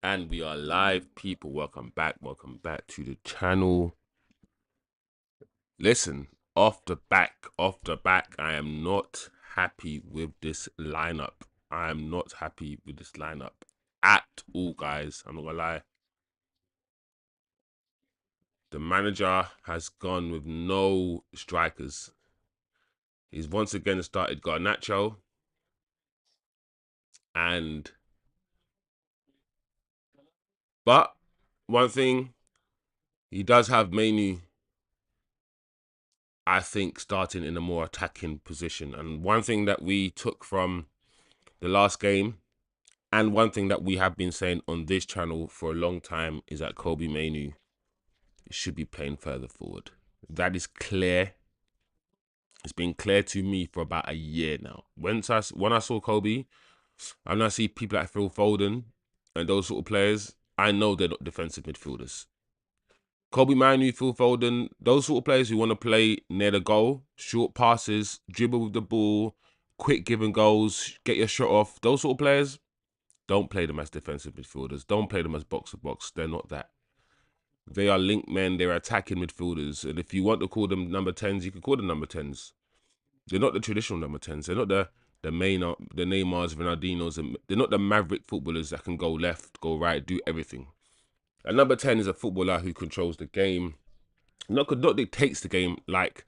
And we are live, people. Welcome back. Welcome back to the channel. Listen, off the back, I am not happy with this lineup. I am not happy with this lineup at all, guys. I'm not gonna lie. The manager has gone with no strikers. He's once again started Garnacho and but one thing, he does have MAINOO, I think, starting in a more attacking position. And one thing that we took from the last game, and one thing that we have been saying on this channel for a long time, is that Kobbie MAINOO should be playing further forward. That is clear. It's been clear to me for about a year now. When I saw Kobbie, and I see people like Phil Foden and those sort of players, I know they're not defensive midfielders. Kobbie MAINOO, Phil Foden, those sort of players who want to play near the goal, short passes, dribble with the ball, quick giving goals, get your shot off, those sort of players, don't play them as defensive midfielders. Don't play them as box-to-box. They're not that. They are link men. They're attacking midfielders. And if you want to call them number 10s, you can call them number 10s. They're not the traditional number 10s. They're not the Neymars, Ronaldinos. And they're not the maverick footballers that can go left, go right, do everything. A number 10 is a footballer who controls the game. Not dictates the game like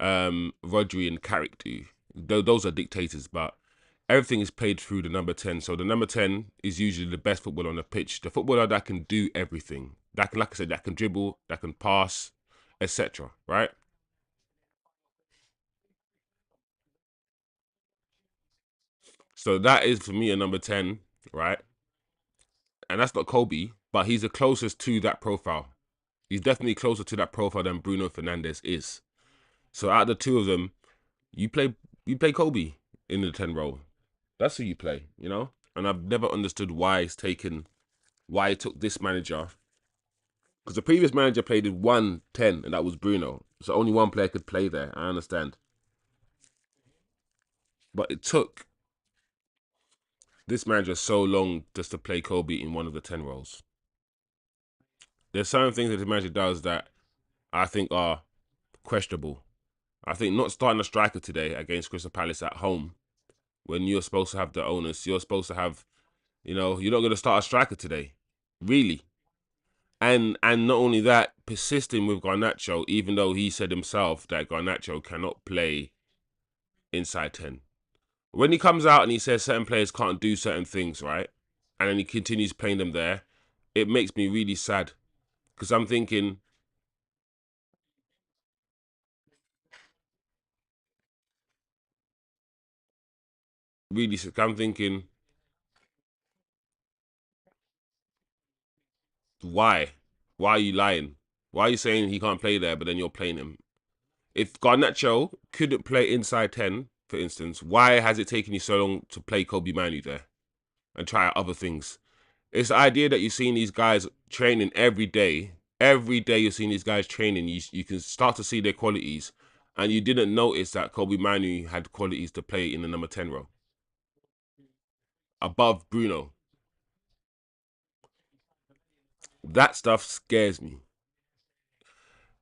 Rodri and Carrick do. Those are dictators, but everything is played through the number 10. So the number 10 is usually the best footballer on the pitch. The footballer that can do everything. That can, like I said, that can dribble, that can pass, etc. Right? So that is for me a number 10, right? And that's not Kobbie, but he's the closest to that profile. He's definitely closer to that profile than Bruno Fernandes is. So out of the two of them, you play Kobbie in the 10 role. That's who you play, you know? And I've never understood why he took this manager. Because the previous manager played with 110, and that was Bruno. So only one player could play there. I understand. But it took this manager so long just to play Kobbie in one of the 10 roles. There's certain things that the manager does that I think are questionable. I think not starting a striker today against Crystal Palace at home, when you're supposed to have the onus, you're supposed to have, you're not going to start a striker today. Really. And not only that, persisting with Garnacho, even though he said himself that Garnacho cannot play inside 10. When he comes out and he says certain players can't do certain things, right? And then he continues playing them there, it makes me really sad. Because I'm thinking, really, I'm thinking, why? Why are you lying? Why are you saying he can't play there, but then you're playing him? If Garnacho couldn't play inside 10, for instance, why has it taken you so long to play Kobbie MAINOO there and try out other things? It's the idea that you're seeing these guys training every day. Every day you're seeing these guys training. You can start to see their qualities. And you didn't notice that Kobbie MAINOO had qualities to play in the number 10 role. Above Bruno. That stuff scares me.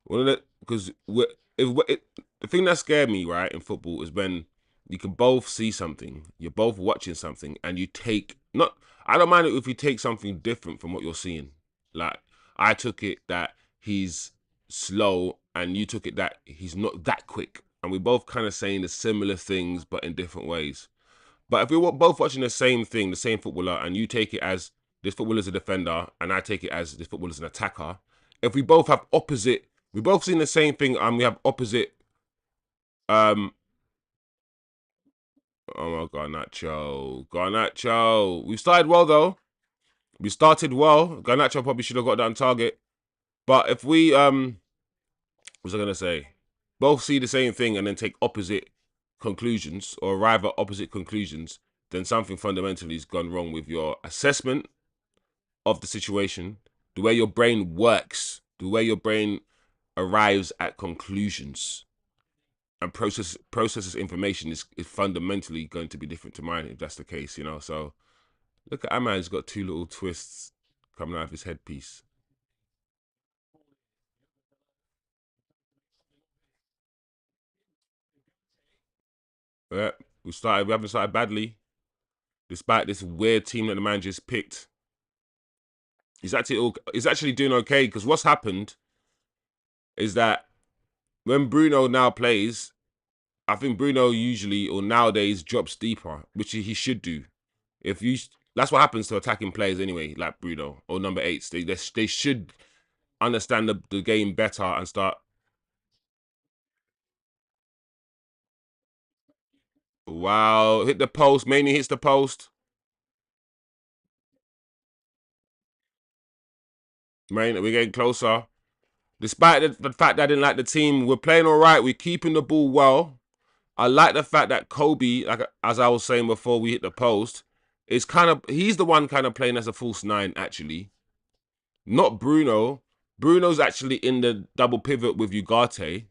Because the thing that scared me, right, in football is when you can both see something, you're both watching something, and you take not. I don't mind it if you take something different from what you're seeing. Like I took it that he's slow, and you took it that he's not that quick, and we're both kind of saying the similar things but in different ways. But if we're both watching the same thing, the same footballer, and you take it as this footballer's a defender, and I take it as this footballer's an attacker, if we both have opposite, we both seen the same thing, and we have opposite. Um, oh my God, Garnacho. We started well though. We started well. Garnacho probably should have got that on target. But if we what's I gonna say? Both see the same thing and then take opposite conclusions or arrive at opposite conclusions, then something fundamentally has gone wrong with your assessment of the situation, the way your brain works, the way your brain arrives at conclusions and processes information is fundamentally going to be different to mine if that's the case, So look at Aman's got two little twists. coming out of his headpiece. Yeah, we haven't started badly, despite this weird team that the man just picked. He's actually doing okay, because what's happened is that when Bruno now plays, I think Bruno usually or nowadays drops deeper, which he should do. If you, that's what happens to attacking players anyway, like Bruno or number eights. They should understand the game better and start. Wow, hit the post. Mainly hits the post. Man, we're getting closer. Despite the fact that I didn't like the team, we're playing all right. We're keeping the ball well. I like the fact that Kobbie, like as I was saying before we hit the post, is he's the one kind of playing as a false nine actually, not Bruno. Bruno's actually in the double pivot with Ugarte.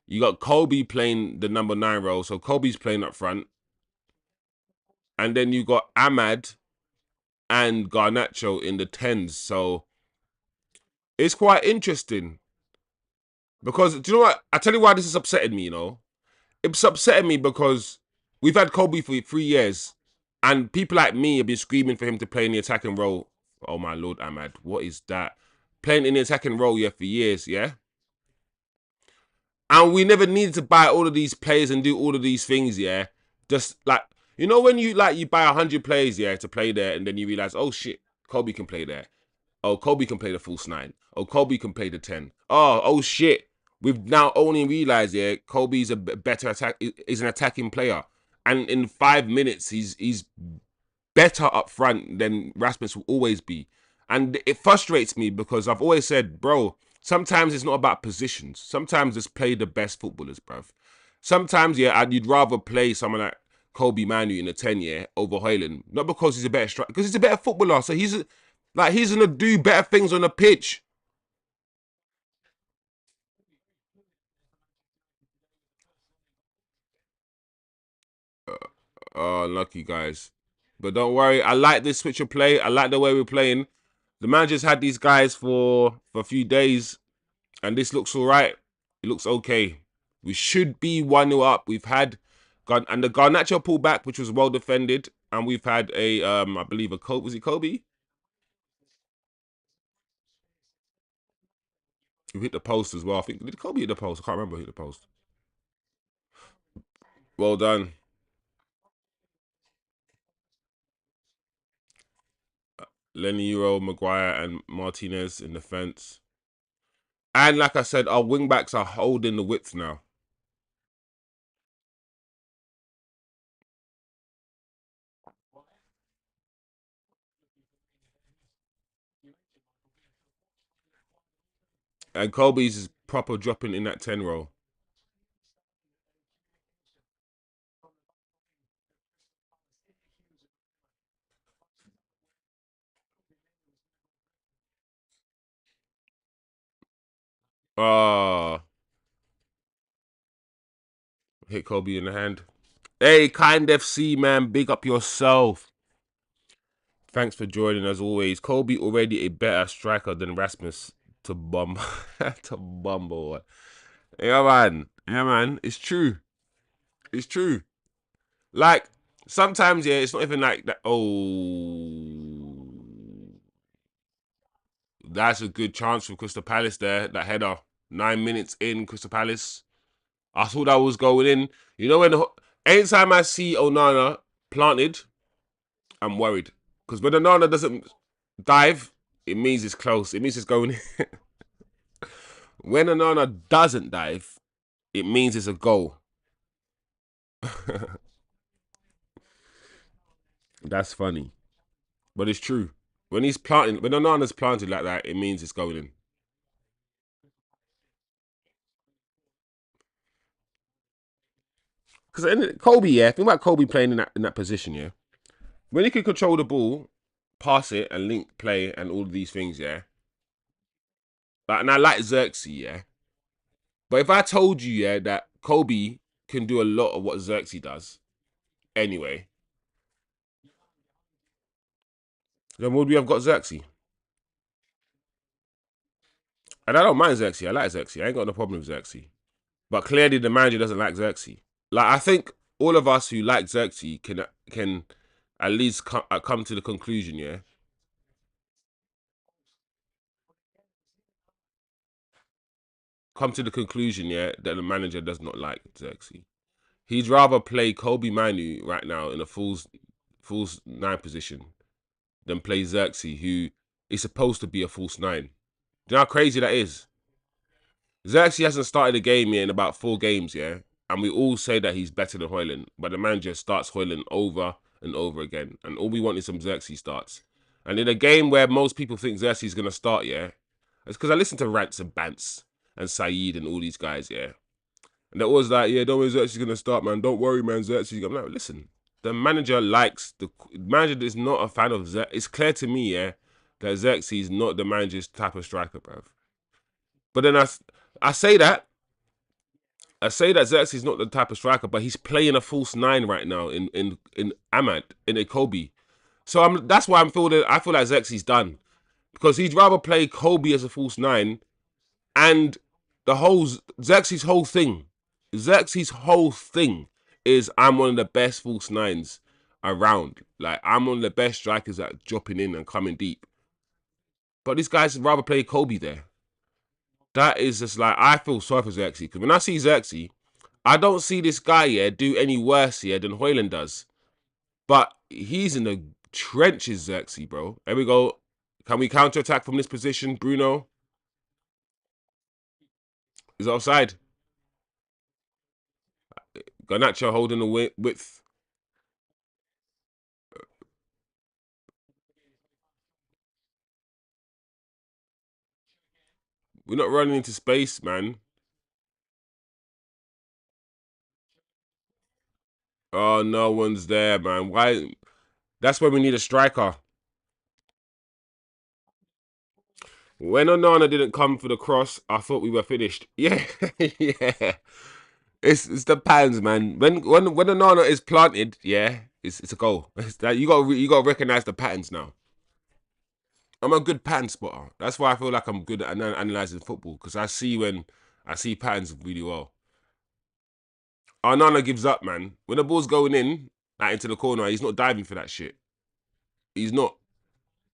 You got Kobbie playing the number 9 role, so Kobbie's playing up front, and then you got Ahmad and Garnacho in the 10s. So it's quite interesting because do you know what? I tell you why this is upsetting me. It's upsetting me because we've had Kobbie for 3 years, and people like me have been screaming for him to play in the attacking role. Oh my lord, Ahmad, what is that? Playing in the attacking role, yeah, for years, yeah. And we never needed to buy all of these players and do all of these things, yeah. Just like when you buy 100 players, yeah, to play there, and then you realize, oh shit, Kobbie can play there. Oh, Kobbie can play the false 9. Oh, Kobbie can play the 10. Oh shit. We've now only realized, yeah, Kobbie's a better is an attacking player. And in 5 minutes, he's better up front than Rasmus will always be. And it frustrates me because I've always said, bro, sometimes it's not about positions. Sometimes it's play the best footballers, bruv. Sometimes, yeah, you'd rather play someone like Kobbie MAINOO in a 10 year over hojlund. Not because he's a better striker, because he's a better footballer. So he's going to do better things on the pitch. Oh, lucky guys. But don't worry, I like this switch of play. I like the way we're playing. The manager's had these guys for a few days, and this looks all right. It looks okay. We should be 1-0 up. We've had and the Garnacho pullback, which was well defended, and we've had a I believe was it Kobbie? Who hit the post as well. I think did Kobbie hit the post? I can't remember who hit the post. Well done. Lenny Euro, Maguire, and Martinez in defense. And like I said, our wingbacks are holding the width now. And Kobbie's is proper dropping in that 10 role. Ah, hit Kobbie in the hand. Hey, Kind FC, man, big up yourself. Thanks for joining as always. Kobbie already a better striker than Rasmus to bomb to bumble. Yeah, man. Yeah, man. It's true. It's true. Like sometimes, yeah, it's not even like that. Oh, that's a good chance for Crystal Palace there. That header, 9 minutes in, Crystal Palace. I thought that was going in. You know anytime I see Onana planted, I'm worried because when Onana doesn't dive, it means it's close. It means it's going in. When Onana doesn't dive, it means it's a goal. That's funny, but it's true. When Onana's planted like that, it means it's going in. Because Kobbie, yeah, think about Kobbie playing in that position, yeah. When he can control the ball, pass it, and link play, and all of these things, yeah. And I like Zirkzee, yeah. But if I told you, yeah, that Kobbie can do a lot of what Zirkzee does, anyway, then would we have got Zirkzee? And I don't mind Zirkzee. I like Zirkzee. I ain't got no problem with Zirkzee. But clearly the manager doesn't like Zirkzee. Like, I think all of us who like Zirkzee can at least come to the conclusion, yeah, yeah, that the manager does not like Zirkzee. He'd rather play Kobbie Mainoo right now in a false nine position than play Zirkzee, who is supposed to be a false nine. Do you know how crazy that is? Zirkzee hasn't started a game yet in about 4 games, yeah? And we all say that he's better than Hojlund, but the manager starts Hojlund over and over again. And all we want is some Zirkzee starts. And in a game where most people think Xerxes going to start, yeah, it's because I listen to Rants and Bants and Saeed and all these guys, yeah. And they're always like, yeah, don't worry, Xerxes going to start, man. Don't worry, man, Xerxes. I'm like, listen, the manager the manager is not a fan of Xerxes. It's clear to me, yeah, that Xerxes is not the manager's type of striker, bruv. But then I say that, Xerxes is not the type of striker, but he's playing a false nine right now in Ahmad, in a Kobbie. So that's why I feel like Xerxes done. Because he'd rather play Kobbie as a false nine, and the whole Xerxes' whole thing, is I'm one of the best false nines around. Like, I'm one of the best strikers at dropping in and coming deep. But these guys would rather play Kobbie there. That is just like, I feel sorry for Xerxes. Because when I see Xerxes, I don't see this guy here do any worse here than Hojlund does. But he's in the trenches, Zirkzee, bro. There we go. Can we counter attack from this position? Bruno is offside. Garnacho holding the width. We're not running into space, man. Oh, no one's there, man. Why? That's where we need a striker. When Onana didn't come for the cross, I thought we were finished. Yeah, yeah. It's the patterns, man. When Onana is planted, yeah, it's a goal. It's that you got to recognize the patterns now. I'm a good pattern spotter. That's why I feel like I'm good at analyzing football, because I see patterns really well. Nana gives up, man. When the ball's going in, like into the corner, he's not diving for that shit. He's not.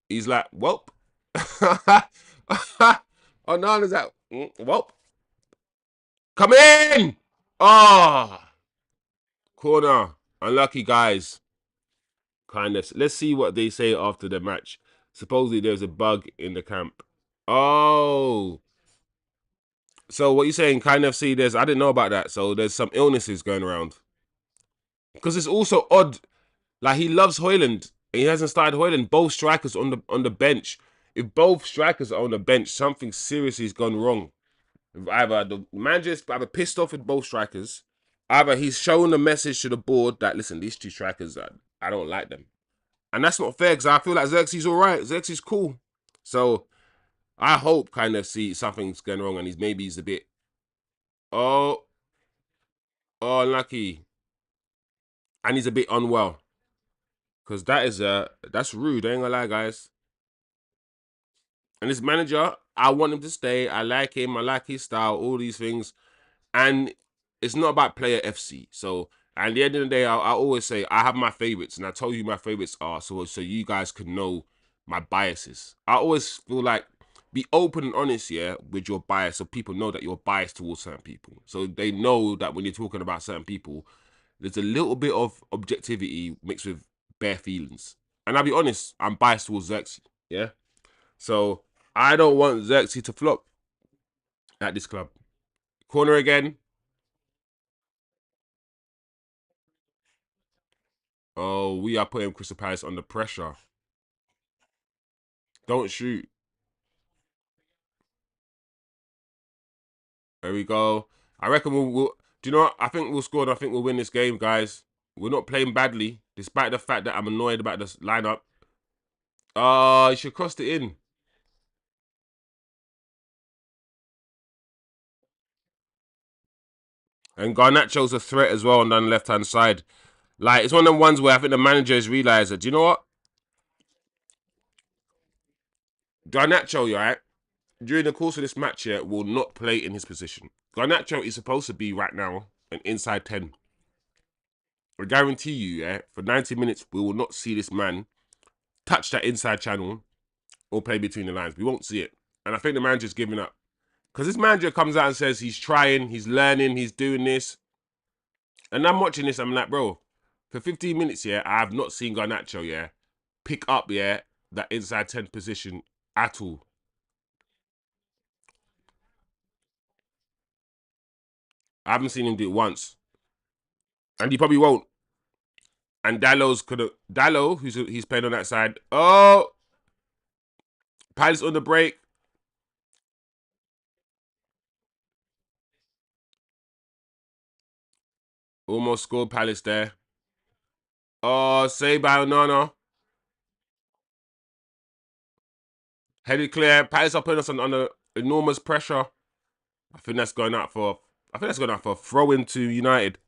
He's like, welp. Nana's like, welp. Come in! Oh, corner. Unlucky guys. Kindness. Let's see what they say after the match. Supposedly there's a bug in the camp. Oh. So what you're saying, kind of see there's, I didn't know about that. So there's some illnesses going around. Because it's also odd. Like, he loves Hojlund. He hasn't started Hojlund. Both strikers on the bench. If both strikers are on the bench, something seriously has gone wrong. Either the manager's either pissed off with both strikers, either he's shown a message to the board that, listen, these two strikers, I don't like them. And that's not fair, because I feel like Zirkzee's all right. Zirkzee's cool. So I hope kind of see something's going wrong and he's a bit, oh, unlucky. And he's a bit unwell. Because that's rude, I ain't gonna lie, guys. And this manager, I want him to stay. I like him. I like his style, all these things. And it's not about player FC. So at the end of the day, I always say I have my favorites, and I tell you my favorites are so you guys can know my biases. I always feel like be open and honest, yeah, with your bias, so people know that you're biased towards certain people. So they know that when you're talking about certain people, there's a little bit of objectivity mixed with bare feelings. And I'll be honest, I'm biased towards Zirkzee, yeah. So I don't want Zirkzee to flop at this club. Corner again. Oh, we are putting Crystal Palace under pressure. Don't shoot. There we go. I reckon we'll do you know what? I think we'll score and I think we'll win this game, guys. We're not playing badly, despite the fact that I'm annoyed about this lineup. Oh, you should cross it in. And Garnacho's a threat as well on the left-hand side. Like, it's one of them ones where I think the manager has realised that, do you know what? Garnacho, you right? during the course of this match here will not play in his position. Garnacho is supposed to be right now an inside 10. I guarantee you, yeah, for 90 minutes, we will not see this man touch that inside channel or play between the lines. We won't see it. And I think the manager's giving up. Because this manager comes out and says he's trying, he's learning, he's doing this. And I'm watching this, I'm like, bro, for 15 minutes, yeah, I have not seen Garnacho, yeah, pick up, yeah, that inside 10 position at all. I haven't seen him do it once. And he probably won't. And Dalot, he's playing on that side. Oh, Palace on the break. Almost scored Palace there. Oh, saved by Onana. Headed clear. Palace are putting us under enormous pressure. I think that's going out for. I think that's going out for a throw into United.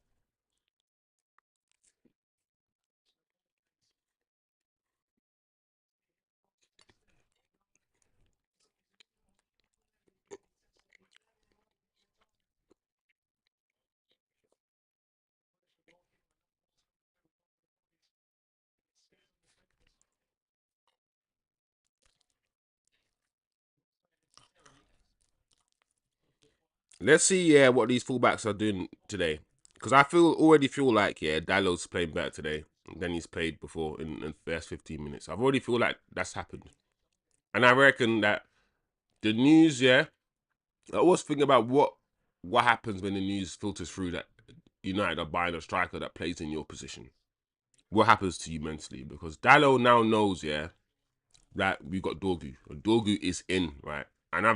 Let's see, yeah, what these fullbacks are doing today. Because I already feel like, yeah, Dalot's playing better today than he's played before in the first 15 minutes. I've already feel like that's happened. And I reckon that the news, yeah, I always think about what happens when the news filters through that United are buying a striker that plays in your position. What happens to you mentally? Because Dalot now knows, yeah, that we've got Dorgu. Dorgu is in, right? And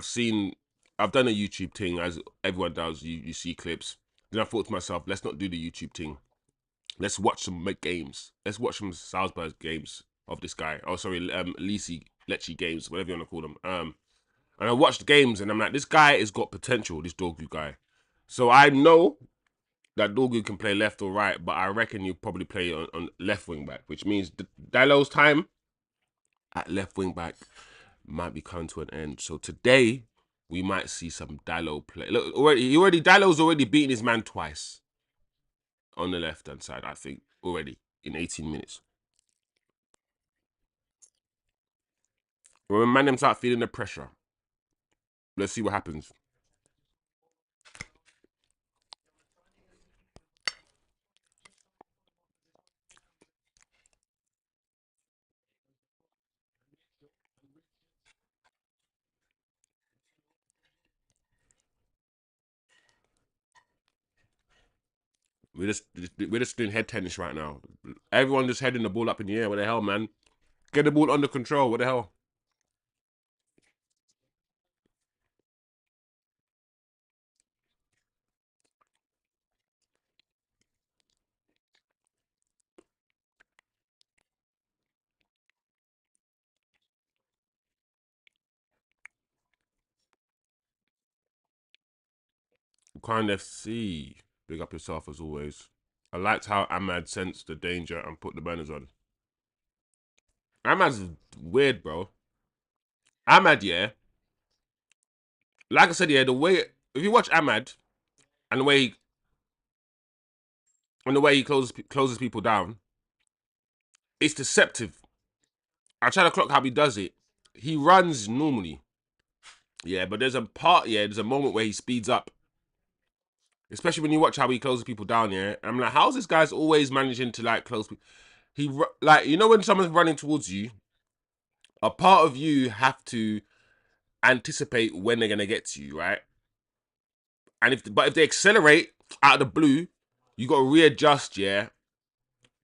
I've done a YouTube thing, as everyone does. You see clips. Then I thought to myself, let's not do the YouTube thing. Let's watch some games. Let's watch some Salzburg games of this guy. Oh, sorry, Lecce games, whatever you want to call them. And I watched the games, and I'm like, this guy has got potential, this Dorgu guy. So I know that Dorgu can play left or right, but I reckon you probably play on left wing back, which means Dalot's time at left wing back might be coming to an end. So today we might see some Dalot play. Look, Dalot's already beaten his man twice on the left hand side, I think, already in 18 minutes. When man them start feeling the pressure, let's see what happens. We're just doing head tennis right now. Everyone just heading the ball up in the air. What the hell, man? Get the ball under control. What the hell? Kind FC. Big up yourself as always. I liked how Ahmad sensed the danger and put the banners on. Ahmad's weird, bro. Ahmad, yeah. Like I said, yeah, the way if you watch Ahmad and the way he closes people down, it's deceptive. I try to clock how he does it. He runs normally, yeah, but there's a moment where he speeds up. Especially when you watch how he closes people down, yeah. I'm like, how's this guy's always managing to like close people? Like, you know, when someone's running towards you, a part of you have to anticipate when they're gonna get to you, right? And if they accelerate out of the blue, you got to readjust, yeah,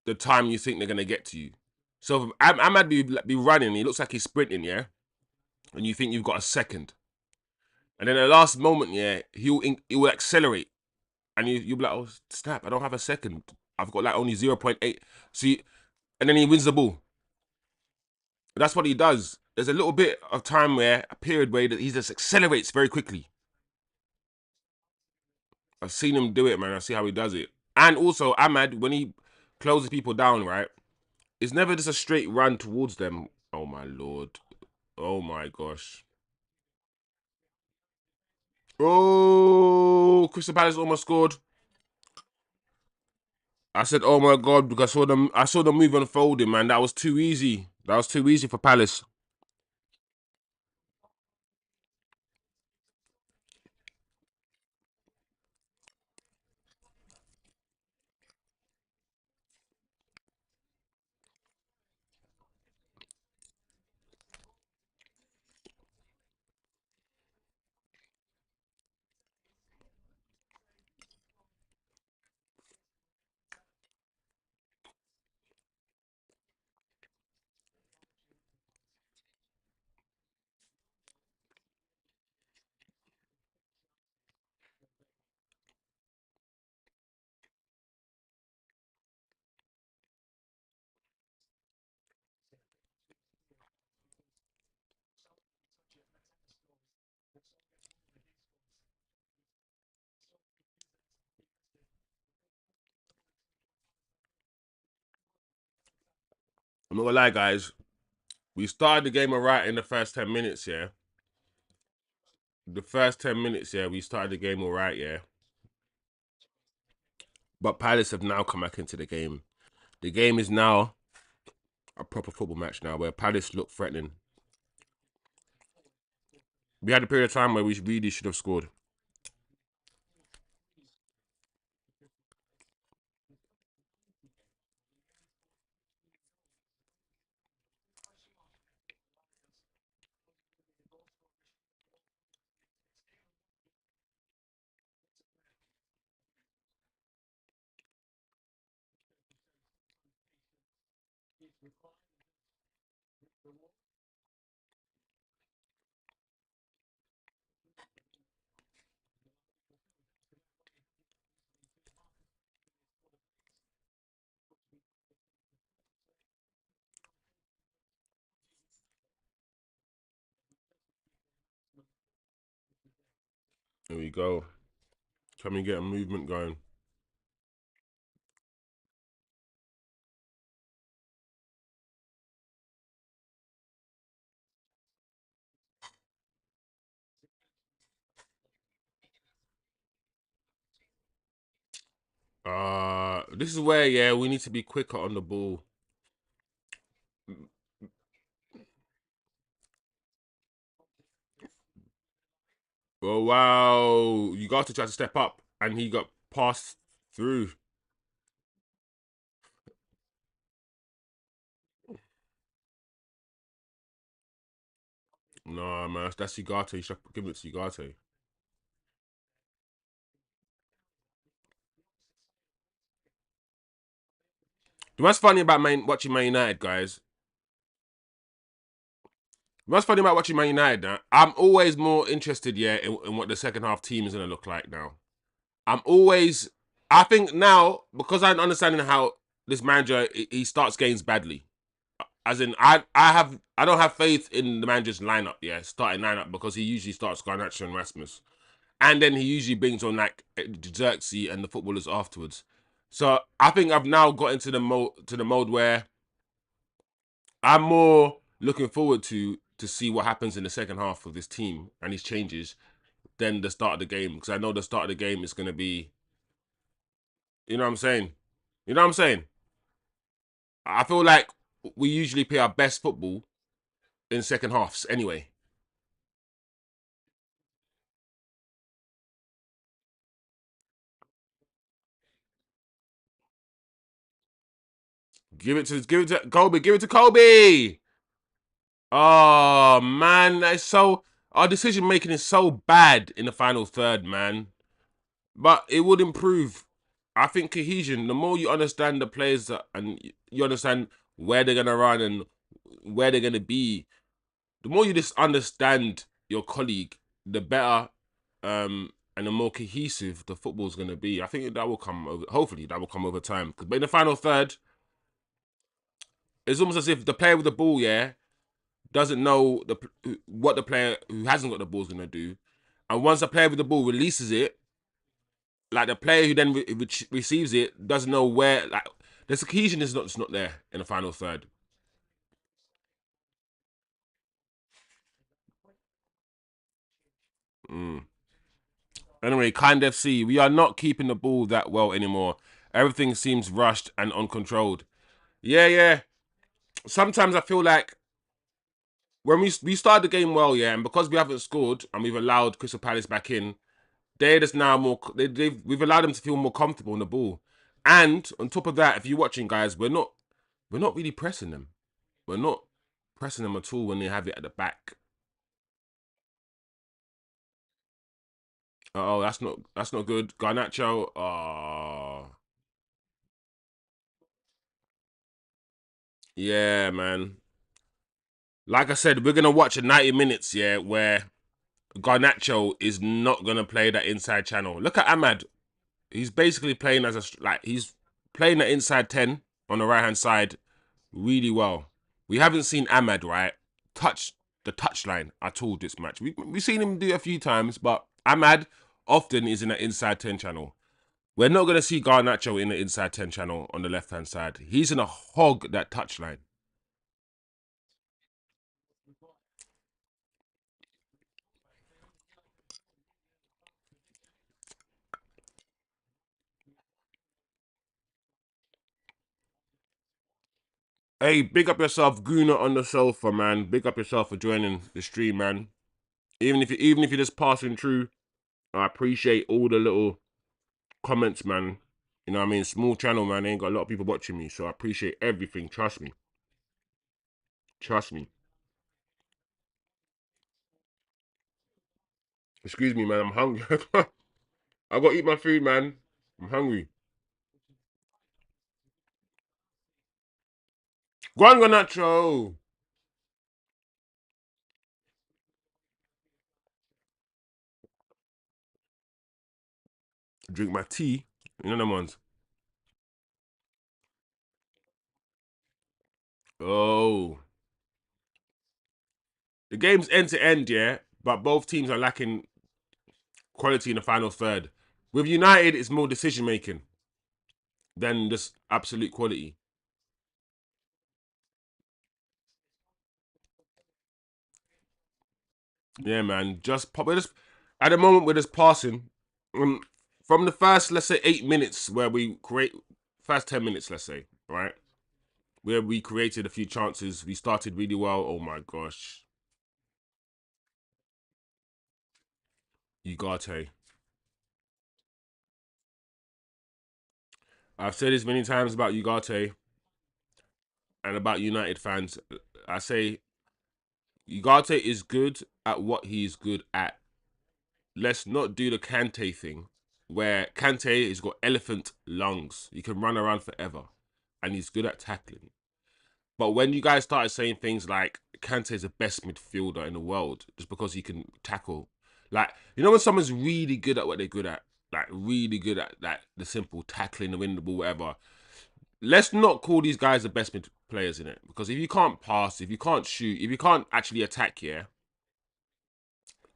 the time you think they're gonna get to you. So if Ahmad be running, he looks like he's sprinting, yeah, and you think you've got a second, and then the last moment, yeah, he will accelerate, and you'll be like, oh snap, I don't have a second, I've got like only 0.8. So and then he wins the ball. That's what he does. There's a little bit of time where a period where he just accelerates very quickly. I've seen him do it, man. I see how he does it. And also, Ahmad, when he closes people down, right, it's never just a straight run towards them. Oh my lord. Oh my gosh. Oh, Crystal Palace almost scored. I said, "Oh my god," because I saw them move unfolding, man. That was too easy. That was too easy for Palace. I'm not gonna lie, guys. We started the game alright in the first 10 minutes. Yeah, the first 10 minutes. Yeah, we started the game alright. Yeah, but Palace have now come back into the game. The game is now a proper football match now, where Palace look threatening. We had a period of time where we really should have scored. There we go. Can we get a movement going? This is where we need to be quicker on the ball. Oh wow, you got to try to step up, and he got passed through. No man, that's ugarte. You should give it to ugarte. What's funny about watching Man United, guys? What's funny about watching Man United now? I'm always more interested, in what the second half team is gonna look like now. I'm always, I think now because I'm understanding how this manager he starts games badly. As in, I don't have faith in the manager's lineup, starting lineup because he usually starts Garnacho and Rasmus, and then he usually brings on like Zirkzee and the footballers afterwards. So I think I've now got into the mode where I'm more looking forward to see what happens in the second half of this team and his changes than the start of the game, because I know the start of the game is going to be, you know what I'm saying? You know what I'm saying? I feel like we usually play our best football in second halves anyway. Give it to Kobbie, give it to Kobbie. Oh man, that's so our decision making is so bad in the final third, man. But it would improve. I think cohesion. The more you understand the players and you understand where they're gonna run and where they're gonna be, the more you just understand your colleague, the better and the more cohesive the football's gonna be. I think that will come over. Hopefully, that will come over time. But in the final third, it's almost as if the player with the ball, doesn't know what the player who hasn't got the ball is gonna do, and once the player with the ball releases it, like the player who then receives it doesn't know where. Like the cohesion is not just not there in the final third. Mm. Anyway, kind FC, we are not keeping the ball that well anymore. Everything seems rushed and uncontrolled. Yeah, yeah. Sometimes I feel like when we started the game well, yeah, and because we haven't scored and we've allowed Crystal Palace back in, they're just now more. We've allowed them to feel more comfortable on the ball. And on top of that, if you're watching, guys, we're not really pressing them. We're not pressing them at all when they have it at the back. Oh, that's not good. Garnacho. Oh, yeah, man. Like I said, we're gonna watch a 90 minutes, yeah, where Garnacho is not gonna play that inside channel. Look at Ahmad. He's basically playing as he's playing the inside 10 on the right hand side really well. We haven't seen Ahmad, right, touch the touchline at all this match. We've seen him do it a few times, but Ahmad often is in the inside 10 channel. We're not going to see Garnacho in the inside 10 channel on the left hand side. He's going to hog that touchline. Hey, big up yourself, Guna on the sofa, man. Big up yourself for joining the stream, man. Even if you're just passing through, I appreciate all the little comments, man. You know what I mean? Small channel, man. Ain't got a lot of people watching me, so I appreciate everything. Trust me. Trust me. Excuse me, man. I'm hungry. I got to eat my food, man. I'm hungry. Guanganacho. Drink my tea. You know them ones. Oh. The game's end to end, yeah, but both teams are lacking quality in the final third. With United, it's more decision making than just absolute quality. Yeah, man. We're just at the moment we're just passing. From the first, let's say, 8 minutes where we create, first 10 minutes, let's say, right, where we created a few chances, we started really well. Oh my gosh, ugarte. I've said this many times about ugarte and about United fans. I say ugarte is good at what he's good at. Let's not do the Kante thing, where Kante has got elephant lungs. He can run around forever, and he's good at tackling. But when you guys started saying things like Kante is the best midfielder in the world just because he can tackle, like, you know when someone's really good at what they're good at, like really good at like the simple tackling, the win the ball, whatever. Let's not call these guys the best mid players in it, because if you can't pass, if you can't shoot, if you can't actually attack, yeah,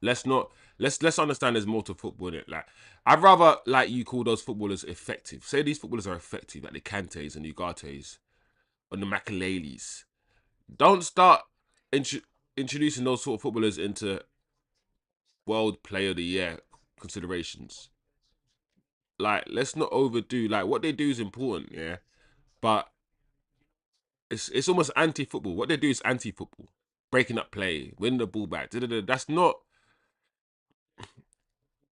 let's not let's understand there's more to football in it. Like, I'd rather like you call those footballers effective. Say these footballers are effective, like the Kantes and the Ugartes and the Makalelis. Don't start intro- introducing those sort of footballers into World Player of the Year considerations. Like, let's not overdo. Like, what they do is important, yeah, but it's almost anti-football. What they do is anti-football, breaking up play, win the ball back. That's not.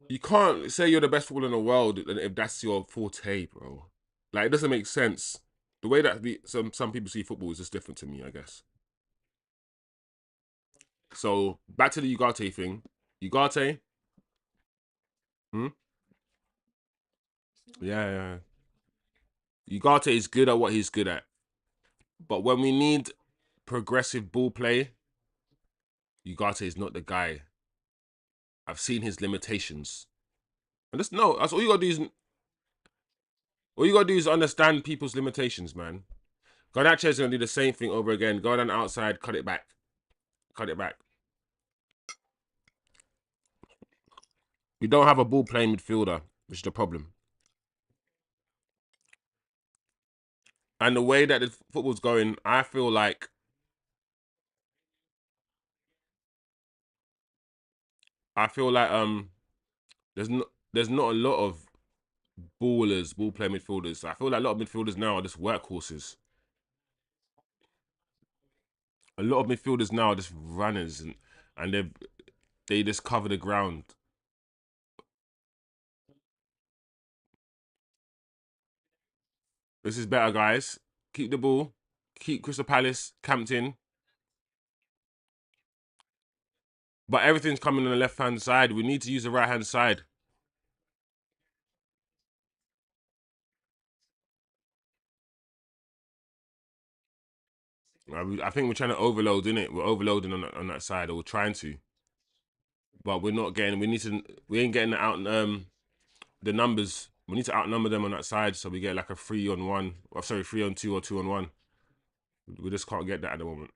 You can't say you're the best footballer in the world if that's your forte, bro. Like, it doesn't make sense. The way that some people see football is just different to me, I guess. So back to the Ugarte thing. Ugarte, hmm? Yeah, yeah. Ugarte is good at what he's good at, but when we need progressive ball play, Ugarte is not the guy. I've seen his limitations, and just no. That's all you gotta do is understand people's limitations, man. Garnacho is gonna do the same thing over again. Go down outside, cut it back, cut it back. We don't have a ball playing midfielder, which is the problem. And the way that the football's going, I feel like there's no there's not a lot of ball playing midfielders. I feel like a lot of midfielders now are just workhorses. A lot of midfielders now are just runners, and they just cover the ground. This is better, guys. Keep the ball. Keep Crystal Palace camped in. But everything's coming on the left-hand side. We need to use the right-hand side. I think we're trying to overload, innit? We're overloading on that side, or we're trying to. But we're not getting, we ain't getting out the numbers. We need to outnumber them on that side so we get like a 3-on-1. Or sorry, 3-on-2 or 2-on-1. We just can't get that at the moment.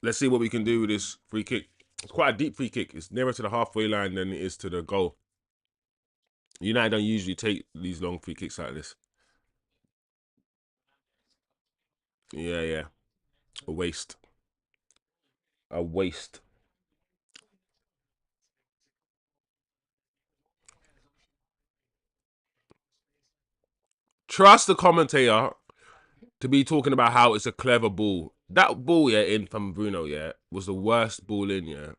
Let's see what we can do with this free kick. It's quite a deep free kick. It's nearer to the halfway line than it is to the goal. United don't usually take these long free kicks like this. Yeah, yeah. A waste. A waste. Trust the commentator to be talking about how it's a clever ball. That ball, yeah, in from Bruno, yeah, was the worst ball in, yeah,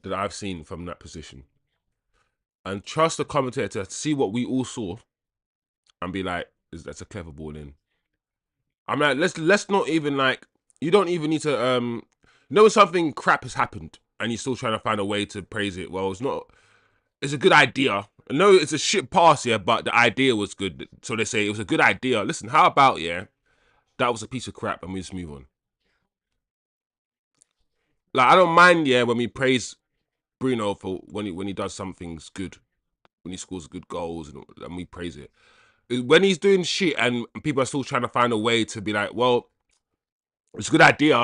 that I've seen from that position. And trust the commentator to see what we all saw and be like, that's a clever ball in. I'm like, let's not even like, you don't even need to know something crap has happened and you're still trying to find a way to praise it. Well, it's not, it's a good idea. No, it's a shit pass, yeah, but the idea was good. So they say it was a good idea. Listen, how about, yeah, that was a piece of crap and we just move on. Like, I don't mind, yeah, when we praise Bruno for when he does something good, when he scores good goals and we praise it. When he's doing shit and people are still trying to find a way to be like, well, it's a good idea.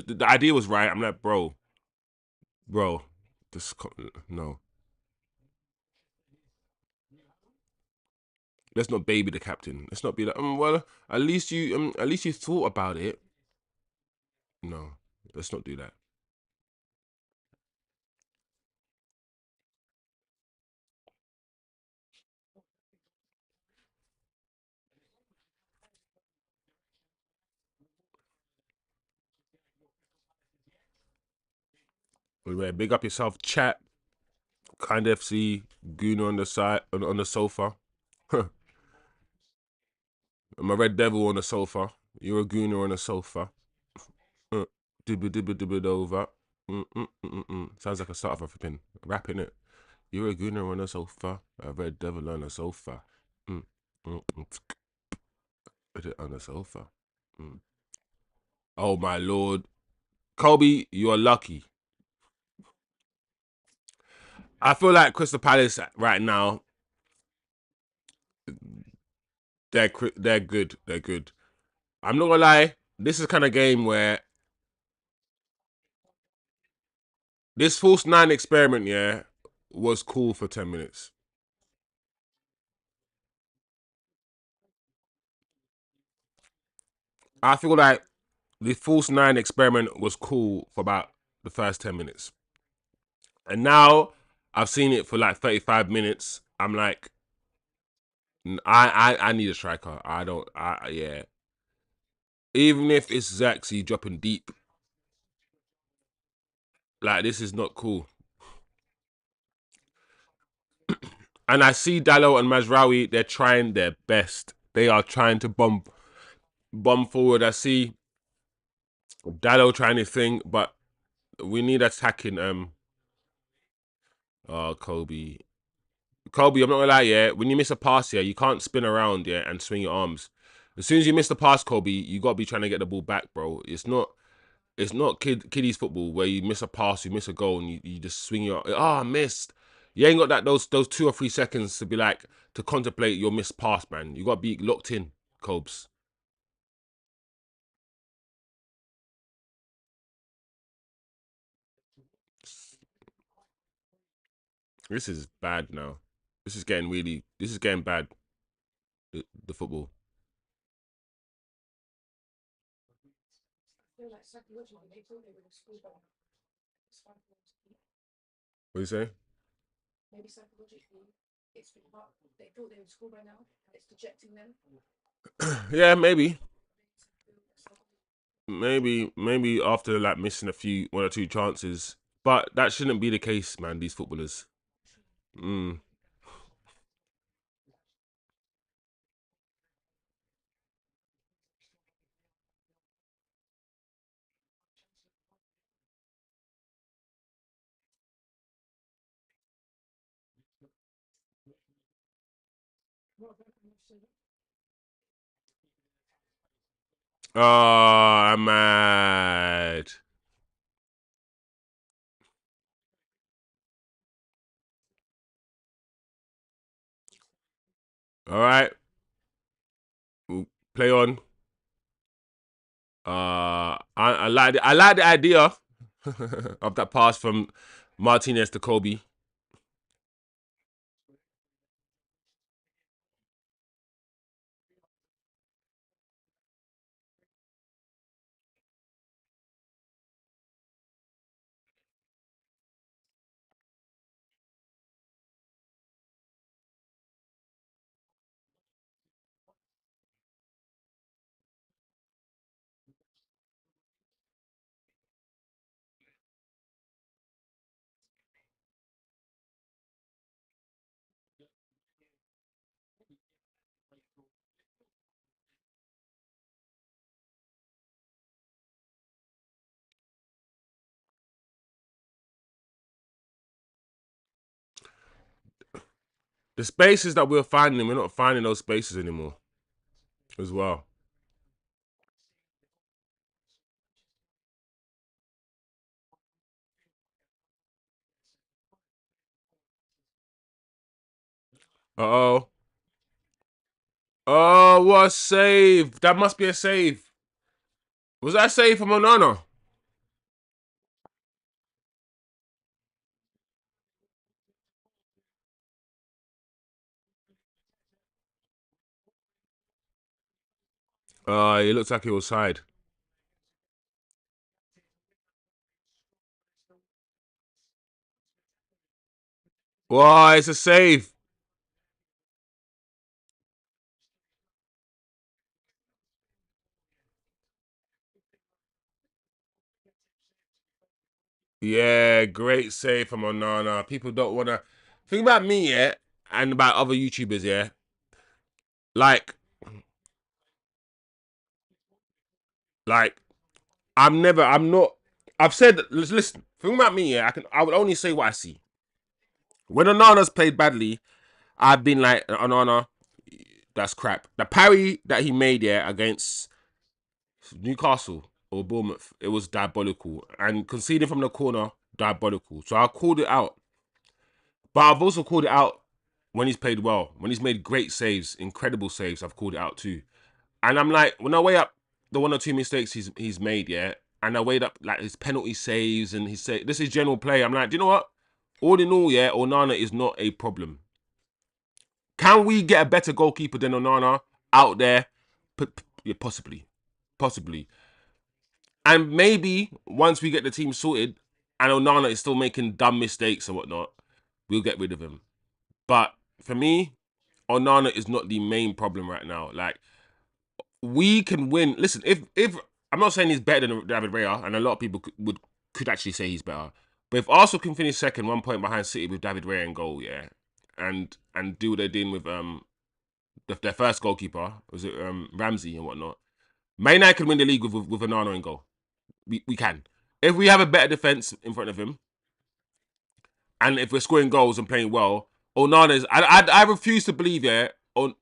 The idea was right. I'm like, bro, this no. Let's not baby the captain. Let's not be like, well, at least you thought about it. No, let's not do that. Big up yourself, chat. Kind FC, Gooner on the side, on the sofa. I'm a red devil on the sofa. You're a Gooner on the sofa. Dibba dibba dibba over. Sounds like a start of a flipping rapping it. You're a Gooner on the sofa. A red devil on the sofa. Put it on the sofa. Oh my lord. Kobbie, you're lucky. I feel like Crystal Palace right now, they're good. They're good. I'm not gonna lie. This is the kind of game where this false nine experiment, yeah, was cool for 10 minutes. I feel like the false nine experiment was cool for about the first 10 minutes. And now I've seen it for like 35 minutes. I'm like, I need a striker. Yeah. Even if it's Zirkzee dropping deep, like this is not cool. And I see Dalot and Mazraoui, they're trying their best. They are trying to bomb forward. I see Dalot trying his thing, but we need attacking Oh, Kobbie. Kobbie, I'm not gonna lie, yeah. When you miss a pass, yeah, you can't spin around, yeah, and swing your arms. As soon as you miss the pass, Kobbie, you gotta be trying to get the ball back, bro. It's not kiddies football where you miss a pass, you miss a goal, and you just swing your missed. You ain't got those 2 or 3 seconds to be like to contemplate your missed pass, man. You gotta be locked in, Cobes. This is bad now. This is getting bad. The football. What do you say? Yeah, maybe after like missing 1 or 2 chances, but that shouldn't be the case, man. These footballers. Mm. Oh, I'm mad. All right, we'll play on. I like the idea of that pass from Martinez to Kobbie. The spaces that we're finding, we're not finding those spaces anymore as well. Uh-oh. Oh, what a save. That must be a save. Was that a save from Onana? It looks like it was side. Wow, it's a save. Yeah, great save from Onana. People don't want to think about me, yeah, and about other YouTubers, yeah. Like, like I'm not. I've said, listen. Think about me, yeah. I would only say what I see. When Onana's played badly, I've been like, Onana, that's crap. The parry that he made, yeah, against Newcastle or Bournemouth, it was diabolical. And conceding from the corner, diabolical. So I called it out. But I've also called it out when he's played well, when he's made great saves, incredible saves. I've called it out too. And I'm like, when I weigh up the 1 or 2 mistakes he's made, yeah, and I weighed up like his penalty saves and his say this is general play. I'm like, do you know what? All in all, yeah, Onana is not a problem. Can we get a better goalkeeper than Onana out there? Yeah, possibly, possibly. And maybe once we get the team sorted, and Onana is still making dumb mistakes and whatnot, we'll get rid of him. But for me, Onana is not the main problem right now. Like, we can win. Listen, if I'm not saying he's better than David Raya, and a lot of people could actually say he's better. But if Arsenal can finish second, 1 point behind City with David Raya in goal, yeah, and do what they're doing with their first goalkeeper, was it Ramsey and whatnot. MAINOO can win the league with Onana in goal. We can. If we have a better defense in front of him, and if we're scoring goals and playing well, Onana's. I refuse to believe because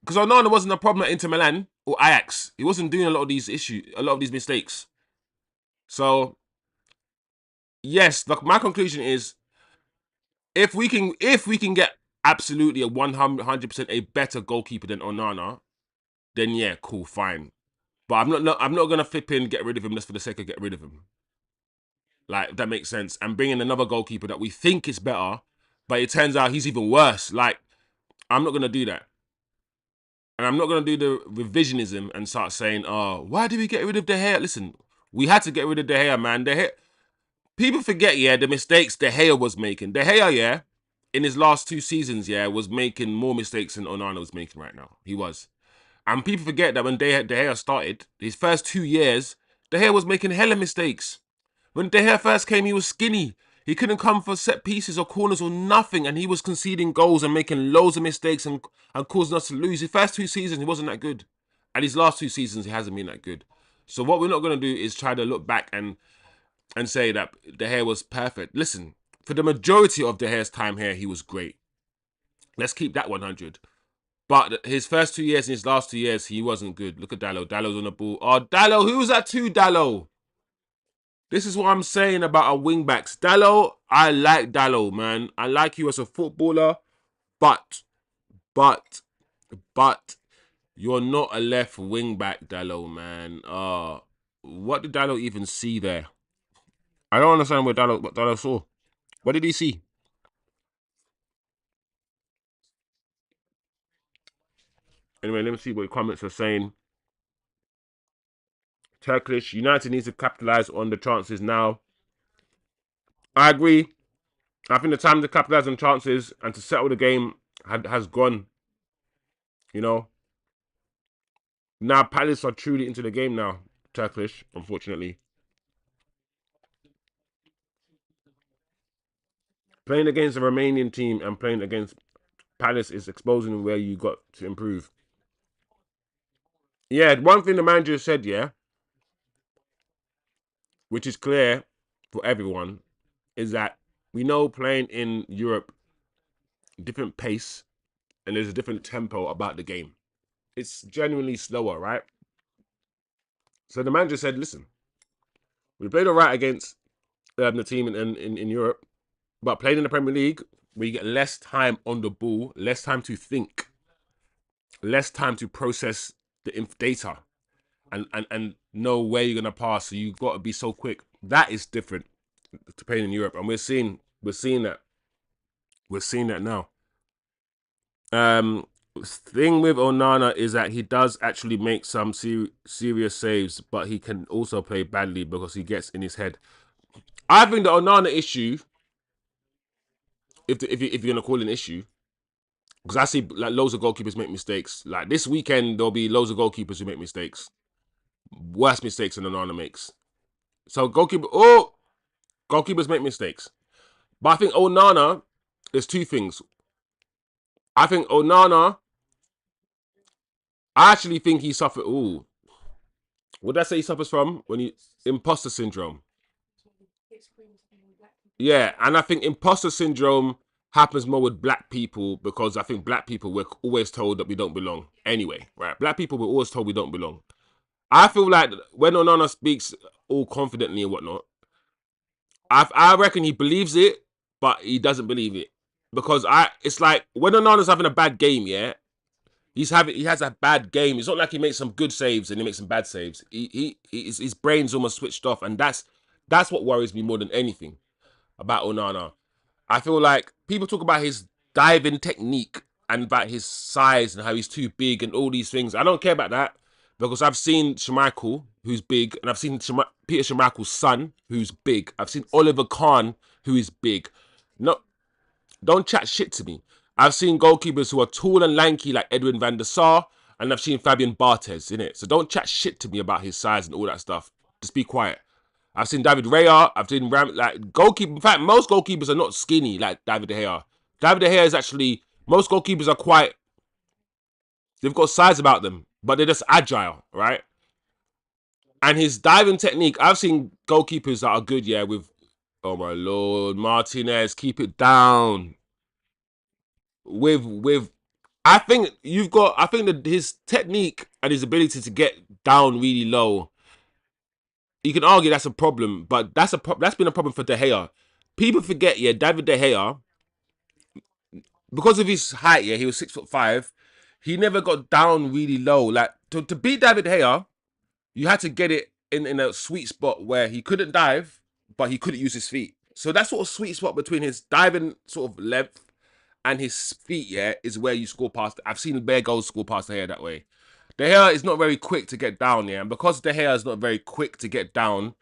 Onana wasn't a problem at Inter Milan or Ajax. He wasn't doing a lot of these mistakes. So yes, my conclusion is if we can get absolutely a 100% a better goalkeeper than Onana, then yeah, cool, fine. But I'm not gonna flip in, get rid of him just for the sake of get rid of him. Like, if that makes sense. And bring in another goalkeeper that we think is better, but it turns out he's even worse. Like, I'm not gonna do that. And I'm not gonna do the revisionism and start saying, "Oh, why did we get rid of De Gea?" Listen, we had to get rid of De Gea, man. People forget, yeah, the mistakes De Gea was making. De Gea, yeah, in his last 2 seasons, yeah, was making more mistakes than Onana was making right now. He was. And people forget that when De Gea started, his first 2 years, De Gea was making hella mistakes. When De Gea first came, he was skinny. He couldn't come for set pieces or corners or nothing, and he was conceding goals and making loads of mistakes and causing us to lose. His first 2 seasons, he wasn't that good. And his last 2 seasons, he hasn't been that good. So what we're not going to do is try to look back and say that De Gea was perfect. Listen, for the majority of De Gea's time here, he was great. Let's keep that 100. But his first 2 years and his last 2 years, he wasn't good. Look at Dalot. Dalot's on the ball. Oh, Dalot, who was that to, Dalot? This is what I'm saying about our wingbacks. Dalot, I like Dalot, man. I like you as a footballer, but, but, but, you're not a left wingback, Dalot, man. What did Dalot even see there? I don't understand what Dalot saw. What did he see? Anyway, let me see what your comments are saying. Turkish United needs to capitalize on the chances now. I agree. I think the time to capitalize on chances and to settle the game has gone. You know, now Palace are truly into the game now. Turkish, unfortunately, playing against a Romanian team and playing against Palace is exposing where you got to improve. Yeah, one thing the manager said, yeah, which is clear for everyone, is that we know playing in Europe, different pace and there's a different tempo about the game. It's genuinely slower, right? So the manager said, listen, we played all right against the team in Europe, but playing in the Premier League, where you get less time on the ball, less time to think, less time to process the data and know where you're going to pass. So you've got to be so quick. That is different to playing in Europe. And we're seeing that. We're seeing that now. Thing with Onana is that he does actually make some serious saves, but he can also play badly because he gets in his head. I think the Onana issue, if you're gonna call it an issue, because I see like loads of goalkeepers make mistakes. Like this weekend, there'll be loads of goalkeepers who make mistakes, worse mistakes than Onana makes. So goalkeepers make mistakes, but I think Onana, there's two things. I think Onana, I actually think he suffered. Ooh, what did I say he suffers from when he imposter syndrome? Yeah, and I think imposter syndrome happens more with black people because I think black people were always told that we don't belong. Anyway, right? Black people were always told we don't belong. I feel like when Onana speaks all confidently and whatnot, I reckon he believes it, but he doesn't believe it because it's like when Onana's having a bad game, yeah, he has a bad game. It's not like he makes some good saves and he makes some bad saves. His brain's almost switched off, and that's what worries me more than anything about Onana. I feel like people talk about his diving technique and about his size and how he's too big and all these things. I don't care about that because I've seen Schmeichel, who's big, and I've seen Peter Schmeichel's son, who's big. I've seen Oliver Kahn, who is big. No, don't chat shit to me. I've seen goalkeepers who are tall and lanky like Edwin van der Sar, and I've seen Fabian Barthez in it. So don't chat shit to me about his size and all that stuff. Just be quiet. I've seen David Raya. I've seen like goalkeeper. In fact, most goalkeepers are not skinny like David De Gea. David De Gea is actually most goalkeepers are quite. They've got size about them, but they're just agile, right? And his diving technique. I've seen goalkeepers that are good, yeah, with Oh my lord, Martinez, keep it down. With I think you've got. I think that his technique and his ability to get down really low. You can argue that's a problem, but that's been a problem for De Gea. People forget, yeah, David De Gea, because of his height, yeah, he was 6'5". He never got down really low. Like to beat David De Gea, you had to get it in a sweet spot where he couldn't dive, but he couldn't use his feet. So that sort of sweet spot between his diving sort of length and his feet, yeah, is where you score past. I've seen bare goals score past De Gea that way. De Gea is not very quick to get down, yeah, and because De Gea is not very quick to get down,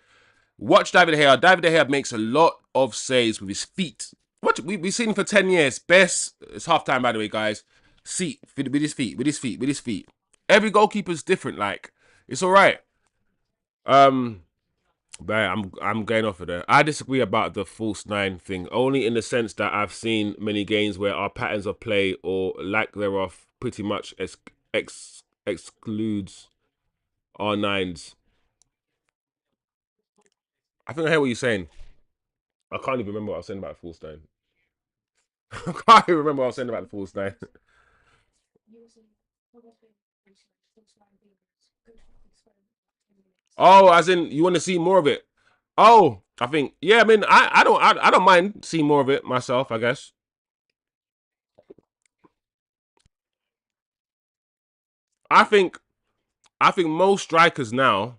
watch David De Gea. David De Gea makes a lot of saves with his feet. What we've seen for 10 years. Best, it's half time by the way, guys. Seat with his feet, with his feet, with his feet. Every goalkeeper's different. Like it's all right. Um, but I'm going off of there. I disagree about the false nine thing, only in the sense that I've seen many games where our patterns of play or lack thereof pretty much excludes our nines. I think I hear what you're saying. I can't even remember what I was saying about the false nine. I can't even remember what I was saying about the false nine. Oh, as in you want to see more of it? Oh, I think yeah. I mean, I don't mind seeing more of it myself. I guess. I think I think most strikers now.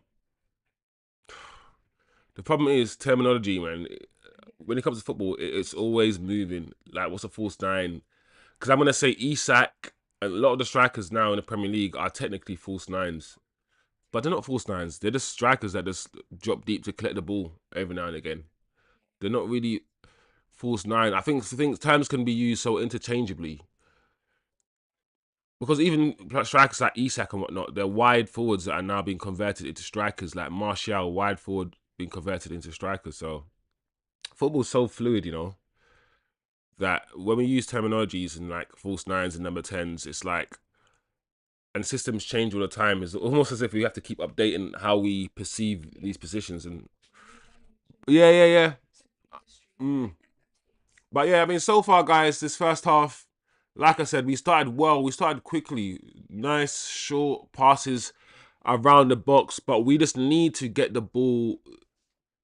The problem is terminology, man. When it comes to football, it's always moving. Like, what's a false nine? Because I'm gonna say Isak. A lot of the strikers now in the Premier League are technically false nines, but they're not false nines. They're just strikers that just drop deep to collect the ball every now and again. They're not really false nine. I think terms can be used so interchangeably because even strikers like Isak and whatnot, they're wide forwards that are now being converted into strikers. Like Martial, wide forward being converted into strikers. So football's so fluid, that when we use terminologies and like false nines and number tens, it's like and systems change all the time. It's almost as if we have to keep updating how we perceive these positions. And yeah, yeah, yeah. Mm. But yeah, I mean, so far, guys, this first half, like I said, we started well. We started quickly. Nice short passes around the box, but we just need to get the ball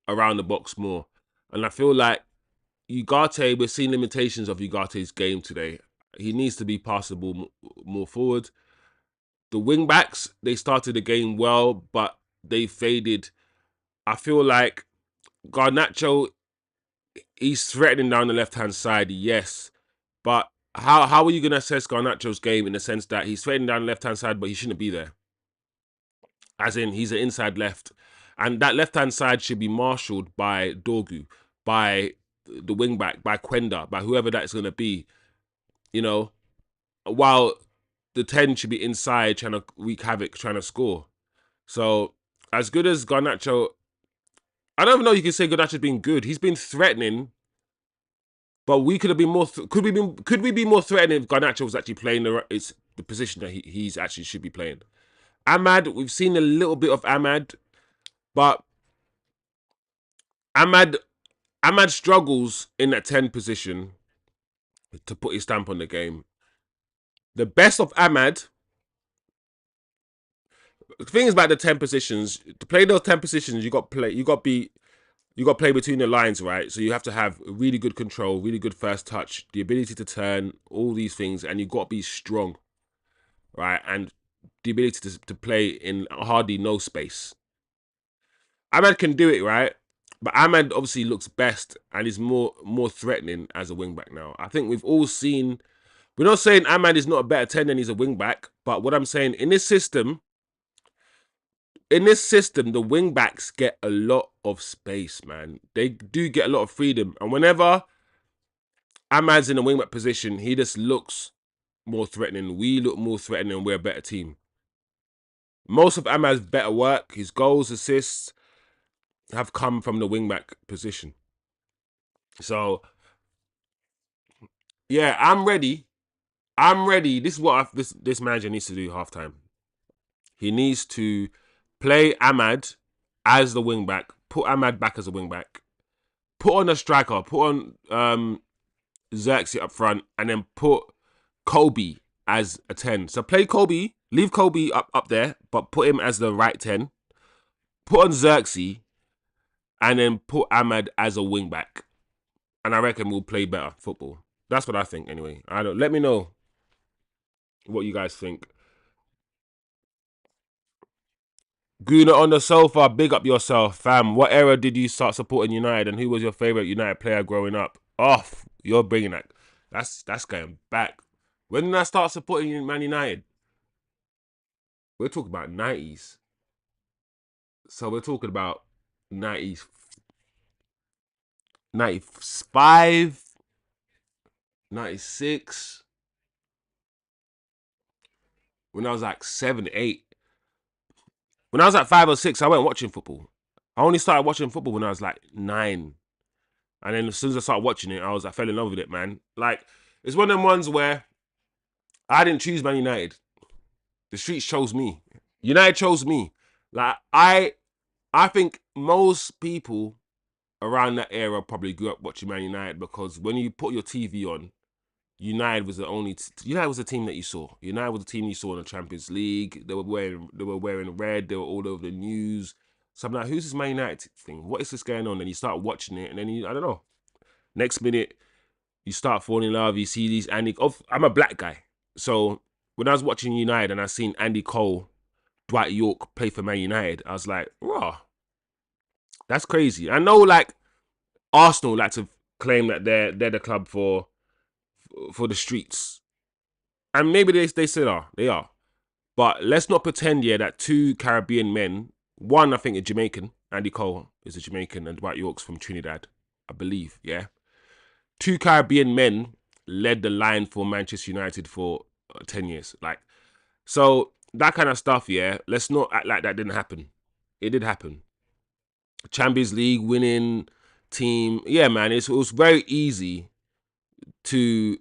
around the box more. And I feel like Ugarte, we're seeing limitations of Ugarte's game today. He needs to be passable more forward. The wing backs, they started the game well, but they faded. I feel like Garnacho, he's threatening down the left hand side, yes, but how are you going to assess Garnacho's game in the sense that he's threatening down the left hand side, but he shouldn't be there? As in, he's an inside left, and that left hand side should be marshalled by Dorgu, by the wing back, by Quenda, by whoever that's going to be. You know, while the 10 should be inside trying to wreak havoc, trying to score. So, as good as Garnacho, I don't even know you can say Garnacho's been good. He's been threatening, but we could have been more. Could we be more threatening if Garnacho was actually playing the position that he's actually should be playing? Ahmad, we've seen a little bit of Ahmad, but Ahmad Ahmad struggles in that 10 position to put his stamp on the game. The best of Ahmad. The thing is about the 10 positions. To play those 10 positions, you got to play between the lines, right? So you have to have really good control, really good first touch, the ability to turn, all these things, and you got to be strong, right? And the ability to play in hardly no space. Ahmad can do it, right? But Ahmad obviously looks best and is more threatening as a wing back now. I think we've all seen. We're not saying Ahmad is not a better 10 than he's a wing back, but what I'm saying in this system, the wing backs get a lot of space, man. They do get a lot of freedom, and whenever Ahmad's in a wing back position, he just looks more threatening. We look more threatening, and we're a better team. Most of Ahmad's better work, his goals, assists, have come from the wing back position. So yeah, I'm ready. I'm ready. This is what this manager needs to do halftime. He needs to play Ahmad as the wing back, put Ahmad back as a wing back, put on a striker, put on Zirkzee up front, and then put Kobbie as a 10. So play Kobbie, leave Kobbie up there, but put him as the right 10. Put on Zirkzee, and then put Ahmad as a wing back. And I reckon we'll play better football. That's what I think anyway. I don't. Let me know what you guys think. Guna on the sofa, big up yourself, fam. What era did you start supporting United, and who was your favourite United player growing up? Off, you're bringing that. That's going back. When did I start supporting Man United? We're talking about 90s. So we're talking about 90s, 95, 96. When I was like 7, 8. When I was like 5 or 6, I went watching football. I only started watching football when I was like 9. And then as soon as I started watching it, I fell in love with it, man. Like, it's one of them ones where I didn't choose Man United. The streets chose me. United chose me. Like, I think most people around that era probably grew up watching Man United, because when you put your TV on, United was the only United was the team that you saw. United was the team you saw in the Champions League. They were wearing red. They were all over the news. So I'm like, who's this Man United thing? What is this going on? And you start watching it, and then I don't know. Next minute, you start falling in love. You see these Andy. I'm a black guy, so when I was watching United and I seen Andy Cole, Dwight York play for Man United, I was like, raw. That's crazy. I know, like, Arsenal like to claim that they're the club for the streets, and maybe they still are. They are, but let's not pretend, yeah, that two Caribbean men. One, I think, a Jamaican. Andy Cole is a Jamaican, and Dwight York's from Trinidad, I believe. Yeah, two Caribbean men led the line for Manchester United for 10 years. Like, so that kind of stuff. Yeah, let's not act like that didn't happen. It did happen. Champions League winning team. Yeah, man, it was very easy to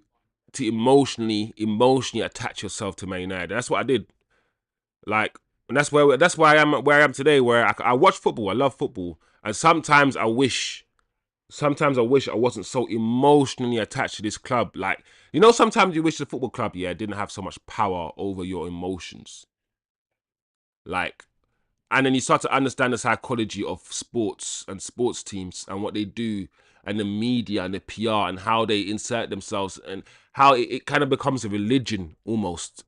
emotionally attach yourself to Man United. That's what I did. Like, and that's why I am today. Where I watch football, I love football, and sometimes I wish I wasn't so emotionally attached to this club. Like, sometimes you wish the football club, yeah, didn't have so much power over your emotions. Like, and then you start to understand the psychology of sports and sports teams and what they do, and the media and the PR and how they insert themselves, and how it kind of becomes a religion almost.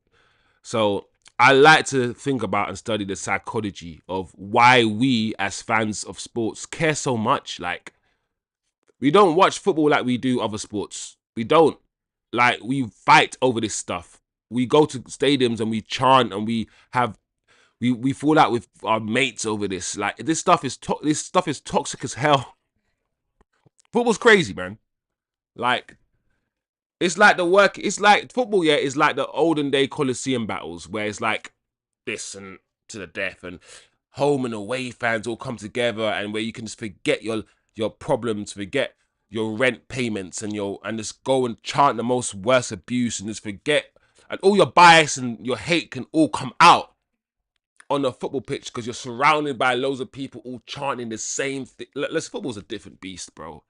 So I like to think about and study the psychology of why we as fans of sports care so much. Like, we don't watch football like we do other sports. We don't. Like, we fight over this stuff. We go to stadiums and we chant, and we fall out with our mates over this. Like, this stuff is toxic as hell. Football's crazy, man. Like, it's like football, yeah, is like the olden day Coliseum battles, where it's like this and to the death, and home and away fans all come together, and where you can just forget your problems, forget your rent payments, and just go and chant the most worst abuse, and just forget, and all your bias and your hate can all come out on the football pitch, because you're surrounded by loads of people all chanting the same thing. Football's a different beast, bro.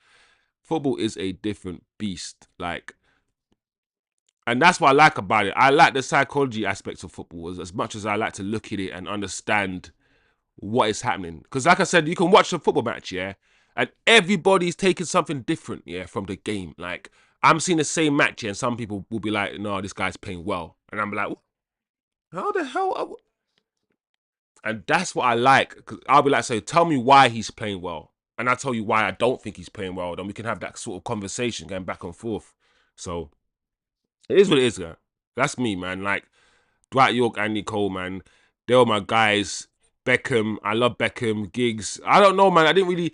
Football is a different beast. Like, and that's what I like about it. I like the psychology aspects of football as much as I like to look at it and understand what is happening. Because, like I said, you can watch a football match, yeah, and everybody's taking something different, yeah, from the game. Like, I'm seeing the same match, yeah, and some people will be like, no, this guy's playing well. And I'm like, how the hell? And that's what I like. Because I'll be like, so tell me why he's playing well. And I'll tell you why I don't think he's playing well. Then we can have that sort of conversation going back and forth. So it is what it is, yeah. That's me, man. Like, Dwight York, Andy Cole, man. They were my guys. Beckham, I love Beckham. Giggs, I don't know, man. I didn't really.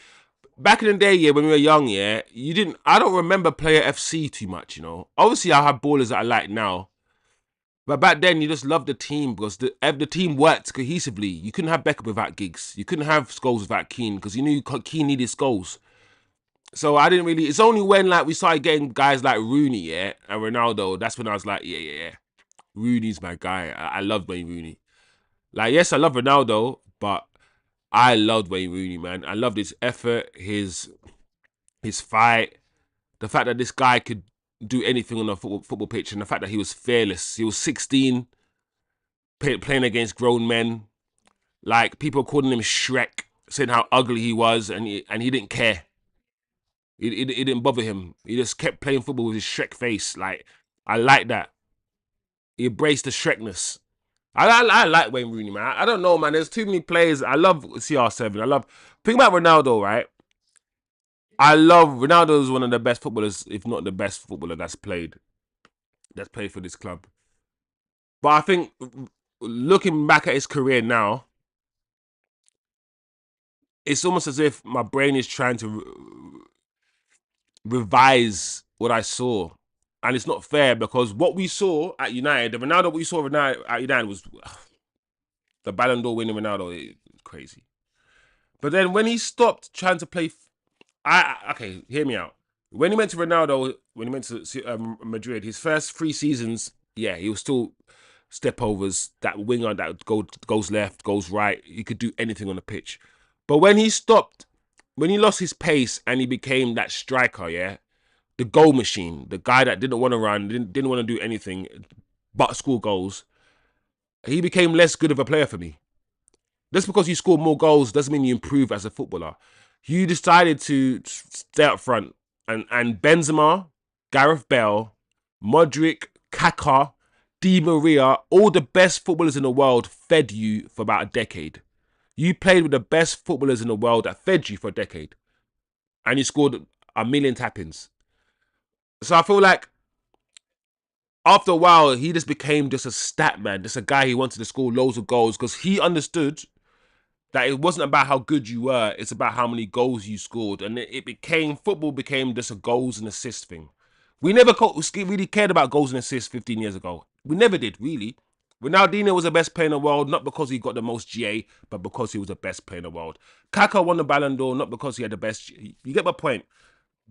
Back in the day, yeah, when we were young, yeah, I don't remember Player FC too much, Obviously, I have ballers that I like now. But back then, you just loved the team because the team worked cohesively. You couldn't have Beckham without Giggs. You couldn't have Scholes without Keane, because you knew Keane needed Scholes. So I didn't really. It's only when, like, we started getting guys like Rooney, yeah, and Ronaldo. That's when I was like, yeah. Rooney's my guy. I love Wayne Rooney. Like, yes, I love Ronaldo, but I loved Wayne Rooney, man. I loved his effort, his his fight, the fact that this guy could do anything on a football pitch, and the fact that he was fearless. He was 16, playing against grown men. Like, people calling him Shrek, saying how ugly he was, and he didn't care. It didn't bother him. He just kept playing football with his Shrek face. Like, I like that. He embraced the Shrekness. I like Wayne Rooney, man. I don't know, man. There's too many players. I love CR7. I love. Think about Ronaldo, right? I love Ronaldo is one of the best footballers, if not the best footballer that's played for this club. But I think looking back at his career now, it's almost as if my brain is trying to revise what I saw. And it's not fair because what we saw at United, the Ronaldo we saw at United was the Ballon d'Or winning Ronaldo. It was crazy. But then when he stopped trying to play, okay, hear me out. When he went to Ronaldo, when he went to Madrid, his first 3 seasons, yeah, he was still stepovers, that winger that goes left, goes right. He could do anything on the pitch. But when he stopped, when he lost his pace and he became that striker, yeah, the goal machine, the guy that didn't want to run, didn't want to do anything but score goals, he became less good of a player for me. Just because you score more goals doesn't mean you improve as a footballer. You decided to stay up front, and Benzema, Gareth Bale, Modric, Kaká, Di Maria, all the best footballers in the world fed you for about a decade. You played with the best footballers in the world that fed you for a decade, and you scored a million tap-ins. So I feel like after a while, he just became just a stat man, just a guy who wanted to score loads of goals because he understood that it wasn't about how good you were, it's about how many goals you scored. And football became just a goals and assists thing. We never really cared about goals and assists 15 years ago. We never did, really. Ronaldinho was the best player in the world, not because he got the most GA, but because he was the best player in the world. Kaká won the Ballon d'Or, not because he had the best. You get my point.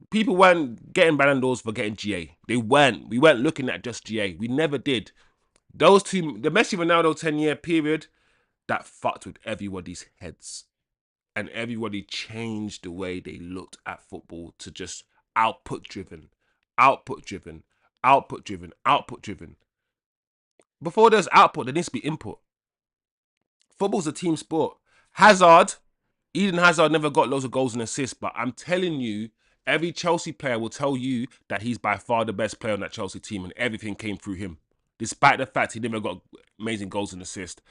People weren't getting Ballon d'Ors for getting GA. They weren't. We weren't looking at just GA. We never did. Those two, the Messi Ronaldo 10-year period, that fucked with everybody's heads. And everybody changed the way they looked at football to just output driven, output driven, output driven, output driven. Before there's output, there needs to be input. Football's a team sport. Eden Hazard never got loads of goals and assists, but I'm telling you, every Chelsea player will tell you that he's by far the best player on that Chelsea team, and everything came through him, despite the fact he never got amazing goals and assists.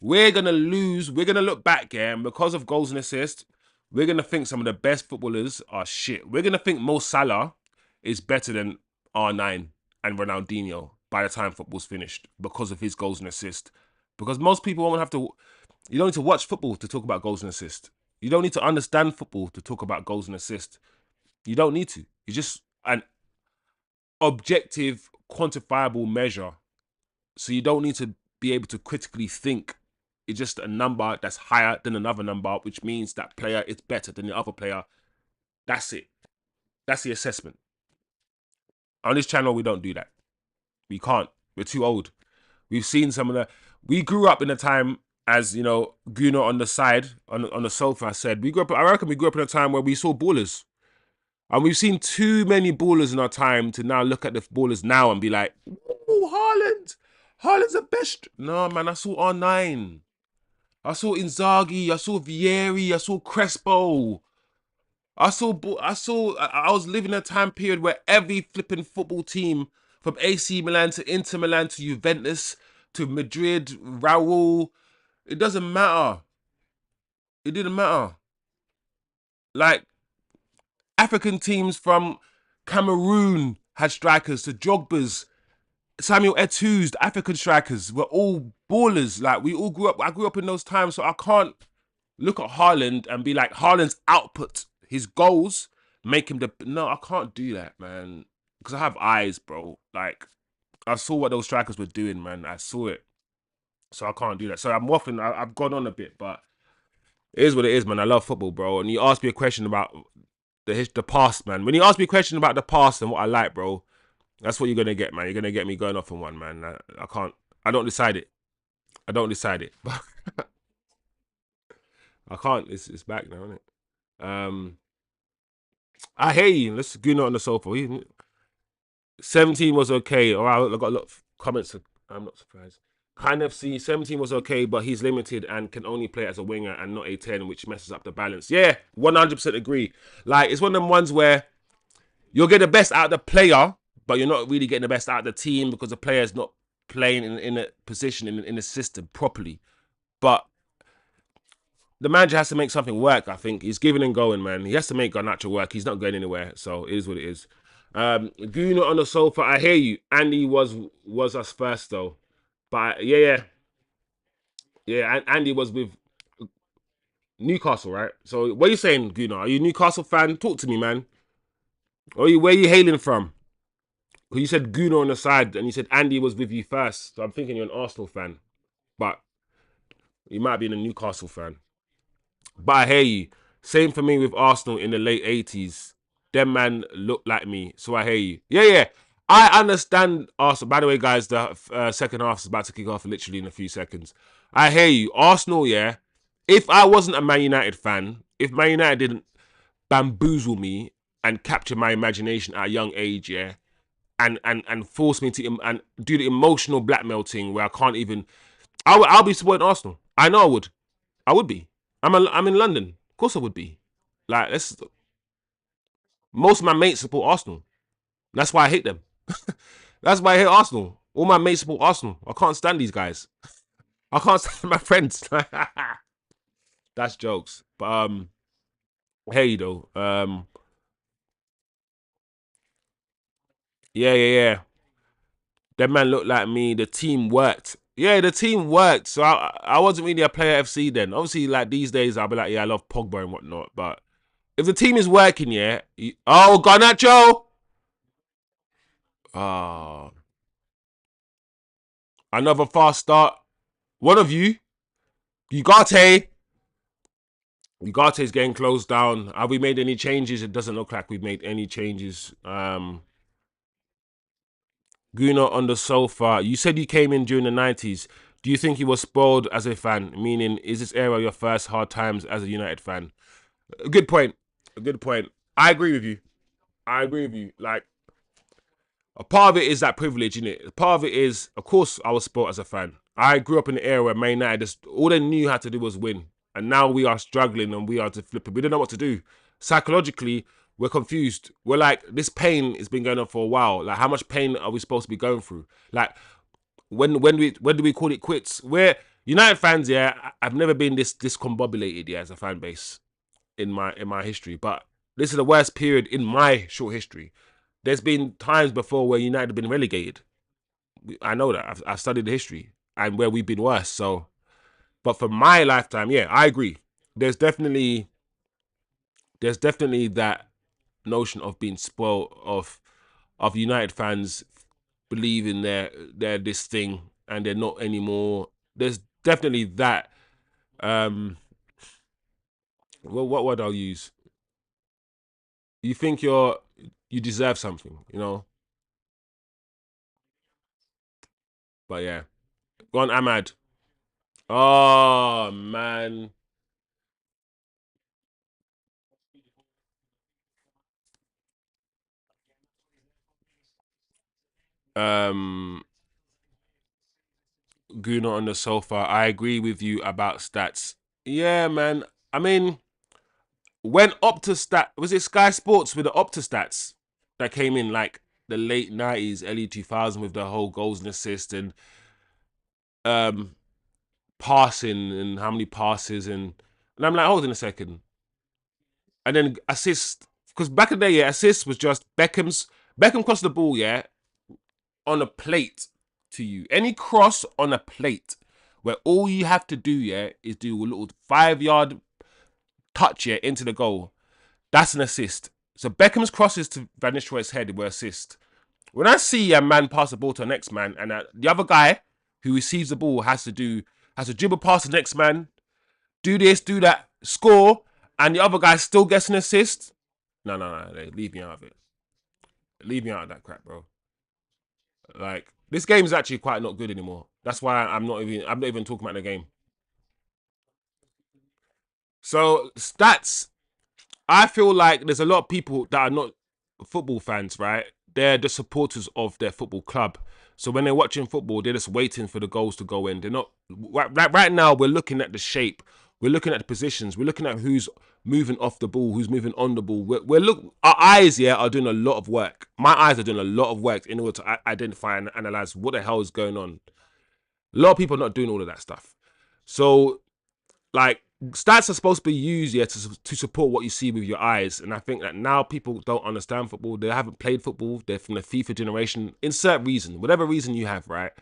We're going to lose. We're going to look back, yeah, and because of goals and assists, we're going to think some of the best footballers are shit. We're going to think Mo Salah is better than R9 and Ronaldinho by the time football's finished because of his goals and assists. Because most people won't have to... You don't need to watch football to talk about goals and assists. You don't need to understand football to talk about goals and assists. You don't need to. It's just an objective, quantifiable measure. So you don't need to be able to critically think. It's just a number that's higher than another number, which means that player is better than the other player. That's it. That's the assessment. On this channel, we don't do that. We can't. We're too old. We've seen some of the... We grew up in a time, as, you know, Bruno on the side, on the sofa said, I reckon we grew up in a time where we saw ballers. And we've seen too many ballers in our time to now look at the ballers now and be like, "Ooh, Haaland. Haaland's the best." No, man, I saw R9. I saw Inzaghi. I saw Vieri. I saw Crespo. I was living a time period where every flipping football team, from AC Milan to Inter Milan to Juventus to Madrid, Raul, it doesn't matter. It didn't matter. Like, African teams from Cameroon had strikers, to Drogba's, Samuel Eto'o's, the African strikers were all ballers. Like, we all grew up. I grew up in those times, so I can't look at Haaland and be like, Haaland's output, his goals, make him the... No, I can't do that, man. Because I have eyes, bro. Like, I saw what those strikers were doing, man. I saw it. So I can't do that. So I'm waffling. I've gone on a bit, but it is what it is, man. I love football, bro. And you asked me a question about the past, man. When you ask me a question about the past and what I like, bro, that's what you're going to get, man. You're going to get me going off on one, man. I can't... I don't decide it. I don't decide it. But I can't. It's back now, isn't it? I hear you. Let's go on the sofa. 17 was okay. All right, I got a lot of comments. I'm not surprised. Kind of see 17 was okay, but he's limited and can only play as a winger and not a 10, which messes up the balance. Yeah, 100% agree. Like, it's one of them ones where you'll get the best out of the player, but you're not really getting the best out of the team because the player's not playing in a position in the system properly. But the manager has to make something work. I think he's giving and going, man. He has to make garnacho work. He's not going anywhere, so it is what it is. Guna on the sofa. I hear you. Andy was us first though, but yeah. Andy was with Newcastle, right? So what are you saying, Guna? Are you a Newcastle fan? Talk to me, man. Where are you hailing from? Because you said Guna on the side, and you said Andy was with you first. So I'm thinking you're an Arsenal fan, but you might be a Newcastle fan. But I hear you. Same for me with Arsenal in the late 80s. Them man look like me. So I hear you. Yeah. I understand Arsenal. By the way, guys, the second half is about to kick off literally in a few seconds. I hear you. Arsenal, yeah. If I wasn't a Man United fan, if Man United didn't bamboozle me and capture my imagination at a young age, yeah, and force me to and do the emotional blackmail thing where I can't even, I'll be supporting Arsenal. I know I would. I would be. I'm in London. Of course I would be. Like, most of my mates support Arsenal. That's why I hate them. That's why I hate Arsenal. All my mates support Arsenal. I can't stand these guys. I can't stand my friends. That's jokes. But hey though. Yeah. That man looked like me. The team worked. Yeah, the team worked. So I wasn't really a player FC then. Obviously, like these days, I'll be like, yeah, I love Pogba and whatnot. But if the team is working, yeah. Oh, Garnacho! Oh, another fast start. One of you, Ugarte. Ugarte's getting closed down. Have we made any changes? It doesn't look like we've made any changes. Guna on the sofa. You said you came in during the 90s. Do you think you were spoiled as a fan? Meaning, is this era your first hard times as a United fan? A good point. A good point. I agree with you. I agree with you. Like, a part of it is that privilege, innit? A part of it is, of course, I was spoiled as a fan. I grew up in an era where Man United, just, all they knew how to do was win. And now we are struggling and we are to flip it. We don't know what to do. Psychologically, we're confused. We're like, this pain has been going on for a while. Like, how much pain are we supposed to be going through? Like, when do we call it quits? We're United fans, yeah. I've never been this discombobulated, yeah, as a fan base in my history. But this is the worst period in my short history. There's been times before where United have been relegated. I know that. I've studied the history and where we've been worse. So, but for my lifetime, yeah, I agree. There's definitely that notion of being spoiled of United fans believing they're this thing and they're not anymore. There's definitely that. Well, what word I'll use? You think you deserve something, you know? But yeah, go on, Ahmad. Oh man. Um, Guna on the sofa. I agree with you about stats. Yeah, man. I mean, when Optastat was it Sky Sports with the Optastats that came in like the late 90s, early 2000 with the whole goals and assists and um passing and how many passes and I'm like, hold on a second. And then assist because back in the day, yeah, assist was just Beckham crossed the ball, yeah, on a plate to you. Any cross on a plate where all you have to do, yeah, is do a little 5 yard touch, yeah, into the goal. That's an assist. So Beckham's crosses to Van Nistelrooy's head were assist. When I see a man pass the ball to the next man, and the other guy who receives the ball has to dribble past the next man, do this, do that, score, and the other guy still gets an assist. No, leave me out of it. Leave me out of that crap, bro. Like this game is actually quite not good anymore. That's why I'm not even talking about the game. So stats. I feel like there's a lot of people that are not football fans, right? They're the supporters of their football club. So when they're watching football, they're just waiting for the goals to go in. They're not right now. We're looking at the shape. We're looking at the positions. We're looking at who's moving off the ball, who's moving on the ball. We're look. Our eyes, yeah, are doing a lot of work. My eyes are doing a lot of work in order to identify and analyze what the hell is going on. A lot of people are not doing all of that stuff. So like stats are supposed to be used, yeah, to support what you see with your eyes. And I think that now people don't understand football. They haven't played football. They're from the FIFA generation. Insert reason, whatever reason you have, right?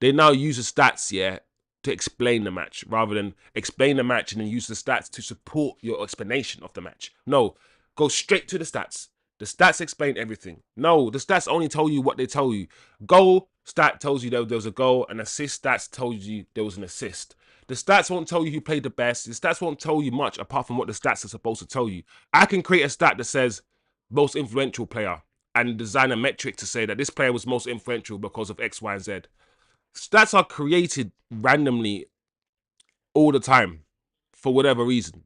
They now use the stats, yeah, to explain the match rather than explain the match and then use the stats to support your explanation of the match. No, go straight to the stats. The stats explain everything. No, the stats only tell you what they tell you. Goal stat tells you there was a goal, and assist stats tells you there was an assist. The stats won't tell you who played the best. The stats won't tell you much apart from what the stats are supposed to tell you. I can create a stat that says most influential player and design a metric to say that this player was most influential because of X, Y, and Z. Stats are created randomly all the time for whatever reason,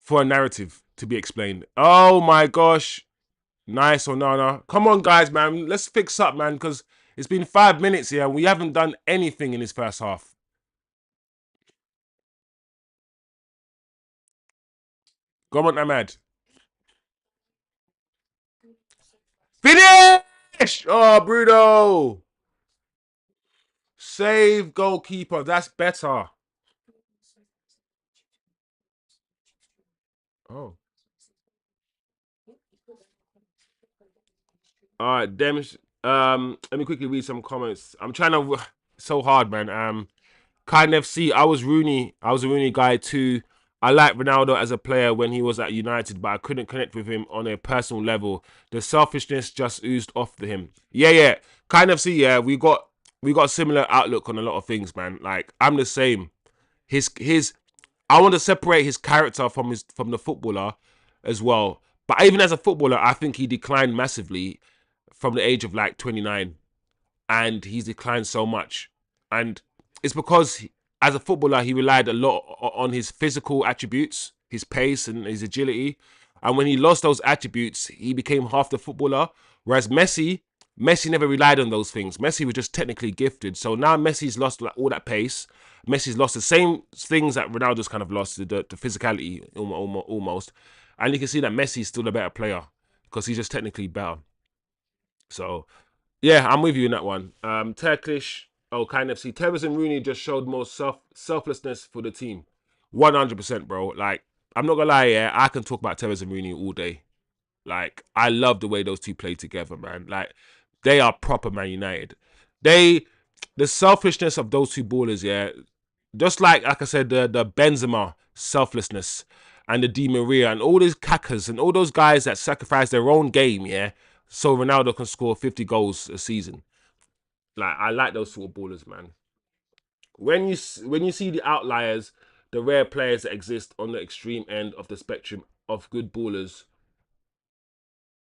for a narrative to be explained. Oh my gosh. Nice or no. Come on, guys, man. Let's fix up, man, because it's been 5 minutes here and we haven't done anything in this first half. Come on, Ahmad. Finish! Oh, Bruno. Save goalkeeper. That's better. Oh. All right, Dems. Let me quickly read some comments. I'm trying to so hard, man. Kind FC. I was a Rooney guy too. I like Ronaldo as a player when he was at United, but I couldn't connect with him on a personal level. The selfishness just oozed off to him. Yeah. Kind of see, yeah, we got a similar outlook on a lot of things, man. Like I'm the same. His I want to separate his character from the footballer as well. But even as a footballer, I think he declined massively from the age of like 29, and he's declined so much. And it's because as a footballer, he relied a lot on his physical attributes, his pace and his agility. And when he lost those attributes, he became half the footballer. Whereas Messi never relied on those things. Messi was just technically gifted. So now Messi's lost like all that pace. Messi's lost the same things that Ronaldo's kind of lost, the physicality almost. And you can see that Messi's still a better player because he's just technically better. So yeah, I'm with you in that one. Turkish, kind of see. Tevez and Rooney just showed more selflessness for the team. 100%, bro. Like, I'm not gonna lie, yeah, I can talk about Tevez and Rooney all day. Like, I love the way those two play together, man. Like, they are proper Man United. The selfishness of those two ballers, yeah, just like I said, the Benzema selflessness and the Di Maria and all these Kakas and all those guys that sacrifice their own game, yeah, so Ronaldo can score 50 goals a season. Like I like those sort of ballers, man. When you see the outliers, the rare players that exist on the extreme end of the spectrum of good ballers,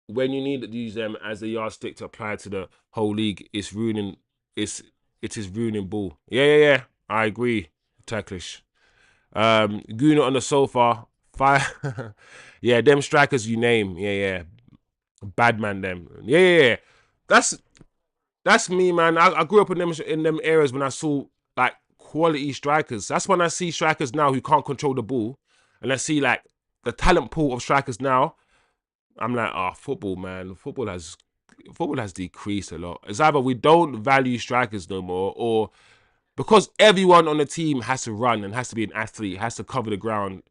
when you need to use them as a yardstick to apply to the whole league, it's ruining. It is ruining ball. Yeah. I agree. Tacklish. Guna on the sofa. Fire. Yeah, them strikers you name. Yeah. Bad man them. Yeah. That's That's me, man. I grew up in them eras when I saw like quality strikers. That's when I see strikers now who can't control the ball, and I see like the talent pool of strikers now. I'm like, football, man. Football has decreased a lot. It's either we don't value strikers no more, or because everyone on the team has to run and has to be an athlete, has to cover the ground.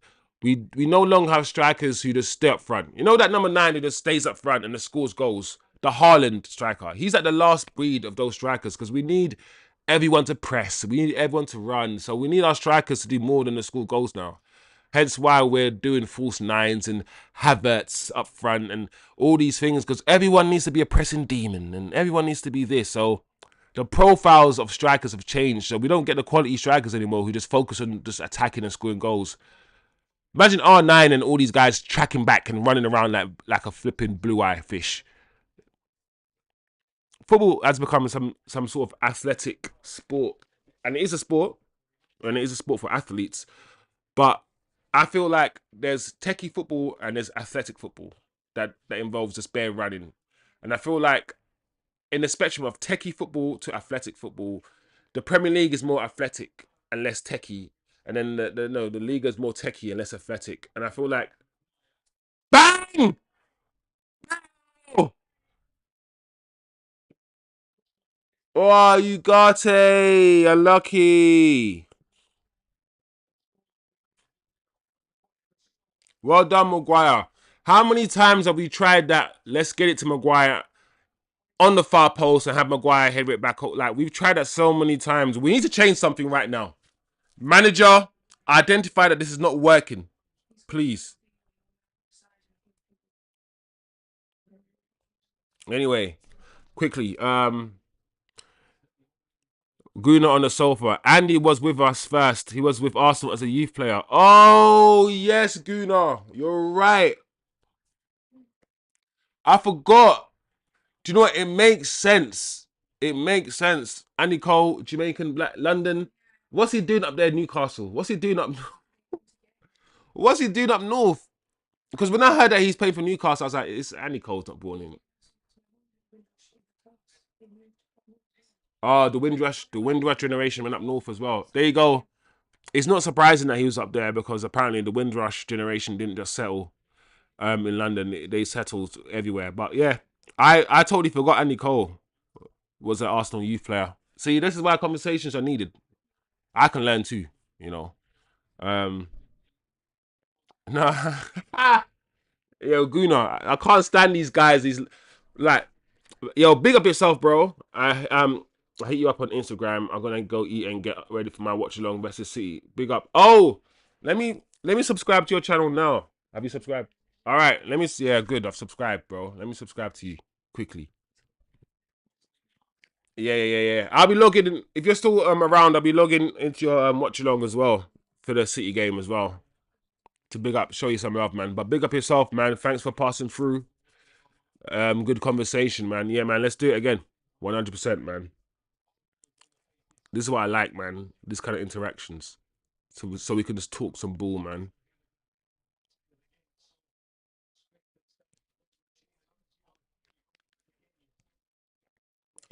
We no longer have strikers who just stay up front. You know that number 9 who just stays up front and the scores goals? The Haaland striker. He's at the last breed of those strikers because we need everyone to press. We need everyone to run. So we need our strikers to do more than the score goals now. Hence why we're doing false nines and Havertz up front and all these things because everyone needs to be a pressing demon and everyone needs to be this. So the profiles of strikers have changed. So we don't get the quality strikers anymore who just focus on just attacking and scoring goals. Imagine R9 and all these guys tracking back and running around like a flipping blue-eye fish. Football has become some sort of athletic sport. And it is a sport. And it is a sport for athletes. But I feel like there's techie football and there's athletic football that involves just bare running. And I feel like in the spectrum of techie football to athletic football, the Premier League is more athletic and less techie. And then the Liga is more techie and less athletic. And I feel like bang! Oh, oh ugarte, unlucky. Well done, Maguire. How many times have we tried that? Let's get it to Maguire on the far post and have Maguire head it back up. Like, we've tried that so many times. We need to change something right now. Manager, identify that this is not working. Please. Anyway, quickly. Guna on the sofa. Andy was with us first. He was with Arsenal as a youth player. Oh, yes, Guna. You're right. I forgot. Do you know what? It makes sense. It makes sense. Andy Cole, Jamaican, Black, London. What's he doing up there in Newcastle? What's he doing up? What's he doing up north? Because when I heard that he's played for Newcastle, I was like, it's Andy Cole's not born in it. Oh, the Windrush generation went up north as well. There you go. It's not surprising that he was up there because apparently the Windrush generation didn't just settle in London. They settled everywhere. But yeah, I totally forgot Andy Cole was an Arsenal youth player. See, this is why conversations are needed. I can learn too, you know. Um, no, yo, Guna, I can't stand these guys. These like, yo, big up yourself, bro. I hit you up on Instagram. I'm gonna go eat and get ready for my watch along versus City. Big up. Oh, let me subscribe to your channel now. Have you subscribed? All right, let me see. Yeah, good. I've subscribed, bro. Let me subscribe to you quickly. Yeah. I'll be logging in. If you're still around, I'll be logging into your watch along as well for the City game as well to big up, show you some love, man. But big up yourself, man. Thanks for passing through. Good conversation, man. Yeah, man. Let's do it again. 100%, man. This is what I like, man. This kind of interactions. So we can just talk some bull, man.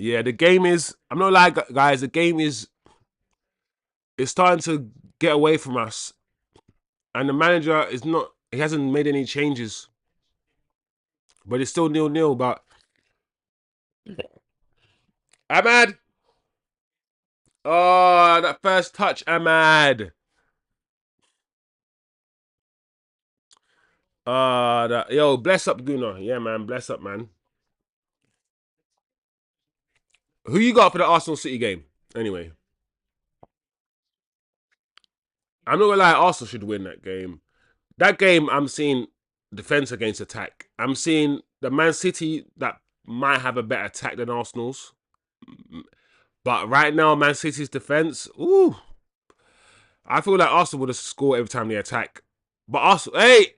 Yeah, the game is. I'm not like guys. The game is. It's starting to get away from us, and the manager is not. He hasn't made any changes, but it's still 0-0. But Ahmad, oh, that first touch, Ahmad. Yo, bless up, Guna. Yeah, man, bless up, man. Who you got for the Arsenal City game? Anyway, I'm not gonna lie. Arsenal should win that game. That game, I'm seeing defense against attack. I'm seeing the Man City that might have a better attack than Arsenal's. But right now, Man City's defense, ooh, I feel like Arsenal would have scored every time they attack. But Arsenal, hey,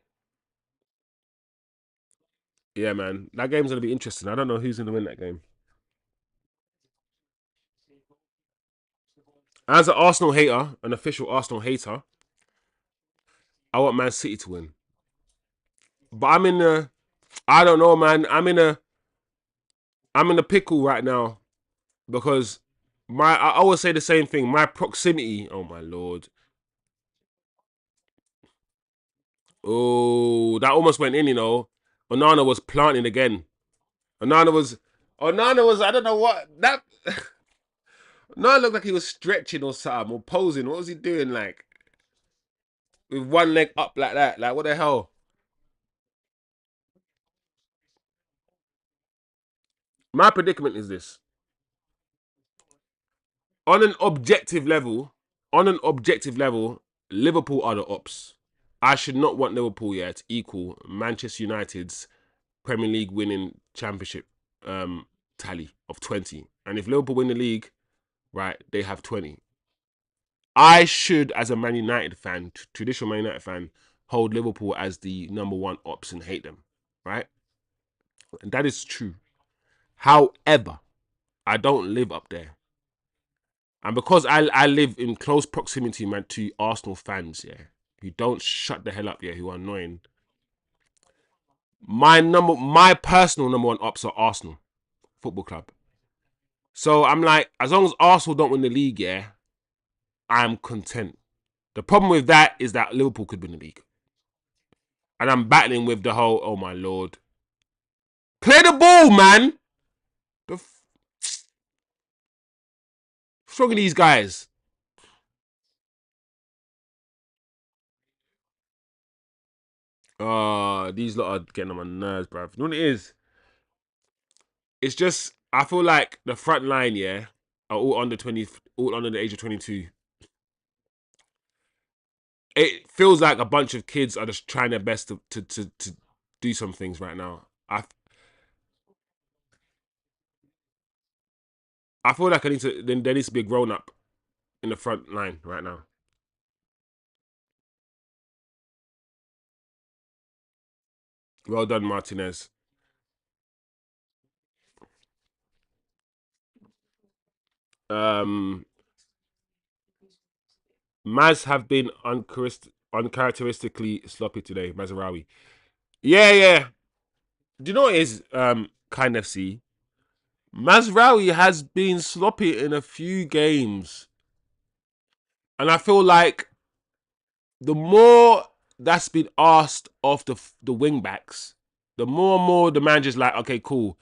yeah, man, that game's gonna be interesting. I don't know who's gonna win that game. As an Arsenal hater, an official Arsenal hater, I want Man City to win. But I'm in the, I don't know, man. I'm in the pickle right now because I always say the same thing. My proximity, oh my lord. Oh, that almost went in, you know. Onana was planting again. Onana was, I don't know what, that, Onana looked like he was stretching or something, or posing. What was he doing, like, with one leg up like that? Like, what the hell? My predicament is this. On an objective level, on an objective level, Liverpool are the ops. I should not want Liverpool yet to equal Manchester United's Premier League winning championship tally of 20. And if Liverpool win the league, right, they have 20. I should, as a Man United fan, traditional Man United fan, hold Liverpool as the number one ops and hate them, right? And that is true. However, I don't live up there. And because I live in close proximity, man, to Arsenal fans, yeah. who don't shut the hell up, yeah, who are annoying. My personal number one ops are Arsenal Football Club. So I'm like, as long as Arsenal don't win the league, yeah, I'm content. The problem with that is that Liverpool could win the league. And I'm battling with the whole, oh my lord. Play the ball, man! What's wrong with these guys? These lot are getting on my nerves, bruv. You know what it is? It's just, I feel like the front line, yeah, are all under 20, all under the age of 22. It feels like a bunch of kids are just trying their best to do some things right now. I feel like there needs to be a grown up in the front line right now. Well done, Martinez. Um, Maz have been uncharacteristically sloppy today, Mazarawi. Yeah, yeah. Do you know what it is, kind of see? Mazraoui has been sloppy in a few games. And I feel like the more that's been asked of the wing backs, the more and more the manager's like, okay, cool.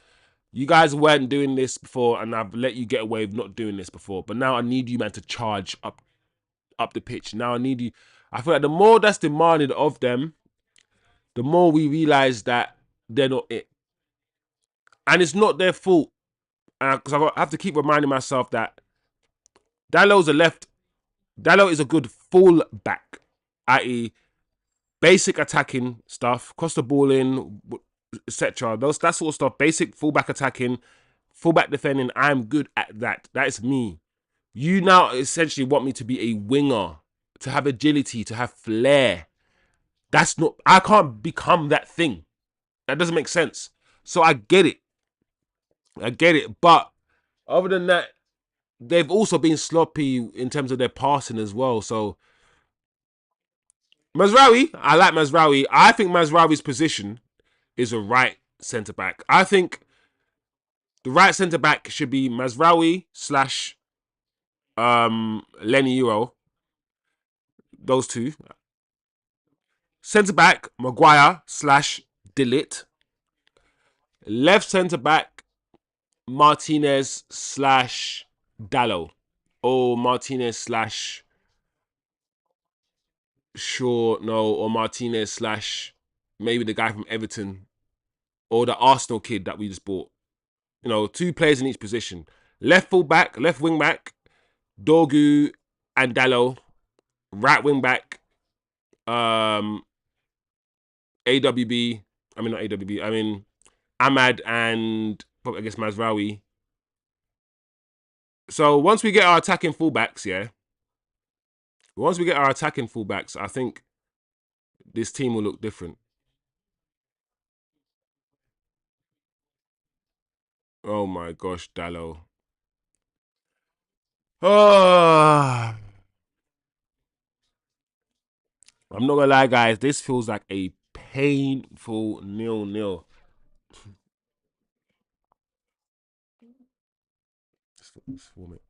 You guys weren't doing this before, and I've let you get away with not doing this before. But now I need you, man, to charge up the pitch. Now I need you. I feel like the more that's demanded of them, the more we realize that they're not it. And it's not their fault. Because I have to keep reminding myself that Dalot's a left. Dalot is a good full back, i.e., basic attacking stuff, cross the ball in, etc. That sort of stuff. Basic fullback attacking, fullback defending. I'm good at that. That is me. You now essentially want me to be a winger, to have agility, to have flair. That's not. I can't become that thing. That doesn't make sense. So I get it. I get it. But other than that, they've also been sloppy in terms of their passing as well. So Mazraoui, I like Mazraoui. I think Mazraoui's position is a right centre back. I think the right centre back should be Mazraoui slash Lenny Euro. Those two. Centre back Maguire slash Dalot. Left centre back Martinez slash Dalot. Or Martinez slash Shaw, no, or Martinez slash maybe the guy from Everton or the Arsenal kid that we just bought. You know, two players in each position. Left full back, left wing back, Dorgu and Dalot. Right wing back, AWB. I mean, not AWB. I mean, Ahmad and I guess Mazraoui. So once we get our attacking fullbacks, yeah. Once we get our attacking fullbacks, I think this team will look different. Oh my gosh, Dalot. Oh, I'm not gonna lie, guys. This feels like a painful 0-0. Let's form it.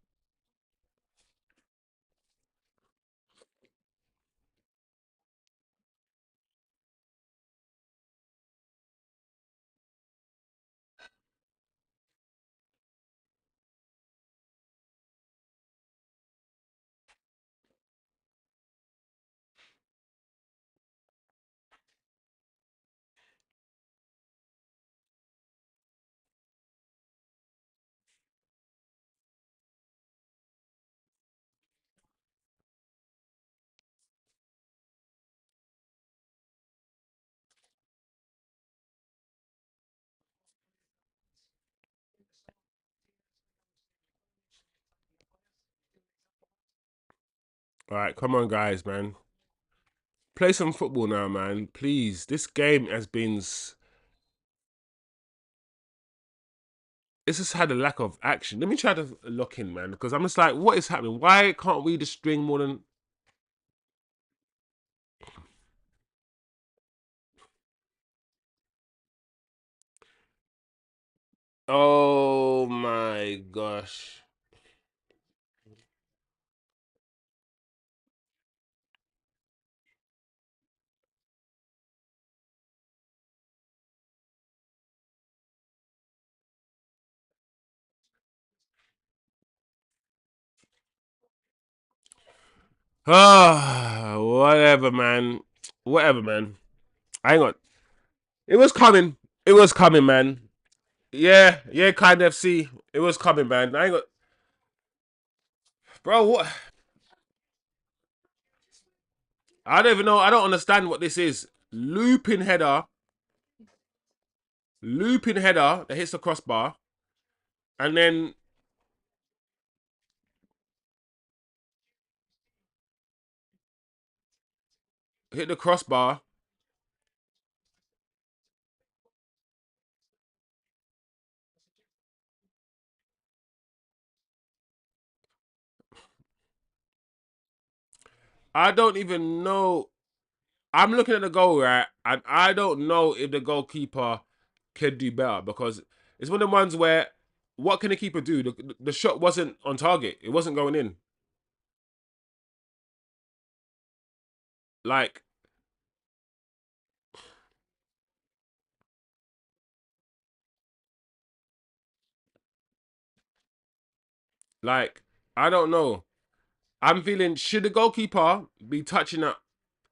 All right, come on, guys, man. Play some football now, man. Please. This game has been. It's just had a lack of action. Let me try to lock in, man, because I'm just like, what is happening? Why can't we just string more than. Oh my gosh. Ah, whatever, man. Whatever, man. Hang on. It was coming. It was coming, man. Yeah, yeah, kind of. See, it was coming, man. I ain't got, bro. What? I don't even know. I don't understand what this is. Looping header that hits the crossbar, and then hit the crossbar. I don't even know. I'm looking at the goal, right, and I don't know if the goalkeeper can do better because it's one of the ones where what can the keeper do? The shot wasn't on target. It wasn't going in. Like, like I don't know. I'm feeling should the goalkeeper be touching that?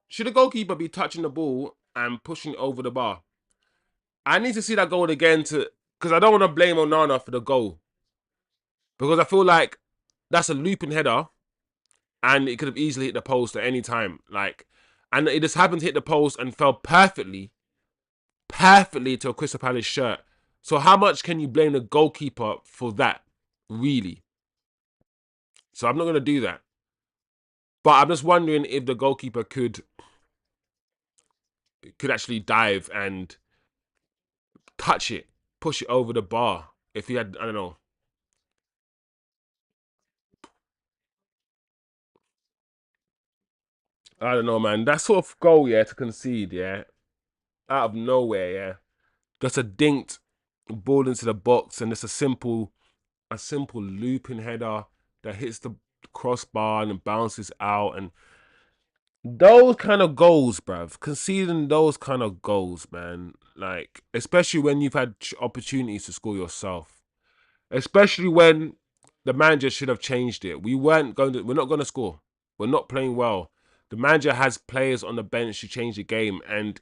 Should the goalkeeper be touching the ball and pushing it over the bar? I need to see that goal again to because I don't want to blame Onana for the goal because I feel like that's a looping header and it could have easily hit the post at any time. Like, and it just happened to hit the post and fell perfectly to a Crystal Palace shirt. So how much can you blame the goalkeeper for that? Really? So I'm not gonna do that. But I'm just wondering if the goalkeeper could actually dive and touch it, push it over the bar. If he had, I don't know, man. That sort of goal, yeah, to concede, yeah, out of nowhere, yeah, just a dinked ball into the box, and it's a simple looping header that hits the crossbar and bounces out, and those kind of goals, bruv, conceding those kind of goals, man, like especially when you've had opportunities to score yourself, especially when the manager should have changed it. We're not going to score. We're not playing well. The manager has players on the bench to change the game, and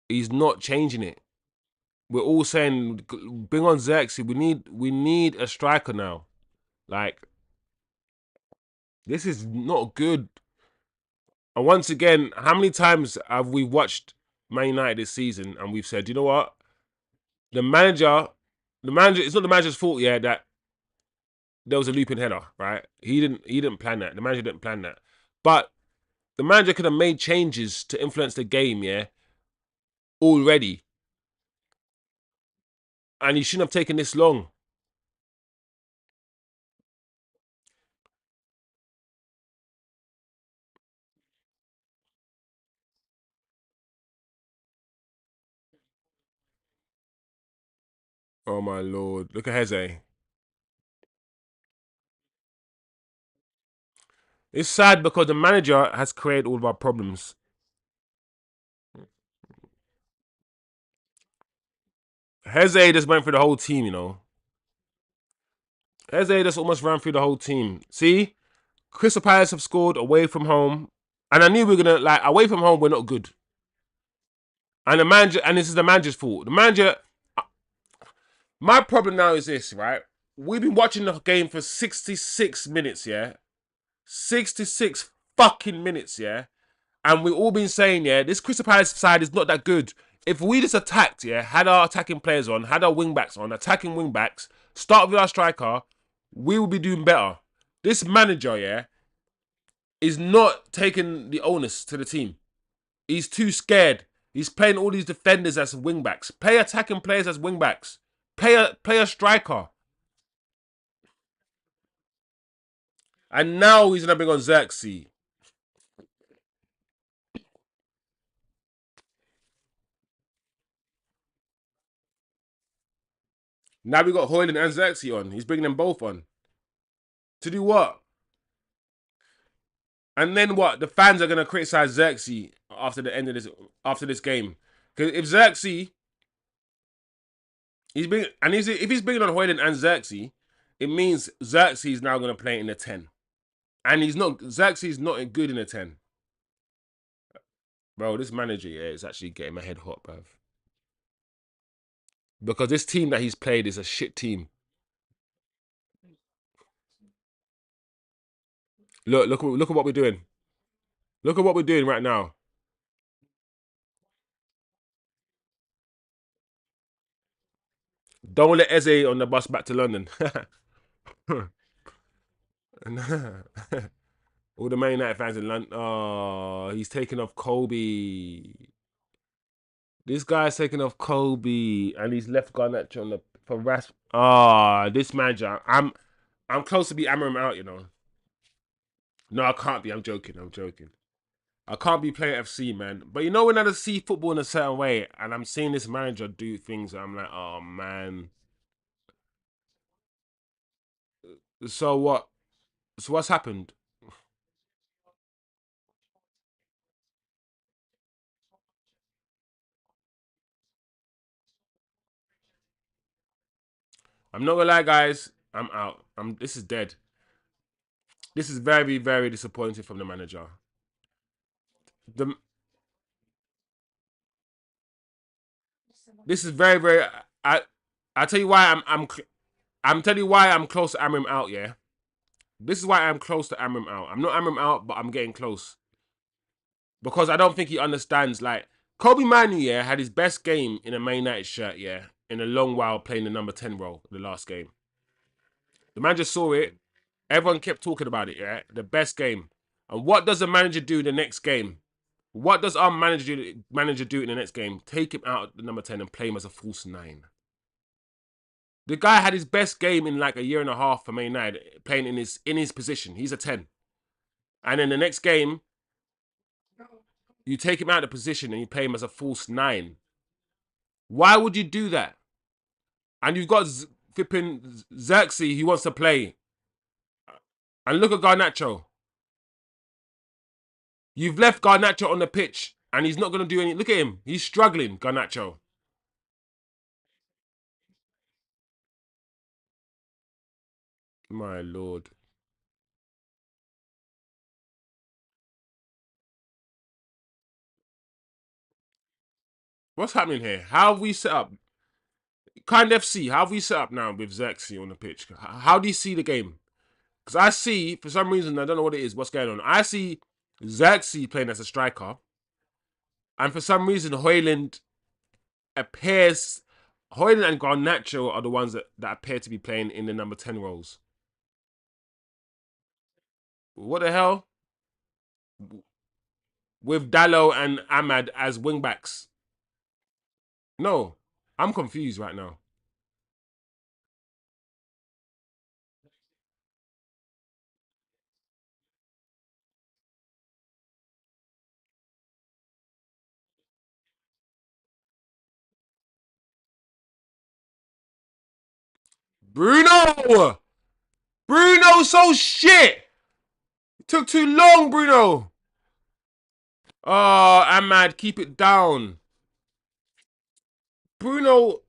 he's not changing it. We're all saying, bring on Zirkzee. We need a striker now. Like, this is not good. And once again, how many times have we watched Man United this season and we've said, you know what? The manager, it's not the manager's fault, yeah, that there was a looping header, right? He didn't plan that. The manager didn't plan that. But the manager could have made changes to influence the game, yeah, already. And he shouldn't have taken this long. Oh my lord. Look at Heze. It's sad because the manager has created all of our problems. Heze just went through the whole team, you know. Heze just almost ran through the whole team. See? Crystal Palace have scored away from home. And I knew we were gonna like away from home we're not good. And the manager and this is the manager's fault. The manager my problem now is this, right? We've been watching the game for 66 minutes, yeah? 66 fucking minutes, yeah? And we've all been saying, yeah, this Crystal Palace side is not that good. If we just attacked, yeah, had our attacking players on, had our wingbacks on, attacking wingbacks, start with our striker, we will be doing better. This manager, yeah, is not taking the onus to the team. He's too scared. He's playing all these defenders as wingbacks. Play attacking players as wingbacks. Play a striker. And now he's gonna bring on Zirkzee. Now we got hojlund and Zirkzee on. He's bringing them both on. To do what? And then what? The fans are gonna criticize Zirkzee after the end of this game. Because if Zirkzee, if he's bringing on hojlund and Zirkzee, it means Zirkzee is now gonna play in the 10. And Zirkzee's not good in the 10. Bro, this manager, yeah, is actually getting my head hot, bruv. Because this team that he's played is a shit team. Look at what we're doing. Look at what we're doing right now. Don't let Eze on the bus back to London. All the Man United fans in London. Oh, he's taking off Kobbie. This guy's taking off Kobbie, and he's left garnacho on the for Rasp. Oh, this manager. I'm close to be Amorim out, you know. No, I can't be. I'm joking. I can't be playing FC, man. But you know when I just see football in a certain way, and I'm seeing this manager do things, I'm like, oh man. So what? So what's happened? I'm not gonna lie, guys. I'm out. This is dead. This is very, very disappointing from the manager. The This is very, very. I tell you why I'm telling you why I'm close to Amorim out. Yeah, this is why I'm close to Amorim out. I'm not Amorim out, but I'm getting close because I don't think he understands. Like Kobbie Mainoo, yeah, had his best game in a Man United shirt, yeah, in a long while playing the number 10 role the last game. The manager saw it. Everyone kept talking about it, yeah, the best game. And what does the manager do the next game? What does our manager do in the next game? Take him out at the number 10 and play him as a false 9. The guy had his best game in like a year and a half for Man United, playing in his position. He's a 10. And then the next game, you take him out of the position and you play him as a false 9. Why would you do that? And you've got flipping Zirkzee who wants to play. And look at Garnacho. You've left Garnacho on the pitch and he's not going to do any. Look at him. He's struggling, Garnacho. My lord. What's happening here? How have we set up? Kind FC, how have we set up now with Zirkzee on the pitch? How do you see the game? Because I see, for some reason, I don't know what it is, what's going on. I see Zirkzee playing as a striker. And for some reason, hojlund appears... hojlund and Garnacho are the ones that appear to be playing in the number 10 roles. What the hell? With Dalot and Ahmad as wingbacks. No, I'm confused right now. Bruno! Bruno so shit! It took too long, Bruno! Oh, Ahmad, keep it down. Bruno...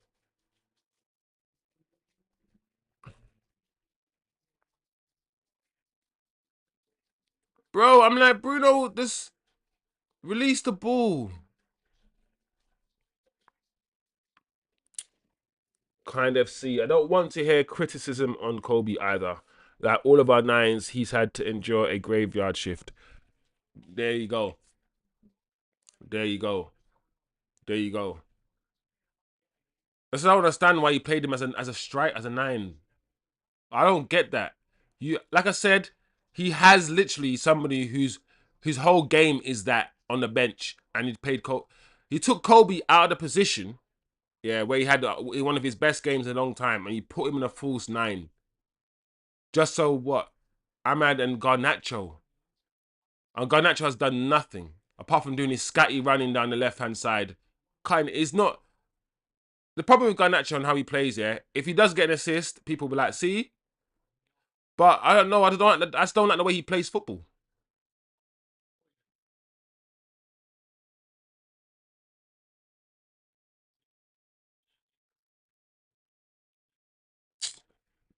Bro, I'm like, Bruno, just release the ball. Kind of see. I don't want to hear criticism on Kobbie either. Like all of our nines, he's had to endure a graveyard shift. There you go. There you go. There you go. I just don't understand why you played him as a strike, as a 9. I don't get that. You like I said, he has literally somebody whose whole game is that on the bench, and he took Kobbie out of the position, yeah, where he had one of his best games in a long time, and he put him in a false 9. Just so what? Ahmad and Garnacho. And Garnacho has done nothing apart from doing his scatty running down the left hand side. It's not. the problem with Garnacho and how he plays, yeah, if he does get an assist, people will be like, see. But I don't know. I just don't like the way he plays football.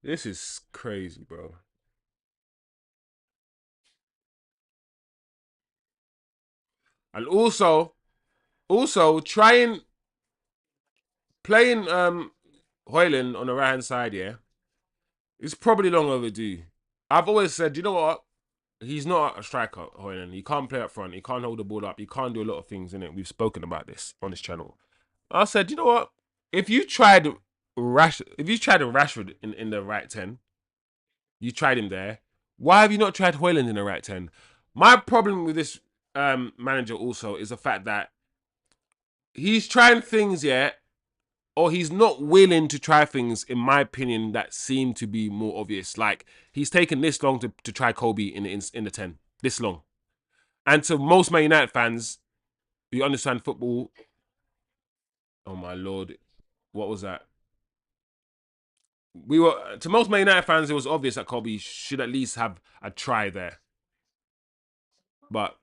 This is crazy, bro. And also trying playing Hojlund on the right hand side, yeah, it's probably long overdue. I've always said, you know what? He's not a striker, Hojlund. He can't play up front. He can't hold the ball up. He can't do a lot of things in it. We've spoken about this on this channel. I said, you know what? If you tried Rashford in the right 10, you tried him there. Why have you not tried Hojlund in the right 10? My problem with this manager also is the fact that he's trying things, yeah, or he's not willing to try things, in my opinion, that seem to be more obvious. Like, he's taken this long to try Kobbie in the 10. This long. And to most Man United fans who understand football, oh my lord, what was that? We were To most Man United fans, it was obvious that Kobbie should at least have a try there. But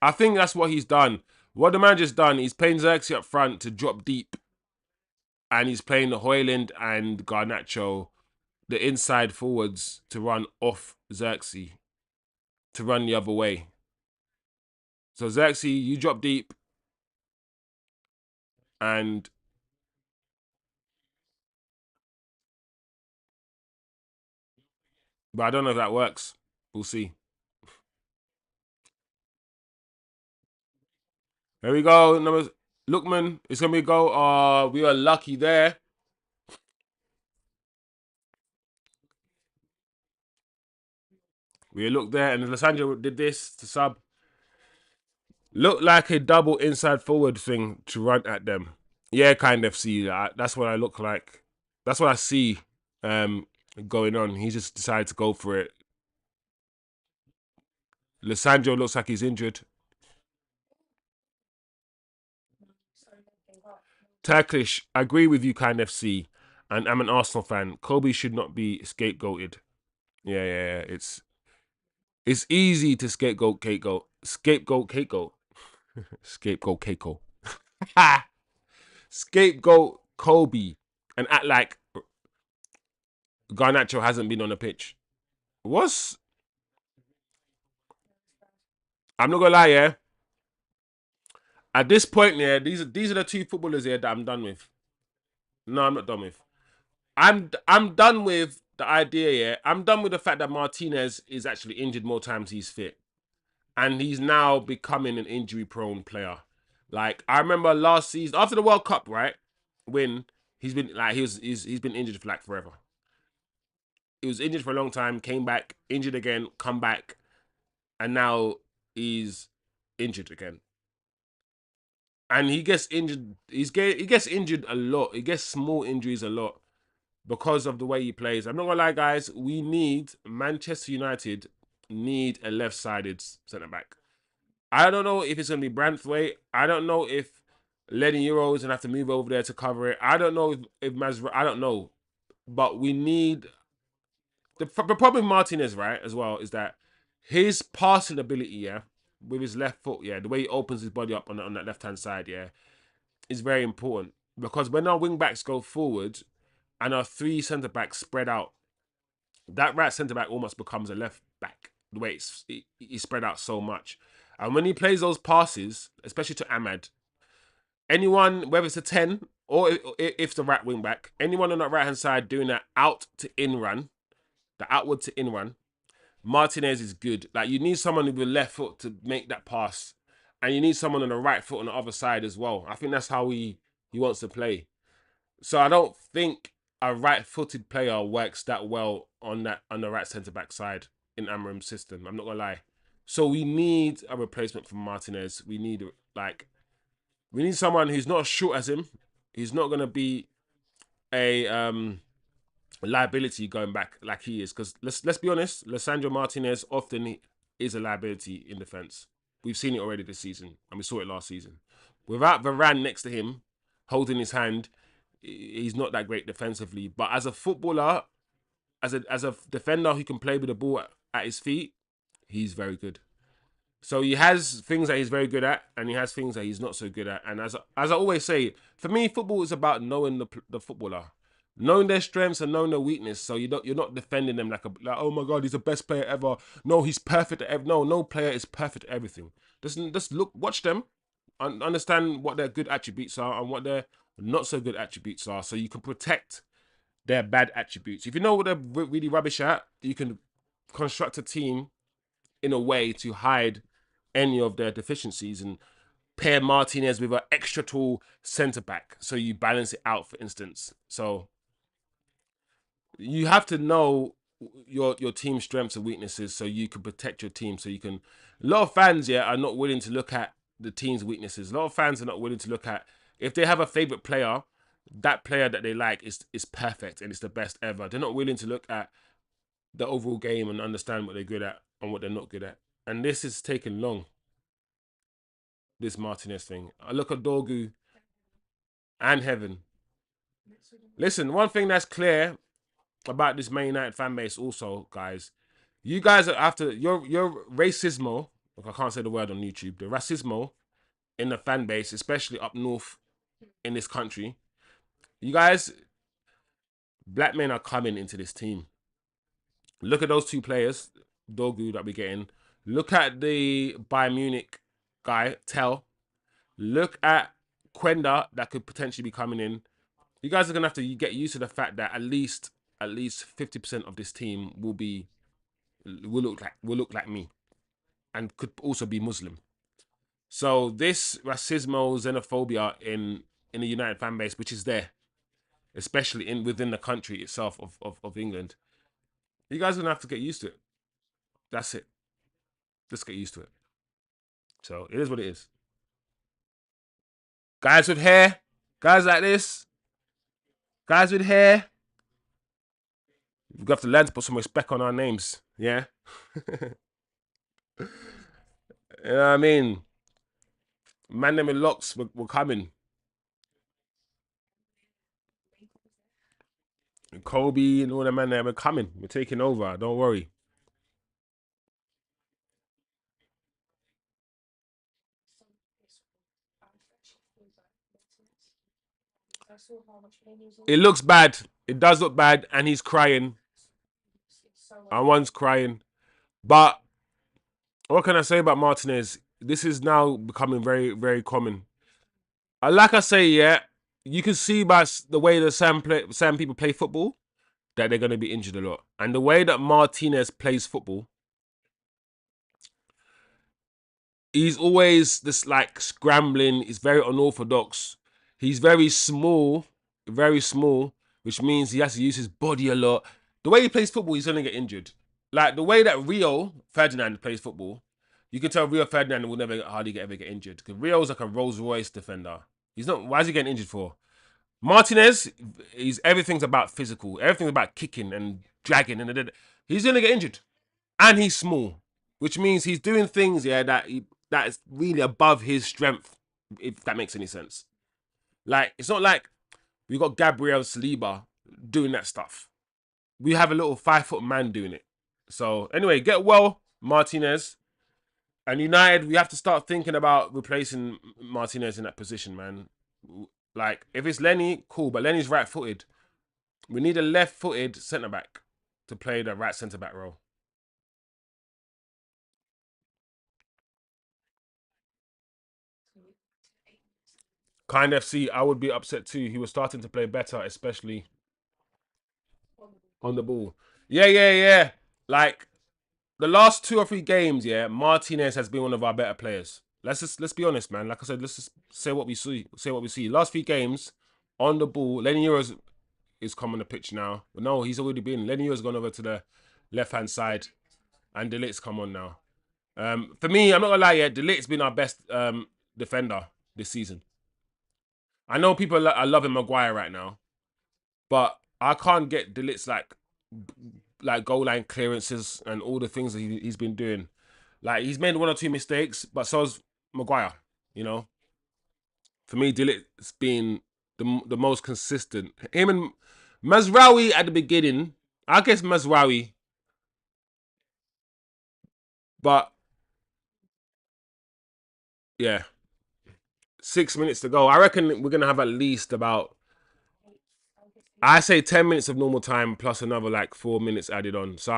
I think that's what he's done. What the manager's done, he's playing Zirkzee up front to drop deep, and he's playing the Hojlund and Garnacho, the inside forwards, to run off Zirkzee, to run the other way. So Zirkzee, you drop deep, and but I don't know if that works. We'll see. There we go. Number Lookman, it's gonna be a go. We are lucky there. We looked there, and Lissandro did this to sub. Looked like a double inside forward thing to run at them. Yeah, kind of see that. That's what I look like. That's what I see going on. He just decided to go for it. Lissandro looks like he's injured. Turkish, I agree with you, kind FC, and I'm an Arsenal fan. Kobbie should not be scapegoated. Yeah. It's easy to scapegoat Keiko, scapegoat Keiko, scapegoat Kobbie, and act like Garnacho hasn't been on the pitch. What's I'm not gonna lie, yeah. At this point, yeah, these are the two footballers here that I'm done with. No, I'm not done with. I'm done with the idea, yeah. I'm done with the fact that Martinez is actually injured more times he's fit. And he's now becoming an injury prone player. Like, I remember last season, after the World Cup, right? Win, he's been like he's been injured for like forever. He was injured for a long time, came back, injured again, come back, and now he's injured again. And he gets injured. He gets injured a lot. He gets small injuries a lot because of the way he plays. I'm not gonna lie, guys. We need Manchester United need a left-sided centre back. I don't know if it's gonna be Branthwaite. I don't know if Lenny Euro is gonna have to move over there to cover it. I don't know if I don't know, but we need the problem with Martinez, right, as well, is that his passing ability, yeah, with his left foot, yeah, the way he opens his body up on that left hand side, yeah, is very important because when our wing backs go forward and our three centre backs spread out, that right centre back almost becomes a left back. The way he's spread out so much, and when he plays those passes, especially to Ahmad, anyone, whether it's a 10 or if the right wing back, anyone on that right hand side doing that out to in run, the outward to in run, Martinez is good. Like, you need someone with a left foot to make that pass, and you need someone on the right foot on the other side as well. I think that's how he wants to play. So I don't think a right-footed player works that well on the right centre back side in Amorim's system. I'm not gonna lie. So we need a replacement for Martinez. We need someone who's not as short as him. He's not gonna be a liability going back like he is. Because let's be honest, Lissandro Martinez often is a liability in defence. We've seen it already this season, and we saw it last season. Without Varane next to him, holding his hand, he's not that great defensively. But as a footballer, as a defender who can play with the ball at his feet, he's very good. So he has things that he's very good at, and he has things that he's not so good at. And as I always say, for me, football is about knowing the footballer, knowing their strengths and knowing their weakness. So you're not defending them like oh my god, he's the best player ever. No, he's perfect at no player is perfect at everything. Just look, watch them, and understand what their good attributes are and what their not so good attributes are, so you can protect their bad attributes. If you know what they're really rubbish at, you can construct a team in a way to hide any of their deficiencies and pair Martinez with an extra tall centre back, so you balance it out, for instance. So you have to know your team's strengths and weaknesses so you can protect your team. So you can. A lot of fans, are not willing to look at the team's weaknesses. A lot of fans are not willing to look at, if they have a favorite player, that player that they like is perfect and it's the best ever. They're not willing to look at the overall game and understand what they're good at and what they're not good at. And this is taking long. This Martinez thing. I look at Dorgu and Heaven. Listen, one thing that's clear about this Man United fan base also, guys, you guys are after your racismo, I can't say the word on YouTube, the racismo in the fan base, especially up north in this country, you guys, black men are coming into this team. Look at those two players, Dorgu that we're getting. Look at the Bayern Munich guy, Tell. Look at Quenda that could potentially be coming in. You guys are gonna have to get used to the fact that at least 50% of this team will look like me, and could also be Muslim. So this racismo, xenophobia in the United fan base, which is there, especially within the country itself of England, you guys are gonna have to get used to it. That's it. Just get used to it. So it is what it is. Guys with hair, guys like this, guys with hair, we've got to learn to put some respect on our names. Yeah. You know what I mean? Man, them in locks were coming. Kobbie and all the man there were coming. We're taking over. Don't worry. It looks bad. It does look bad, and he's crying. And one's crying. But what can I say about Martinez? This is now becoming very, very common. Like I say, you can see by the way that some people play football that they're going to be injured a lot. And the way that Martinez plays football, he's always just like scrambling. He's very unorthodox. He's very small, which means he has to use his body a lot. The way he plays football, he's going to get injured. Like the way that Rio Ferdinand plays football, you can tell Rio Ferdinand will never hardly ever get injured, because Rio's like a Rolls Royce defender. He's not. Why is he getting injured for? Martinez, everything's about physical. Everything's about kicking and dragging, and he's gonna get injured, and he's small, which means he's doing things that is really above his strength. If that makes any sense. Like, it's not like we got Gabriel Saliba doing that stuff. We have a little 5-foot man doing it. So anyway, get well, Martinez. And United, we have to start thinking about replacing Martinez in that position, man. Like, if it's Lenny, cool, but Lenny's right-footed. We need a left-footed centre-back to play the right centre-back role. Kind FC, I would be upset too. He was starting to play better, especially on the ball. Yeah. Like, the last 2 or 3 games, Martinez has been one of our better players. Let's be honest, man. Like I said, let's just say what we see. Last 3 games on the ball, Lenny Euros is come on the pitch now. But no, he's already been. Lenny Euros gone over to the left-hand side, and Dalit's come on now. For me, I'm not gonna lie, Dalit's been our best defender this season. I know people are loving Maguire right now, but I can't get Dalit's like goal line clearances and all the things that he's been doing. Like, he's made one or two mistakes, but so's Maguire, you know. For me, Dilit's been the most consistent. Him and Mazraoui at the beginning, I guess Mazraoui, but yeah, 6 minutes to go. I reckon we're gonna have at least about, I say 10 minutes of normal time plus another like 4 minutes added on. So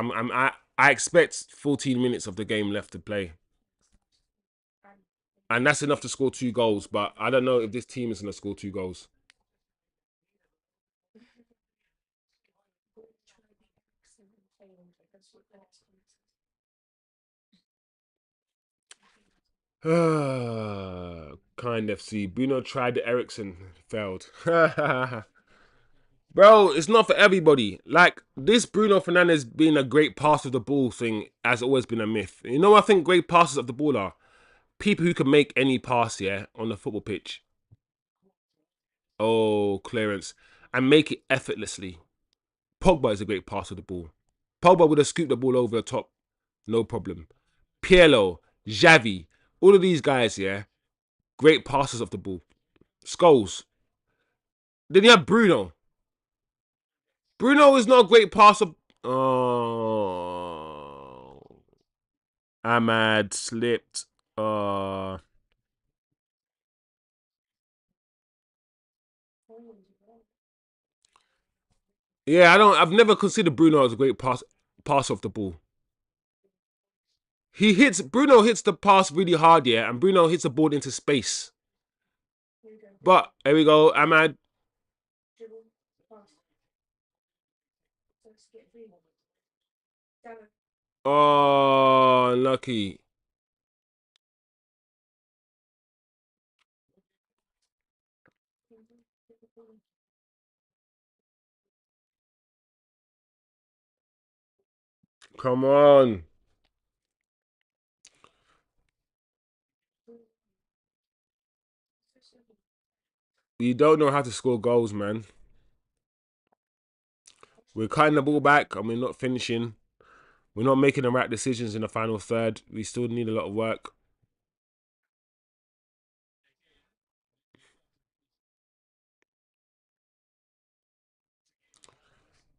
I expect 14 minutes of the game left to play, and that's enough to score 2 goals. But I don't know if this team is gonna score 2 goals. Kind FC. Bruno tried the Ericsson, failed. Bro, it's not for everybody. Like, this Bruno Fernandes being a great passer of the ball thing has always been a myth. You know what I think great passers of the ball are? People who can make any pass, yeah, on the football pitch. Oh, clearance. And make it effortlessly. Pogba is a great passer of the ball. Pogba would have scooped the ball over the top. No problem. Pirlo, Xavi, all of these guys, yeah, great passers of the ball. Scholes. Then you have Bruno. Bruno is not a great passer. Oh. Ahmad slipped. Yeah, I've never considered Bruno as a great passer of the ball. Bruno hits the pass really hard, yeah, and Bruno hits the ball into space. But here we go, Ahmad. Oh, lucky. Come on. You don't know how to score goals, man. We're cutting the ball back and we're not finishing. We're not making the right decisions in the final third. We still need a lot of work.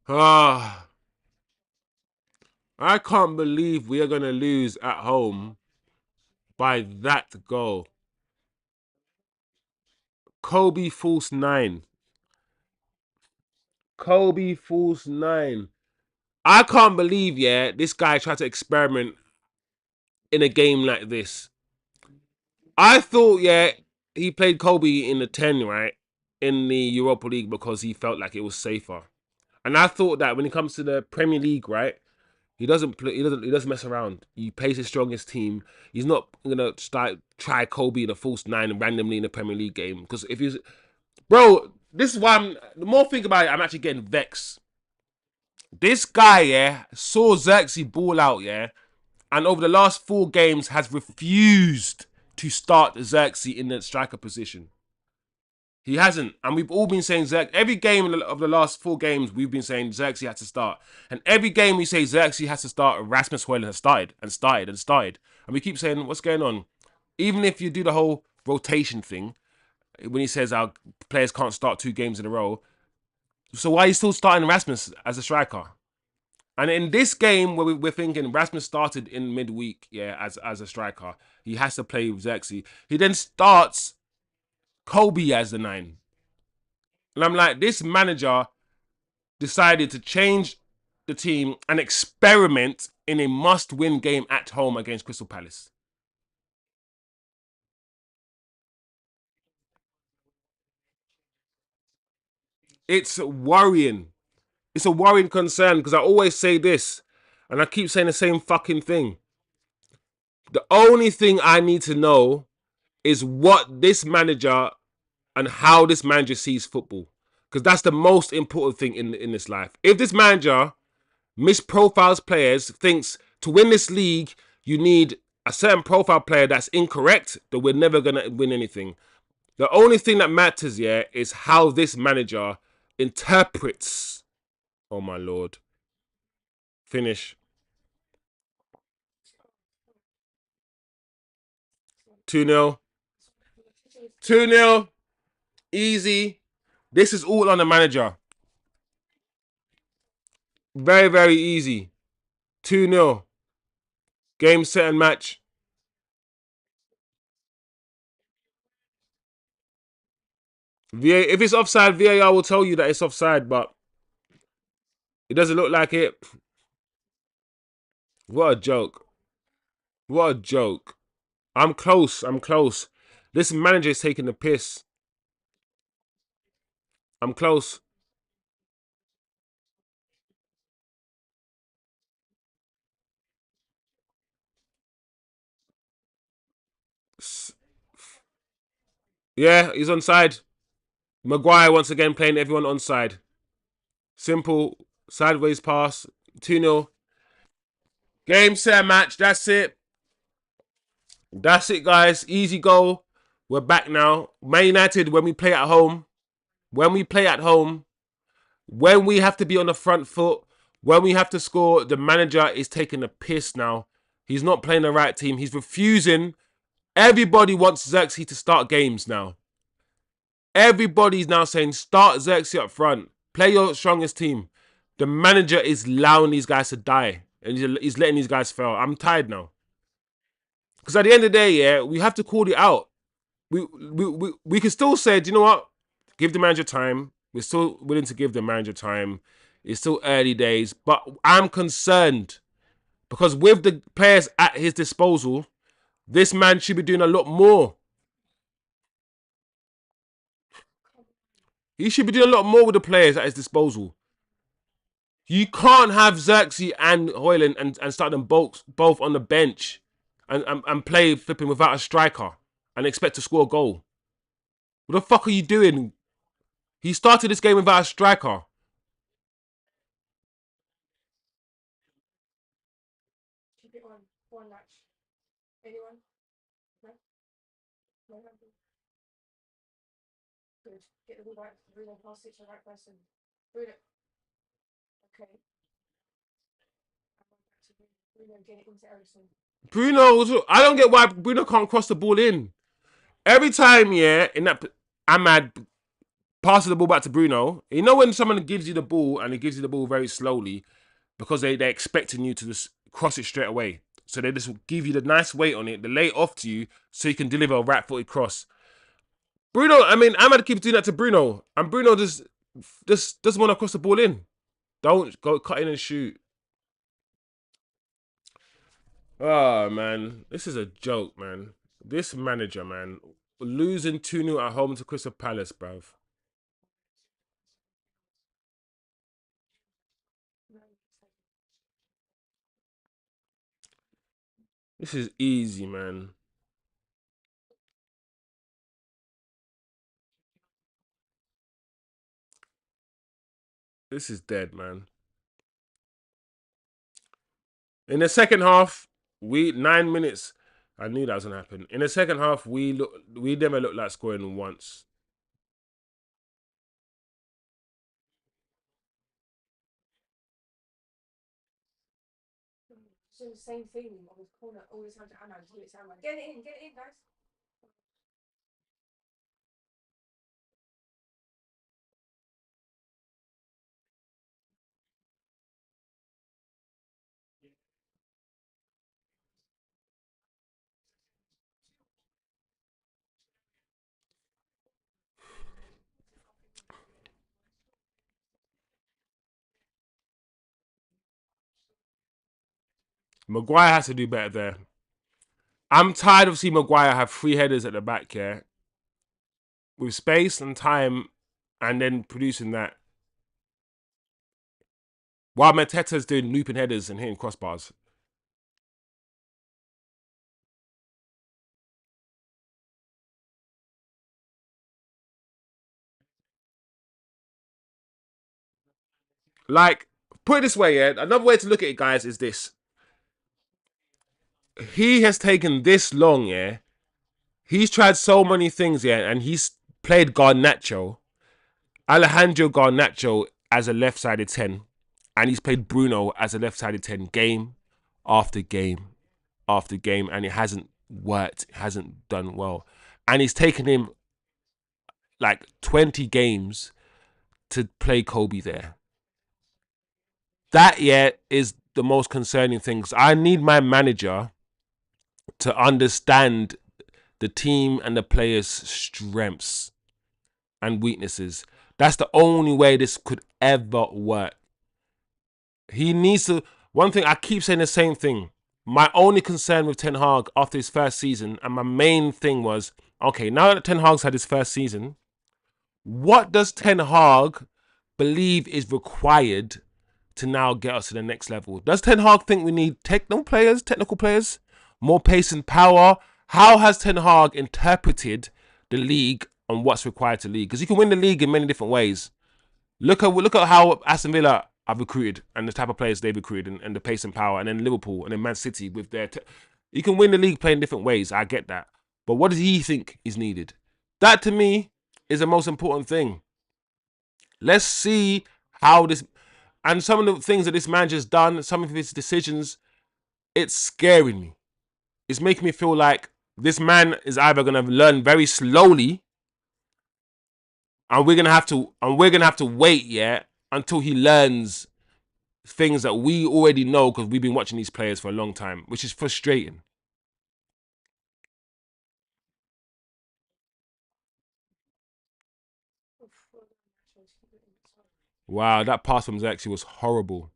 Ah, I can't believe we are going to lose at home by that goal. Kobbie false 9. Kobbie false 9. I can't believe, yeah, this guy tried to experiment in a game like this. I thought, yeah, he played Kobbie in the 10, right? In the Europa League because he felt like it was safer. And I thought that when it comes to the Premier League, right? He doesn't play. He doesn't mess around. He plays his strongest team. He's not gonna try Kobbie in a false 9 randomly in a Premier League game. Because if he's, bro, this is why the more I think about it, I'm actually getting vexed. This guy, yeah, saw Zirkzee ball out, yeah, and over the last 4 games has refused to start Zirkzee in the striker position. He hasn't, and we've all been saying Zirkzee. Every game of the last 4 games, we've been saying Zirkzee has to start, and every game we say Zirkzee has to start, Rasmus Hojlund has started and started and started, and we keep saying, what's going on? Even if you do the whole rotation thing, when he says our players can't start 2 games in a row, so why are you still starting Rasmus as a striker? And in this game, where we're thinking Rasmus started in midweek, yeah, as a striker, he has to play with Zirkzee. He then starts Kobbie as the 9. And I'm like, this manager decided to change the team and experiment in a must-win game at home against Crystal Palace. It's worrying. It's a worrying concern because I always say this, and I keep saying the same fucking thing. The only thing I need to know is what this manager and how this manager sees football, because that's the most important thing in this life. If this manager misprofiles players, thinks to win this league you need a certain profile player that's incorrect, then we're never gonna win anything. The only thing that matters, yeah, is how this manager interprets. Oh my lord! Finish. 2-0. 2-0. Easy. This is all on the manager. Very, very easy. 2-0. Game, set, and match. If it's offside, VAR will tell you that it's offside, but it doesn't look like it. What a joke. What a joke. I'm close. I'm close. This manager is taking the piss. I'm close. Yeah, he's onside. Maguire once again playing everyone onside. Simple sideways pass. 2-0. Game, set, match. That's it. That's it, guys. Easy goal. We're back now. Man United, when we play at home, when we have to be on the front foot, when we have to score, the manager is taking a piss now. He's not playing the right team. He's refusing. Everybody wants Zirkzee to start games now. Everybody's now saying, start Zirkzee up front. Play your strongest team. The manager is allowing these guys to die. And he's letting these guys fail. I'm tired now. Because at the end of the day, yeah, we have to call it out. We can still say, do you know what? Give the manager time. We're still willing to give the manager time. It's still early days. But I'm concerned. Because with the players at his disposal, this man should be doing a lot more. He should be doing a lot more with the players at his disposal. You can't have Zirkzee and hojlund and start them both on the bench and play flipping without a striker and expect to score a goal. What the fuck are you doing? He started this game without a striker. Anyone? No? No? Good. Get the right Bruno, pass it to the right person. Bruno. Okay. Bruno, get it into Ericsson. Bruno, I don't get why Bruno can't cross the ball in. Every time, yeah, in that Ahmad passes the ball back to Bruno. You know when someone gives you the ball and he gives you the ball very slowly because they're expecting you to just cross it straight away. So they just give you the nice weight on it, they lay it off to you so you can deliver a right-footed cross. Bruno, I mean, Ahmad keeps doing that to Bruno. And Bruno just doesn't want to cross the ball in. Don't go cut in and shoot. Oh, man. This is a joke, man. This manager, man. Losing 2-0 at home to Crystal Palace, bruv. This is easy, man. This is dead, man. In the second half, 9 minutes. I knew that was gonna happen. In the second half, we never looked like scoring once. So the same thing on the corner, always have to Anna, get it in, guys. Maguire has to do better there. I'm tired of seeing Maguire have 3 headers at the back here. With space and time and then producing that. While Mateta's doing looping headers and hitting crossbars. Like, put it this way, yeah. Another way to look at it, guys, is this. He has taken this long, yeah. He's tried so many things, yeah, and he's played Garnacho, Alejandro Garnacho as a left-sided 10, and he's played Bruno as a left-sided 10 game after game after game, and it hasn't worked, it hasn't done well. And it's taken him like 20 games to play Kobbie there. That, yeah, is the most concerning thing. I need my manager to understand the team and the players' strengths and weaknesses. That's the only way this could ever work. He needs to. One thing I keep saying the same thing. My only concern with Ten Hag after his first season, and my main thing was, okay, now that Ten Hag's had his first season, what does Ten Hag believe is required to now get us to the next level? Does Ten Hag think we need technical players, more pace and power? How has Ten Hag interpreted the league and what's required to league? Because you can win the league in many different ways. Look at how Aston Villa have recruited and the type of players they've recruited and the pace and power, and then Liverpool and then Man City with their. You can win the league playing different ways. I get that, but what does he think is needed? That to me is the most important thing. Let's see how this and some of the things that this manager's done, some of his decisions, it's scaring me. It's making me feel like this man is either gonna learn very slowly, and we're gonna have to wait, yeah, until he learns things that we already know because we've been watching these players for a long time, which is frustrating. Wow, that pass from Zirkzee was horrible.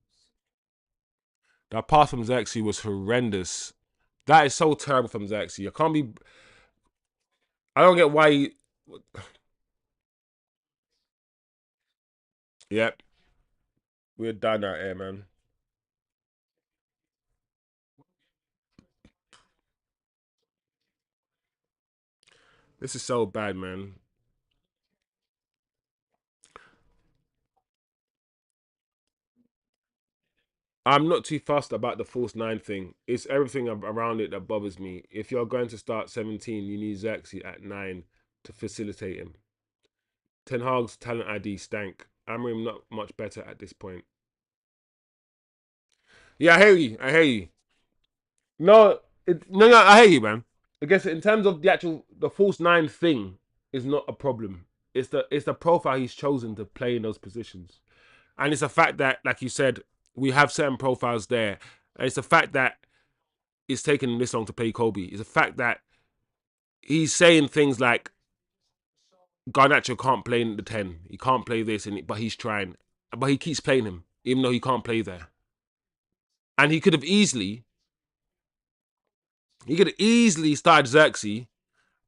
That pass from Zirkzee was horrendous. That is so terrible from Zirkzee. I can't be. I don't get why. Yep, we're done out here, man. This is so bad, man. I'm not too fussed about the false nine thing. It's everything around it that bothers me. If you're going to start 17, you need Zirkzee at 9 to facilitate him. Ten Hag's talent ID stank. Amorim not much better at this point. Yeah, I hear you. I hear you. No, no, I hear you, man. I guess in terms of the false nine thing is not a problem. It's the profile he's chosen to play in those positions, and it's a fact that, like you said, we have certain profiles there. And it's a fact that it's taken this long to play Kobbie. It's a fact that he's saying things like Garnacho can't play in the 10. He can't play this, but he's trying. But he keeps playing him, even though he can't play there. And he could have easily started Zirkzee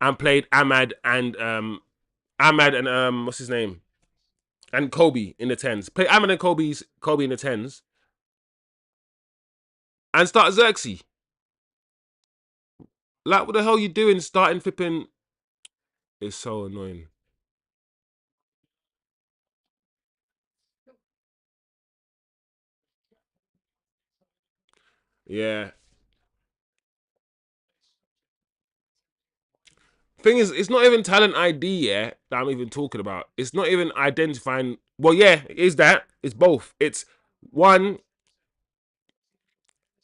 and played Ahmad and what's his name? And Kobbie in the tens. Play Ahmad and Kobbie in the tens and start Zirkzee. Like, what the hell are you doing starting flipping? It's so annoying. Yeah. Thing is, it's not even talent ID, yeah, that I'm even talking about. It's not even identifying. Well, yeah, it is that. It's both. It's one,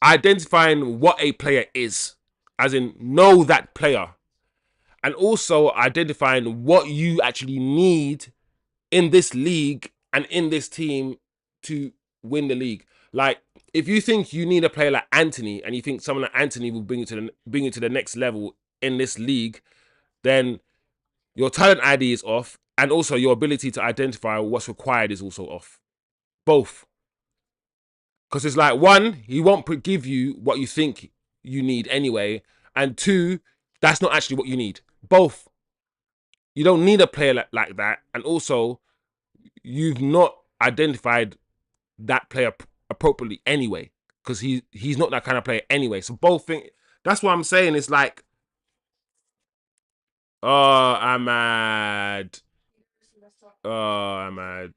identifying what a player is, as in know that player, and also identifying what you actually need in this league and in this team to win the league. Like, if you think you need a player like Antony and you think someone like Antony will bring you to the next level in this league, then your talent ID is off, and also your ability to identify what's required is also off. Both. Because it's like, one, he won't give you what you think you need anyway, and two, that's not actually what you need. Both. You don't need a player like that, and also you've not identified that player appropriately anyway, because he's not that kind of player anyway. So both things. That's what I'm saying. It's like, oh, I'm mad. Oh, I'm mad.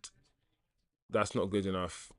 That's not good enough.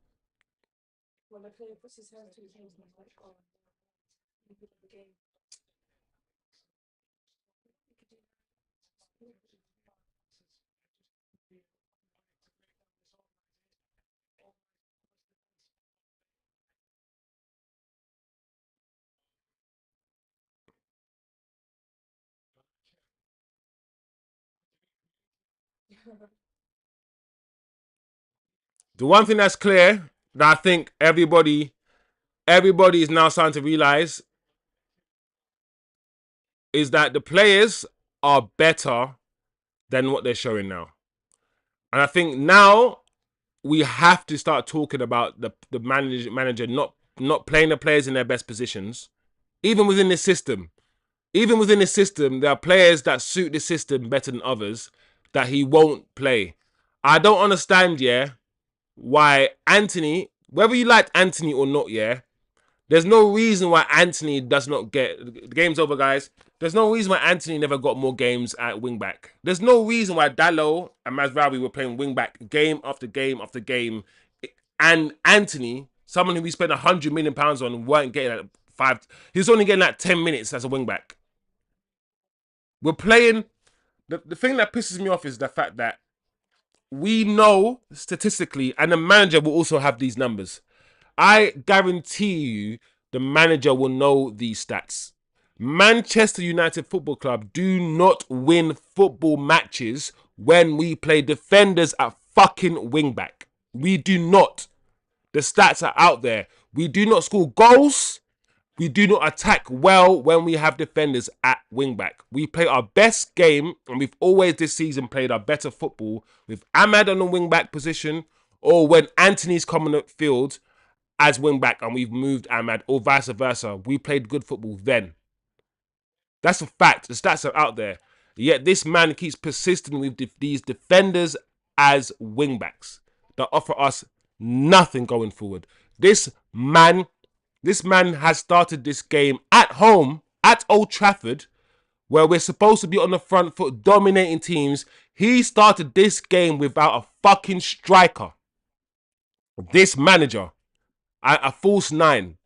The one thing that's clear that I think everybody is now starting to realize is that the players are better than what they're showing now. And I think now we have to start talking about the manager not playing the players in their best positions, even within the system. Even within the system, there are players that suit the system better than others that he won't play. I don't understand, why Antony, whether you like Antony or not, there's no reason why Antony does not get... The game's over, guys. There's no reason why Antony never got more games at wingback. There's no reason why Dalot and Mazraoui were playing wingback game after game after game. And Antony, someone who we spent £100 million on, weren't getting like 5... He was only getting like 10 minutes as a wingback. We're playing... The thing that pisses me off is the fact that we know statistically, and the manager will also have these numbers. I guarantee you the manager will know these stats. Manchester United Football Club do not win football matches when we play defenders at fucking wingback. We do not. The stats are out there. We do not score goals. We do not attack well when we have defenders at wingback. We play our best game, and we've always this season played our better football with Ahmad on the wingback position, or when Antony's come on the field as wingback and we've moved Ahmad, or vice versa. We played good football then. That's a fact. The stats are out there. Yet this man keeps persisting with these defenders as wingbacks that offer us nothing going forward. This man has started this game at home, at Old Trafford, where we're supposed to be on the front foot dominating teams. He started this game without a fucking striker. This manager, a false nine,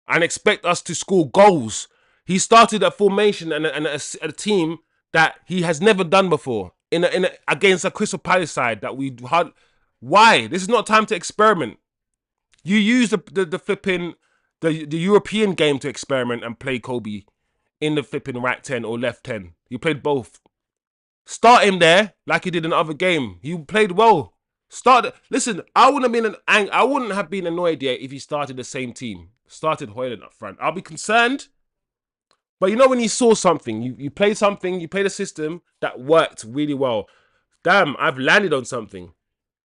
and expect us to score goals. He started a formation and a team that he has never done before against a Crystal Palace side that we had. Why? This is not time to experiment. You use the flipping the European game to experiment and play Kobbie in the flipping right 10 or left 10. You played both. Start him there like he did in the other game. He played well. Listen, I wouldn't have been annoyed yet if he started the same team. Started Hojlund up front. I'll be concerned. But you know when you saw something, you played something, you played a system that worked really well. Damn, I've landed on something.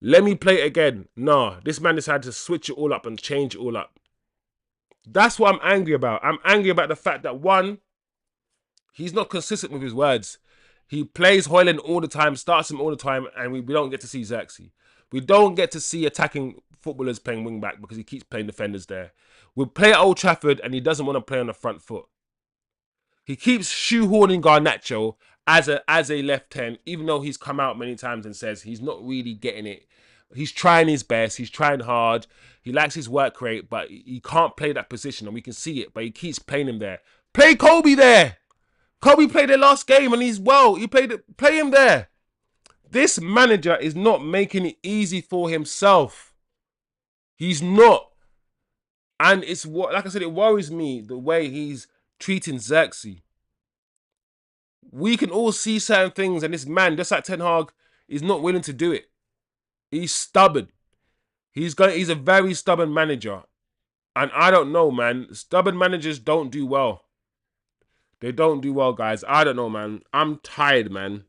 Let me play it again. No, this man decided to switch it all up and change it all up. That's what I'm angry about. I'm angry about the fact that, one, he's not consistent with his words. He plays Hojlund all the time, starts him all the time, and we don't get to see Zirkzee. We don't get to see attacking footballers playing wing-back because he keeps playing defenders there. We play at Old Trafford and he doesn't want to play on the front foot. He keeps shoehorning Garnacho as a left 10, even though he's come out many times and says he's not really getting it. He's trying his best. He's trying hard. He likes his work rate, but he can't play that position, and we can see it, but he keeps playing him there. Play Kobbie there. Kobbie played their last game, and he's well. Play him there. This manager is not making it easy for himself. He's not. And like I said, it worries me the way he's treating Zirkzee. We can all see certain things, and this man, just like Ten Hag, is not willing to do it. He's stubborn. He's a very stubborn manager. And I don't know, man. Stubborn managers don't do well. They don't do well, guys. I don't know, man. I'm tired, man.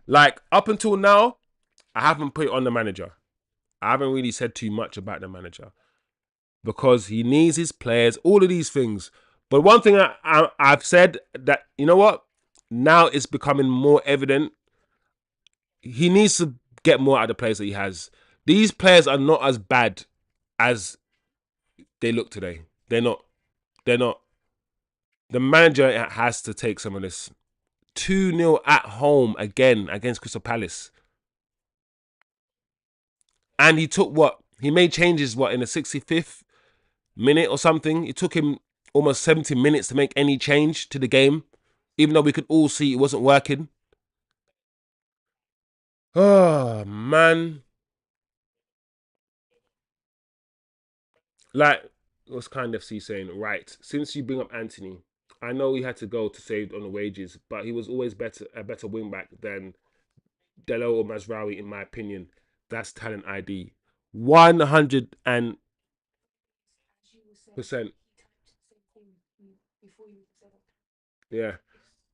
Like, up until now, I haven't put it on the manager. I haven't really said too much about the manager. Because he needs his players, all of these things. But one thing I've said that, you know what? Now it's becoming more evident. He needs to get more out of the players that he has. These players are not as bad as they look today. They're not. They're not. The manager has to take some of this. 2-0 at home again against Crystal Palace. And he took what? He made changes, what, in the 65th minute or something? It took him almost 70 minutes to make any change to the game, even though we could all see it wasn't working. Oh, man. Like, what's kind of saying? Right, since you bring up Antony, I know he had to go to save on the wages, but he was always a better wing back than Dalot or Mazraoui, in my opinion. That's talent ID. 100%. Yeah.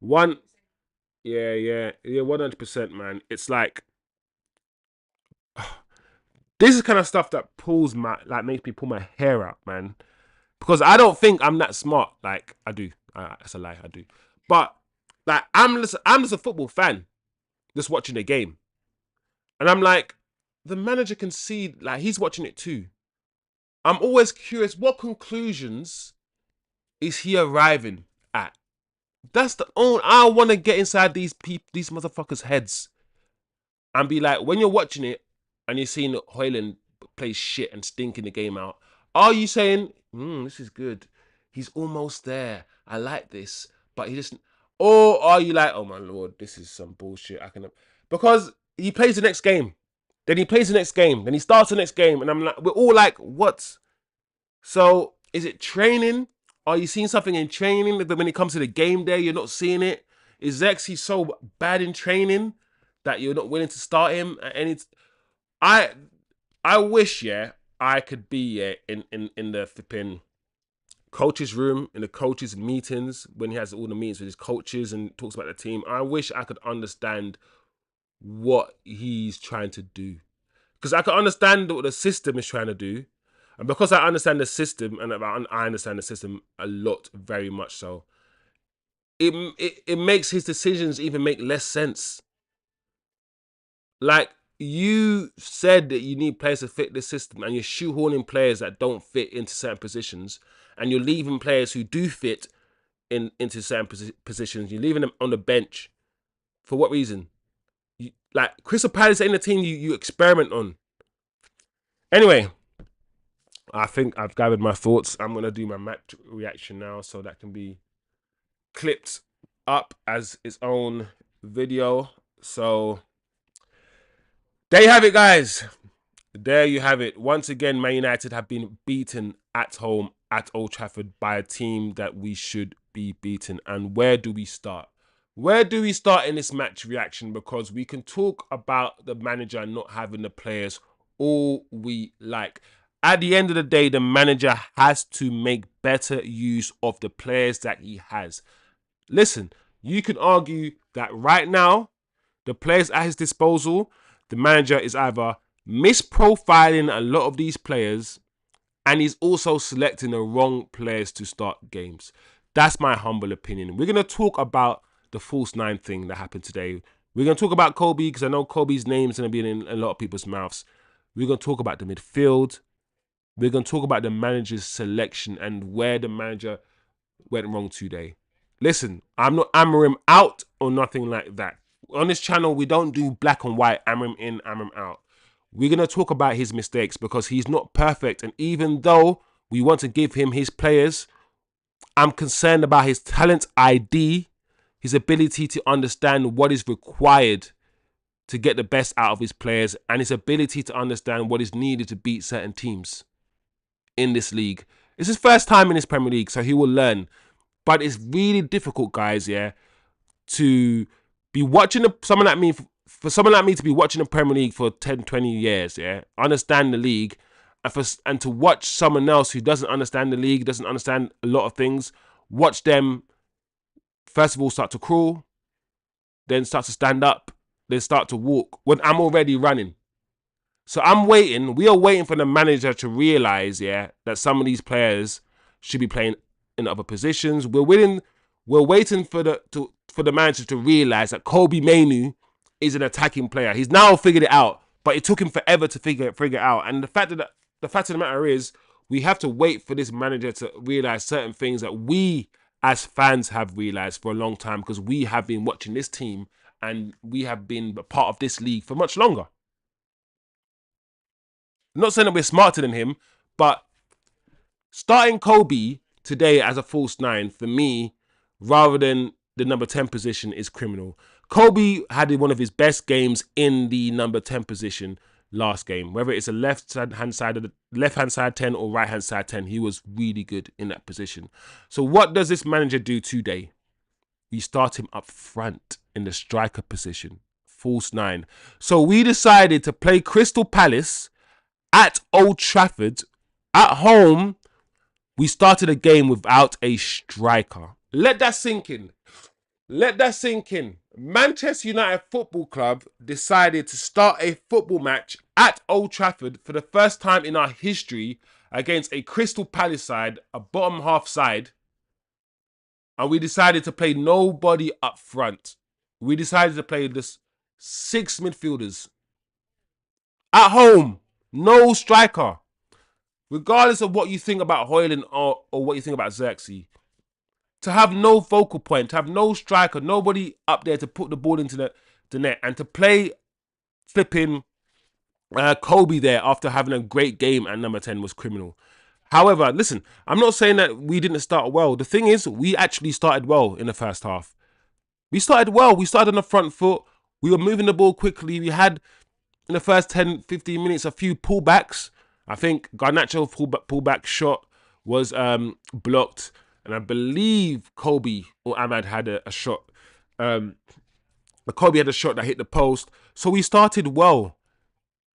One. Yeah. 100%, man. It's like this is kind of stuff that pulls my makes me pull my hair out, man. Because I don't think I'm that smart. Like I do. That's a lie. I do. But like I'm just a football fan, just watching the game, and I'm like, the manager can see like he's watching it too. I'm always curious, what conclusions is he arriving at? That's the only I want to get inside these motherfuckers' heads and be like, when you're watching it and you're seeing hojlund play shit and stinking the game out, are you saying, this is good, he's almost there, I like this, but he just, or are you like, oh my lord, this is some bullshit, I can, because he plays the next game, then he plays the next game, then he starts the next game, and I'm like, we're all like, what? So is it training? Are you seeing something in training that when it comes to the game day, you're not seeing it? Is Zirkzee so bad in training that you're not willing to start him at any? I wish, I could be in the flipping coach's room, in the coach's meetings, when he has all the meetings with his coaches and talks about the team. I wish I could understand what he's trying to do, because I can understand what the system is trying to do, and because I understand the system, and I understand the system a lot, very much so, it makes his decisions even make less sense. Like, you said that you need players to fit the system, and you're shoehorning players that don't fit into certain positions, and you're leaving players who do fit into certain positions. You're leaving them on the bench. For what reason? Like, Crystal Palace ain't the team you experiment on. Anyway, I think I've gathered my thoughts. I'm going to do my match reaction now, so that can be clipped up as its own video. So there you have it, guys. There you have it. Once again, Man United have been beaten at home at Old Trafford by a team that we should be beaten. And where do we start? Where do we start in this match reaction? Because we can talk about the manager not having the players all we like. At the end of the day, the manager has to make better use of the players that he has. Listen, you can argue that right now, the players at his disposal, the manager is either misprofiling a lot of these players, and he's also selecting the wrong players to start games. That's my humble opinion. We're going to talk about the false nine thing that happened today. We're going to talk about Kobbie, because I know Kobbie's name is going to be in a lot of people's mouths. We're going to talk about the midfield. We're going to talk about the manager's selection and where the manager went wrong today. Listen, I'm not Amorim out or nothing like that. On this channel, we don't do black and white, Amorim in, Amorim out. We're going to talk about his mistakes, because he's not perfect. And even though we want to give him his players, I'm concerned about his talent ID, his ability to understand what is required to get the best out of his players, and his ability to understand what is needed to beat certain teams in this league. It's his first time in this Premier League, so he will learn. But it's really difficult, guys, to be watching someone like me, for someone like me to be watching the Premier League for 10, 20 years, understand the league, and to watch someone else who doesn't understand the league, doesn't understand a lot of things, watch them, first of all, start to crawl, then start to stand up, then start to walk, when I'm already running. So we are waiting for the manager to realise, that some of these players should be playing in other positions. We're waiting for the manager to realise that Kobbie MAINOO is an attacking player. He's now figured it out, but it took him forever to figure it out. And the fact of the matter is, we have to wait for this manager to realise certain things that we as fans have realised for a long time, because we have been watching this team and we have been a part of this league for much longer. I'm not saying that we're smarter than him, but starting Kobbie today as a false nine, for me, rather than the number 10 position, is criminal. Kobbie had one of his best games in the number 10 position last game. Whether it's a left-hand side 10 or right-hand side 10, he was really good in that position. So what does this manager do today? We start him up front in the striker position. false 9. So we decided to play Crystal Palace at Old Trafford. At home, we started a game without a striker. Let that sink in. Let that sink in. Manchester United Football Club decided to start a football match at Old Trafford for the first time in our history against a Crystal Palace side, a bottom half side, and we decided to play nobody up front. We decided to play this 6 midfielders. At home, no striker. Regardless of what you think about hojlund or what you think about Zirkzee, to have no focal point, to have no striker, nobody up there to put the ball into the net, and to play flipping Kobbie there after having a great game at number 10 was criminal. However, listen, I'm not saying that we didn't start well. The thing is, we actually started well in the first half. We started well. We started on the front foot. We were moving the ball quickly. We had, in the first 10, 15 minutes, a few pullbacks. I think Garnacho pullback shot was blocked. And I believe Kobbie or Ahmad had a shot. Kobbie had a shot that hit the post. So we started well.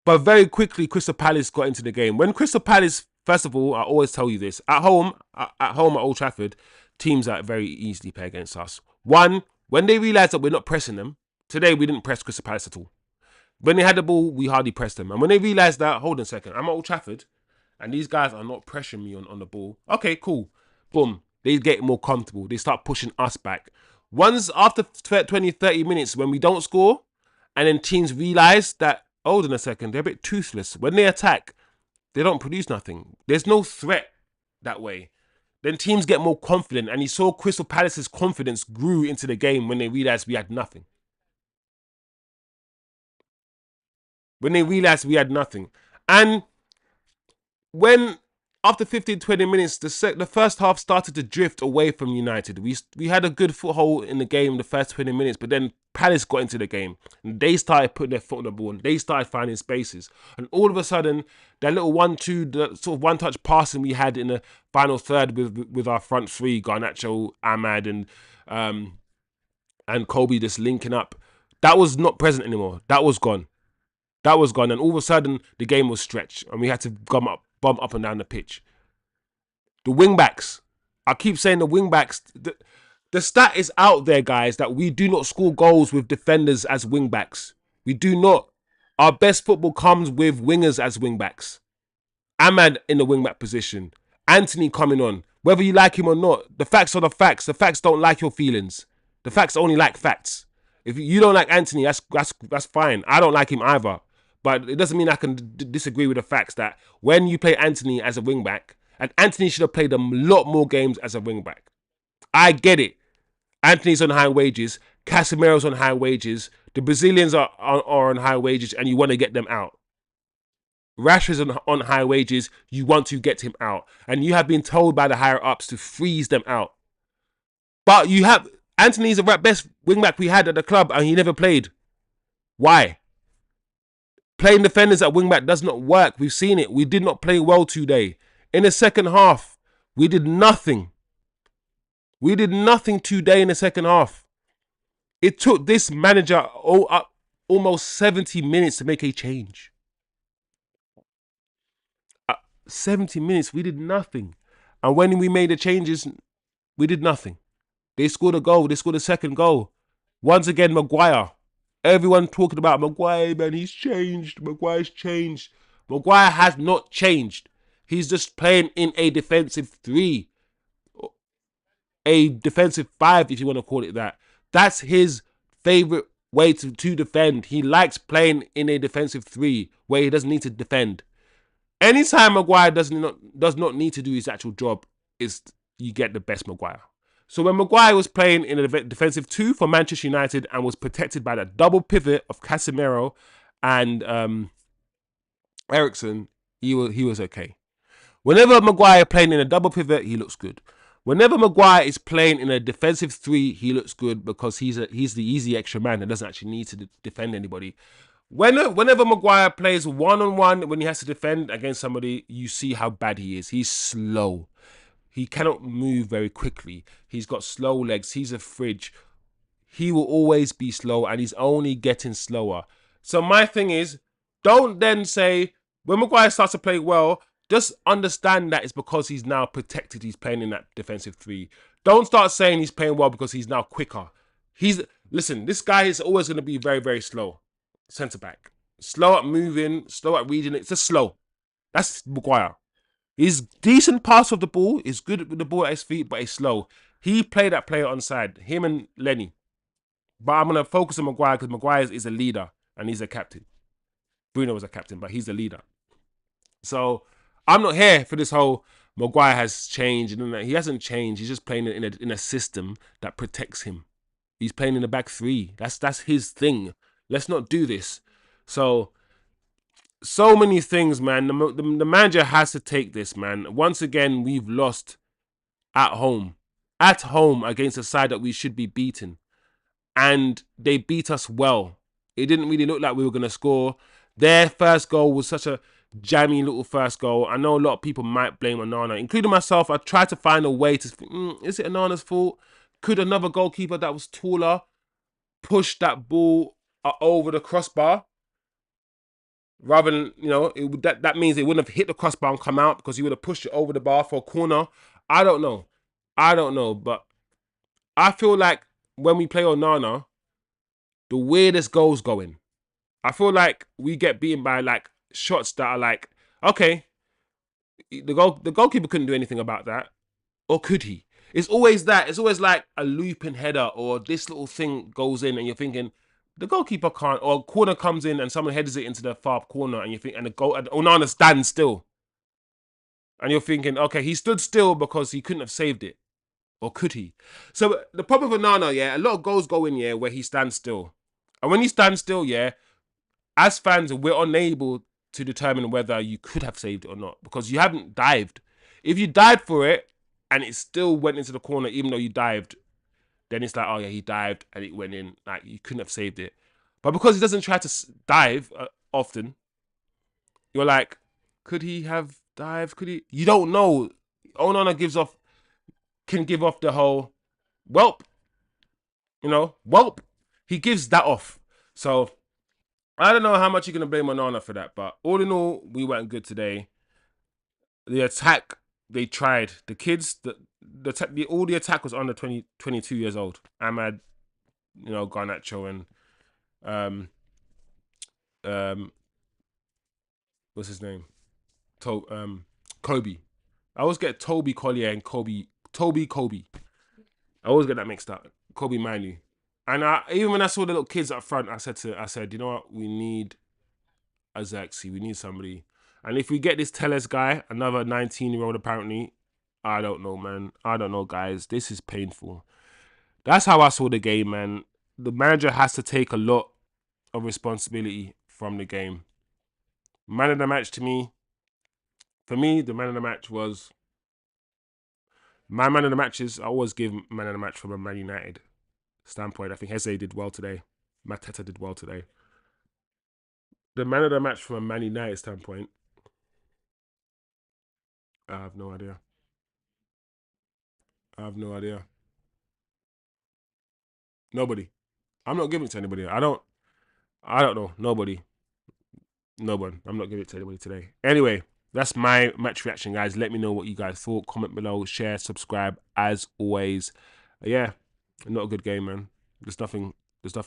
But very quickly, Crystal Palace got into the game. When Crystal Palace, first of all, I always tell you this. At home at Old Trafford, teams that very easily play against us. One, when they realise that we're not pressing them. Today, we didn't press Crystal Palace at all. When they had the ball, we hardly pressed them. And when they realised that, hold on a second, I'm at Old Trafford, and these guys are not pressuring me on the ball. Okay, cool. Boom. They get more comfortable. They start pushing us back. Once after 20, 30 minutes, when we don't score, and then teams realise that, hold on a second, they're a bit toothless. When they attack, they don't produce nothing. There's no threat that way. Then teams get more confident, and you saw Crystal Palace's confidence grew into the game when they realised we had nothing. When they realised we had nothing. And when after 15, 20 minutes, the first half started to drift away from United. We had a good foothold in the game the first 20 minutes, but then Palace got into the game. And they started putting their foot on the ball, and they started finding spaces. And all of a sudden, that little 1-2, the sort of one-touch passing we had in the final third with our front three, Garnacho, Ahmad, and Kobbie just linking up, that was not present anymore. That was gone. That was gone. And all of a sudden, the game was stretched, and we had to bomb up and down the pitch. The wingbacks. I keep saying the wingbacks. The stat is out there, guys, that we do not score goals with defenders as wingbacks. We do not. Our best football comes with wingers as wingbacks. Ahmad in the wingback position. Antony coming on. Whether you like him or not, the facts are the facts. The facts don't like your feelings. The facts only like facts. If you don't like Antony, that's fine. I don't like him either. But it doesn't mean I can disagree with the facts that when you play Antony as a wingback, and Antony should have played a lot more games as a wingback. I get it. Antony's on high wages. CASEMIRO's on high wages. The Brazilians are on high wages, and you want to get them out. Rashford's on high wages. You want to get him out. And you have been told by the higher-ups to freeze them out. But you have... Antony's the best wingback we had at the club, and he never played. Why? Playing defenders at wingback does not work. We've seen it. We did not play well today. In the second half, we did nothing. We did nothing today in the second half. It took this manager almost 70 minutes to make a change. 70 minutes, we did nothing. And when we made the changes, we did nothing. They scored a goal. They scored a second goal. Once again, Maguire. Everyone talking about Maguire, man, he's changed. Maguire's changed. Maguire has not changed. He's just playing in a defensive 3. A defensive 5, if you want to call it that. That's his favourite way to defend. He likes playing in a defensive 3 where he doesn't need to defend. Anytime Maguire does not need to do his actual job, you get the best Maguire. So when Maguire was playing in a defensive 2 for Manchester United and was protected by that double pivot of CASEMIRO and Eriksen, he was okay. Whenever Maguire playing in a double pivot, he looks good. Whenever Maguire is playing in a defensive 3, he looks good because he's the easy extra man that doesn't actually need to defend anybody. Whenever Maguire plays one-on-one, when he has to defend against somebody, you see how bad he is. He's slow. He cannot move very quickly. He's got slow legs. He's a fridge. he will always be slow, and he's only getting slower. So my thing is, don't then say when Maguire starts to play well, just understand that it's because he's now protected. He's playing in that defensive three. Don't start saying he's playing well because he's now quicker. Listen, this guy is always going to be very, very slow. Centre back. Slow at moving, slow at reading it. It's just slow. That's Maguire. He's decent pass of the ball. He's good with the ball at his feet, but he's slow. He played that player on side. Him and Lenny. But I'm going to focus on Maguire because Maguire is a leader and he's a captain. Bruno was a captain, but he's a leader. So I'm not here for this whole Maguire has changed. He hasn't changed. He's just playing in a system that protects him. He's playing in the back three. That's his thing. Let's not do this. So many things, man. The manager has to take this, man. Once again, we've lost at home. At home against a side that we should be beating. And they beat us well. It didn't really look like we were going to score. Their first goal was such a jammy little first goal. I know a lot of people might blame Onana, including myself. I tried to find a way to think, is it Onana's fault? Could another goalkeeper that was taller push that ball over the crossbar? Rather than, that means it wouldn't have hit the crossbar and come out because he would have pushed it over the bar for a corner. I don't know. But I feel like when we play Onana, the weirdest goals going. I feel like we get beaten by like shots that are like, okay, the goalkeeper couldn't do anything about that, or could he? It's always that. It's always like a looping header or this little thing goes in, and you're thinking the goalkeeper can't. Or a corner comes in and someone headers it into the far corner, and you think, and Onana stands still, and you're thinking, okay, he stood still because he couldn't have saved it, or could he? So the problem with Onana, yeah, a lot of goals go in, yeah, where he stands still, and when he stands still, yeah, as fans, we're unable to determine whether you could have saved it or not because you haven't dived. If you dived for it and it still went into the corner, even though you dived, then it's like, oh yeah, he dived and it went in. Like, you couldn't have saved it. But because he doesn't try to dive often, you're like, could he have dived? Could he? You don't know. Onana can give off the whole whelp. Whelp. He gives that off. So I don't know how much you're going to blame Onana for that, but all in all, we weren't good today. The attack, they tried. The kids, all the attack was under 22 years old. Ahmad, Garnacho and what's his name? Kobbie. I always get Toby Collier and Kobbie. I always get that mixed up. Kobbie MAINOO. And even when I saw the little kids up front, I said, you know what? We need a Zirkzee. We need somebody. And if we get this Telles guy, another 19-year-old apparently, I don't know, man. I don't know, guys. This is painful. That's how I saw the game, man. The manager has to take a lot of responsibility from the game. Man of the match for me, the man of the match was... My man of the matches, I always give man of the match from a Man United standpoint. I think Heze did well today. Mateta did well today. The man of the match from a Man United standpoint, I have no idea. Nobody. I'm not giving it to anybody. I don't know. Nobody. No one. I'm not giving it to anybody today. Anyway, that's my match reaction, guys. Let me know what you guys thought. Comment below, share, subscribe. As always, yeah, not a good game, man. There's nothing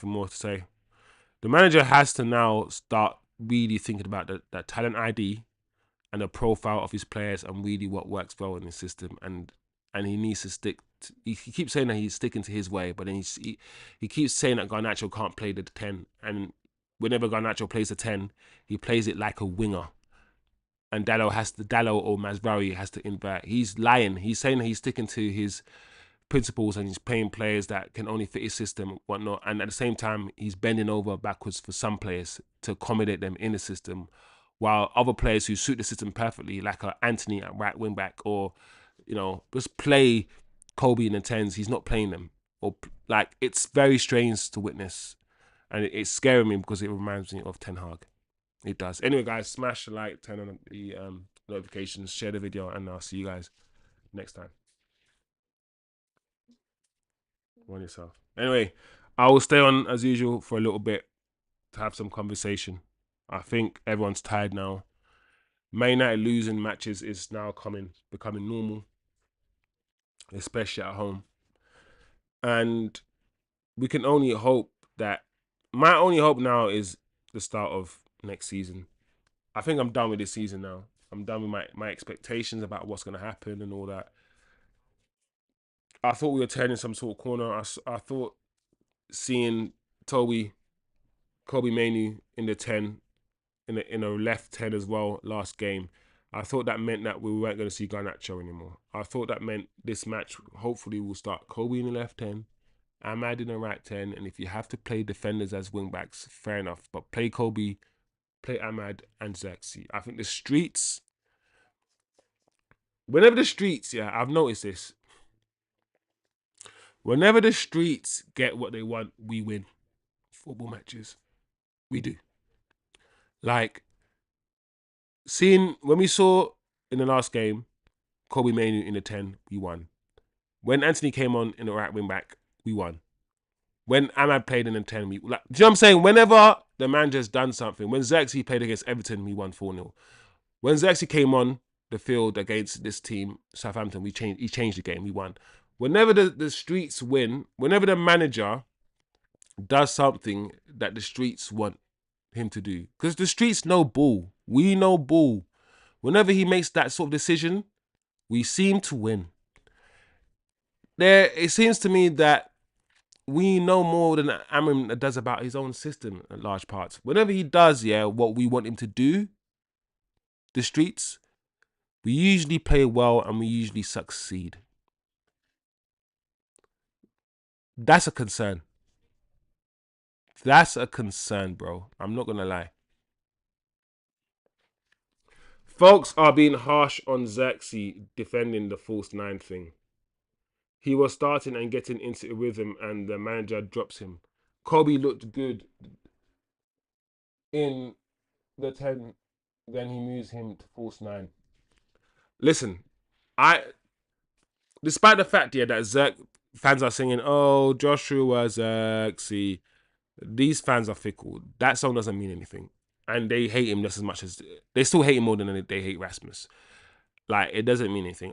more to say. The manager has to now start really thinking about that talent ID and the profile of his players and really what works well in his system. And he needs to stick. He keeps saying that he's sticking to his way, but then he keeps saying that Garnacho can't play the 10. And whenever Garnacho plays the 10, he plays it like a winger. And Dalot or Masraoui has to invert. He's lying. He's saying that he's sticking to his principles and he's playing players that can only fit his system and whatnot. And at the same time, he's bending over backwards for some players to accommodate them in the system, while other players who suit the system perfectly, like Antony at right wing back, or just play Kobbie in the 10s. He's not playing them, or like it's very strange to witness, and it's scaring me because it reminds me of Ten Hag. It does. Anyway, guys, smash the like, turn on the notifications, share the video, and I'll see you guys next time. On yourself. Anyway, I will stay on as usual for a little bit to have some conversation. I think everyone's tired now. Man United losing matches is now becoming normal, especially at home. And we can only hope that my only hope now is the start of next season. I think I'm done with this season now. I'm done with my expectations about what's going to happen and all that. I thought we were turning some sort of corner. I thought seeing Kobbie MAINOO in the 10, in a left 10 as well last game, I thought that meant that we weren't going to see Garnacho anymore. I thought that meant this match hopefully will start Kobbie in the left 10, Ahmad in the right 10, and if you have to play defenders as wingbacks, fair enough. But play Kobbie, play Ahmad and Zirkzee. I think the streets, I've noticed this. Whenever the streets get what they want, we win football matches. We do. Like, when we saw in the last game, Kobbie MAINOO in the 10, we won. When Antony came on in the right wing back, we won. When Ahmad played in the 10, do you know what I'm saying? Whenever the manager's done something, when Zirkzee played against Everton, we won 4-0. When Zirkzee came on the field against this team, Southampton, he changed the game, we won. Whenever the streets win, whenever the manager does something that the streets want him to do, because the streets know ball, we know ball. Whenever he makes that sort of decision, we seem to win. It seems to me that we know more than Amorim does about his own system at large parts. Whenever he does, what we want him to do, the streets, we usually play well and we usually succeed. That's a concern. That's a concern, bro. I'm not going to lie. Folks are being harsh on Zirkzee defending the false 9 thing. He was starting and getting into a rhythm and the manager drops him. Kobbie looked good in the 10, then he moves him to false 9. Listen, despite the fact that fans are singing, oh, Joshua Zirkzee, these fans are fickle. That song doesn't mean anything. And they hate him just as much as, they still hate him more than they hate Rasmus. Like, it doesn't mean anything.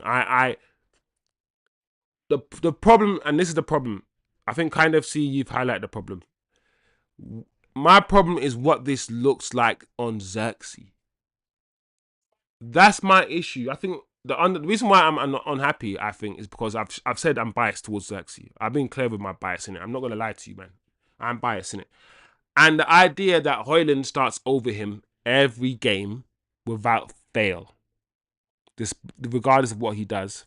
The problem, and this is the problem, I think kind of see you've highlighted the problem. My problem is what this looks like on Zirkzee. That's my issue. I think the reason why I'm not unhappy, I think, is because I've said I'm biased towards Zirkzee. I've been clear with my bias in it. I'm not gonna lie to you, man. I'm biased in it. And the idea that hojlund starts over him every game without fail, regardless of what he does.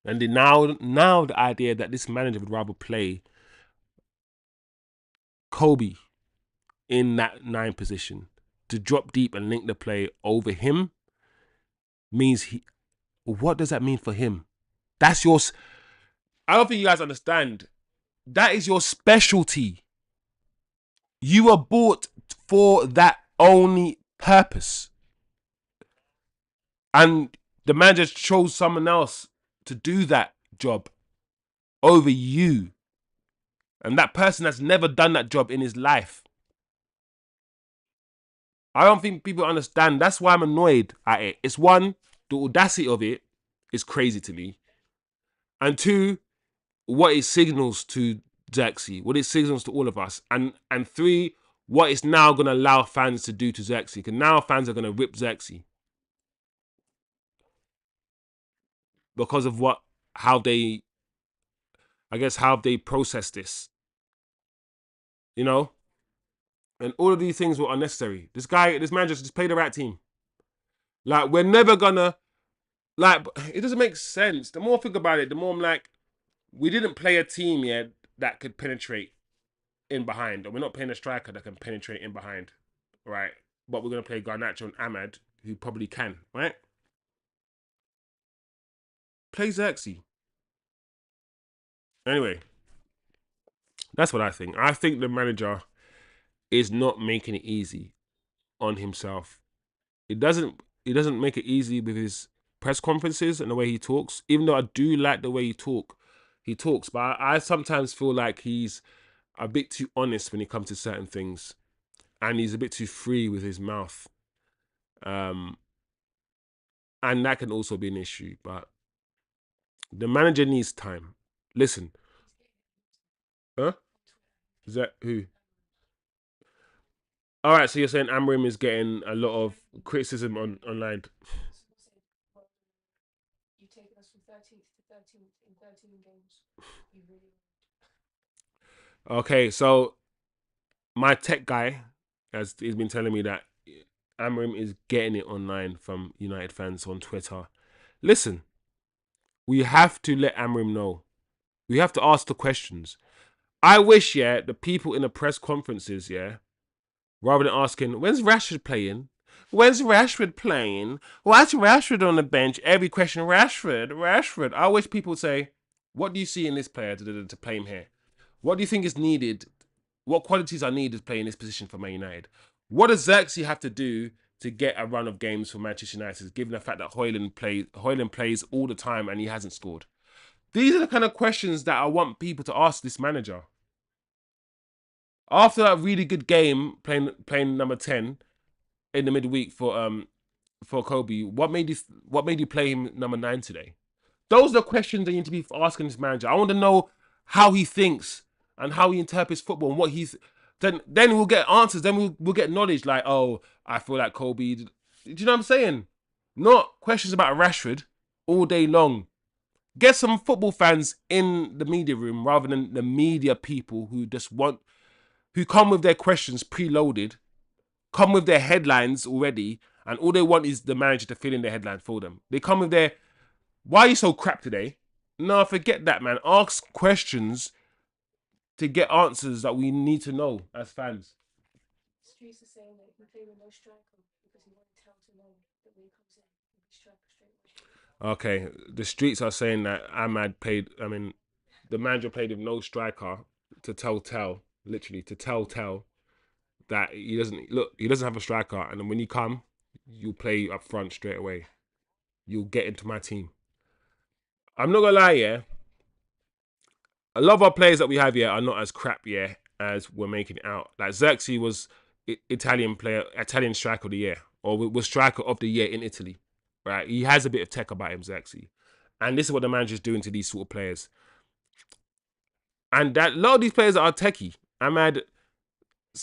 And now the idea that this manager would rather play Kobbie in that 9 position to drop deep and link the play over him means what does that mean for him? That's yours. I don't think you guys understand. That is your specialty. You were bought for that only purpose. And the manager chose someone else to do that job over you. And that person has never done that job in his life. I don't think people understand. That's why I'm annoyed at it. It's one, the audacity of it is crazy to me. And 2, what it signals to Zirkzee, what it signals to all of us. And 3, what it's now going to allow fans to do to Zirkzee. Because now fans are going to rip Zirkzee. Because of how they process this. You know? And all of these things were unnecessary. This man just played the right team. Like, we're never gonna, like, it doesn't make sense. The more I think about it, the more I'm like, we didn't play a team yet that could penetrate in behind. Or we're not playing a striker that can penetrate in behind, right? But we're gonna play Garnacho and Ahmad, who probably can, right? Play Zirkzee. Anyway, that's what I think. I think the manager is not making it easy on himself. He doesn't make it easy with his press conferences and the way he talks. Even though I do like the way he talks, but I sometimes feel like he's a bit too honest when it comes to certain things, and he's a bit too free with his mouth. And that can also be an issue. But the manager needs time. Listen, huh? Is that who? All right, so you're saying Amorim is getting a lot of criticism online. Okay, so my tech guy has he's been telling me that Amorim is getting it online from United fans on Twitter. Listen, we have to let Amorim know. We have to ask the questions. I wish, yeah, the people in the press conferences, yeah, rather than asking, when's Rashford playing? When's Rashford playing? Why's Rashford on the bench? Every question, Rashford. I wish people would say, what do you see in this player to play him here? What do you think is needed? What qualities are needed to play in this position for Man United? What does Zirkzee have to do to get a run of games for Manchester United, given the fact that Hojlund plays all the time and he hasn't scored? These are the kind of questions that I want people to ask this manager. After a really good game playing number 10 in the midweek for Kobbie, what made you play him number 9 today? Those are the questions that you need to be asking this manager. I want to know how he thinks and how he interprets football and what he's. Then we'll get answers. Then we'll get knowledge. Like, oh, I feel like Kobbie. Do you know what I'm saying? Not questions about Rashford all day long. Get some football fans in the media room rather than the media people who come with their questions preloaded, come with their headlines already, and all they want is the manager to fill in their headline for them. They come with their, why are you so crap today? No, forget that, man. Ask questions to get answers that we need to know as fans. Streets are saying that he played with no striker because he wanted to know that when he comes in, he'll be striker straight away. Okay, the streets are saying that the manager played with no striker to literally to tell that he doesn't have a striker, and then when you come, you'll play up front straight away. You'll get into my team. I'm not gonna lie, yeah. A lot of our players that we have here are not as crap, yeah, as we're making it out. Like Zirkzee was Italian striker of the year, or was striker of the year in Italy, right? He has a bit of tech about him, Zirkzee, and this is what the manager's doing to these sort of players. And that a lot of these players are techie.